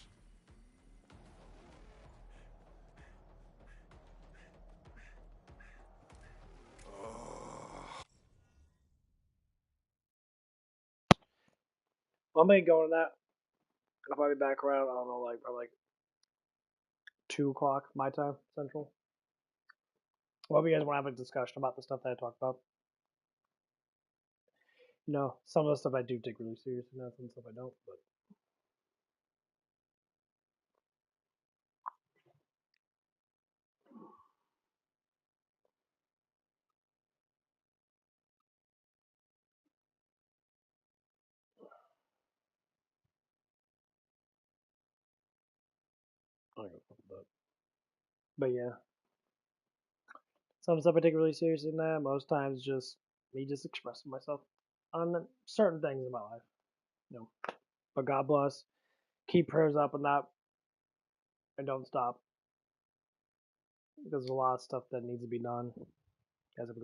I'm gonna go on that. I'll probably be back around, I don't know, like probably like 2 o'clock my time, Central. Well, if you guys want to have a discussion about the stuff that I talked about. Some of the stuff I do take really seriously, and some stuff I don't, but I don't know. But yeah. Some stuff I take really seriously in that. Most times just me just expressing myself on certain things in my life. But God bless. Keep prayers up on that and don't stop. Because there's a lot of stuff that needs to be done. Guys have a good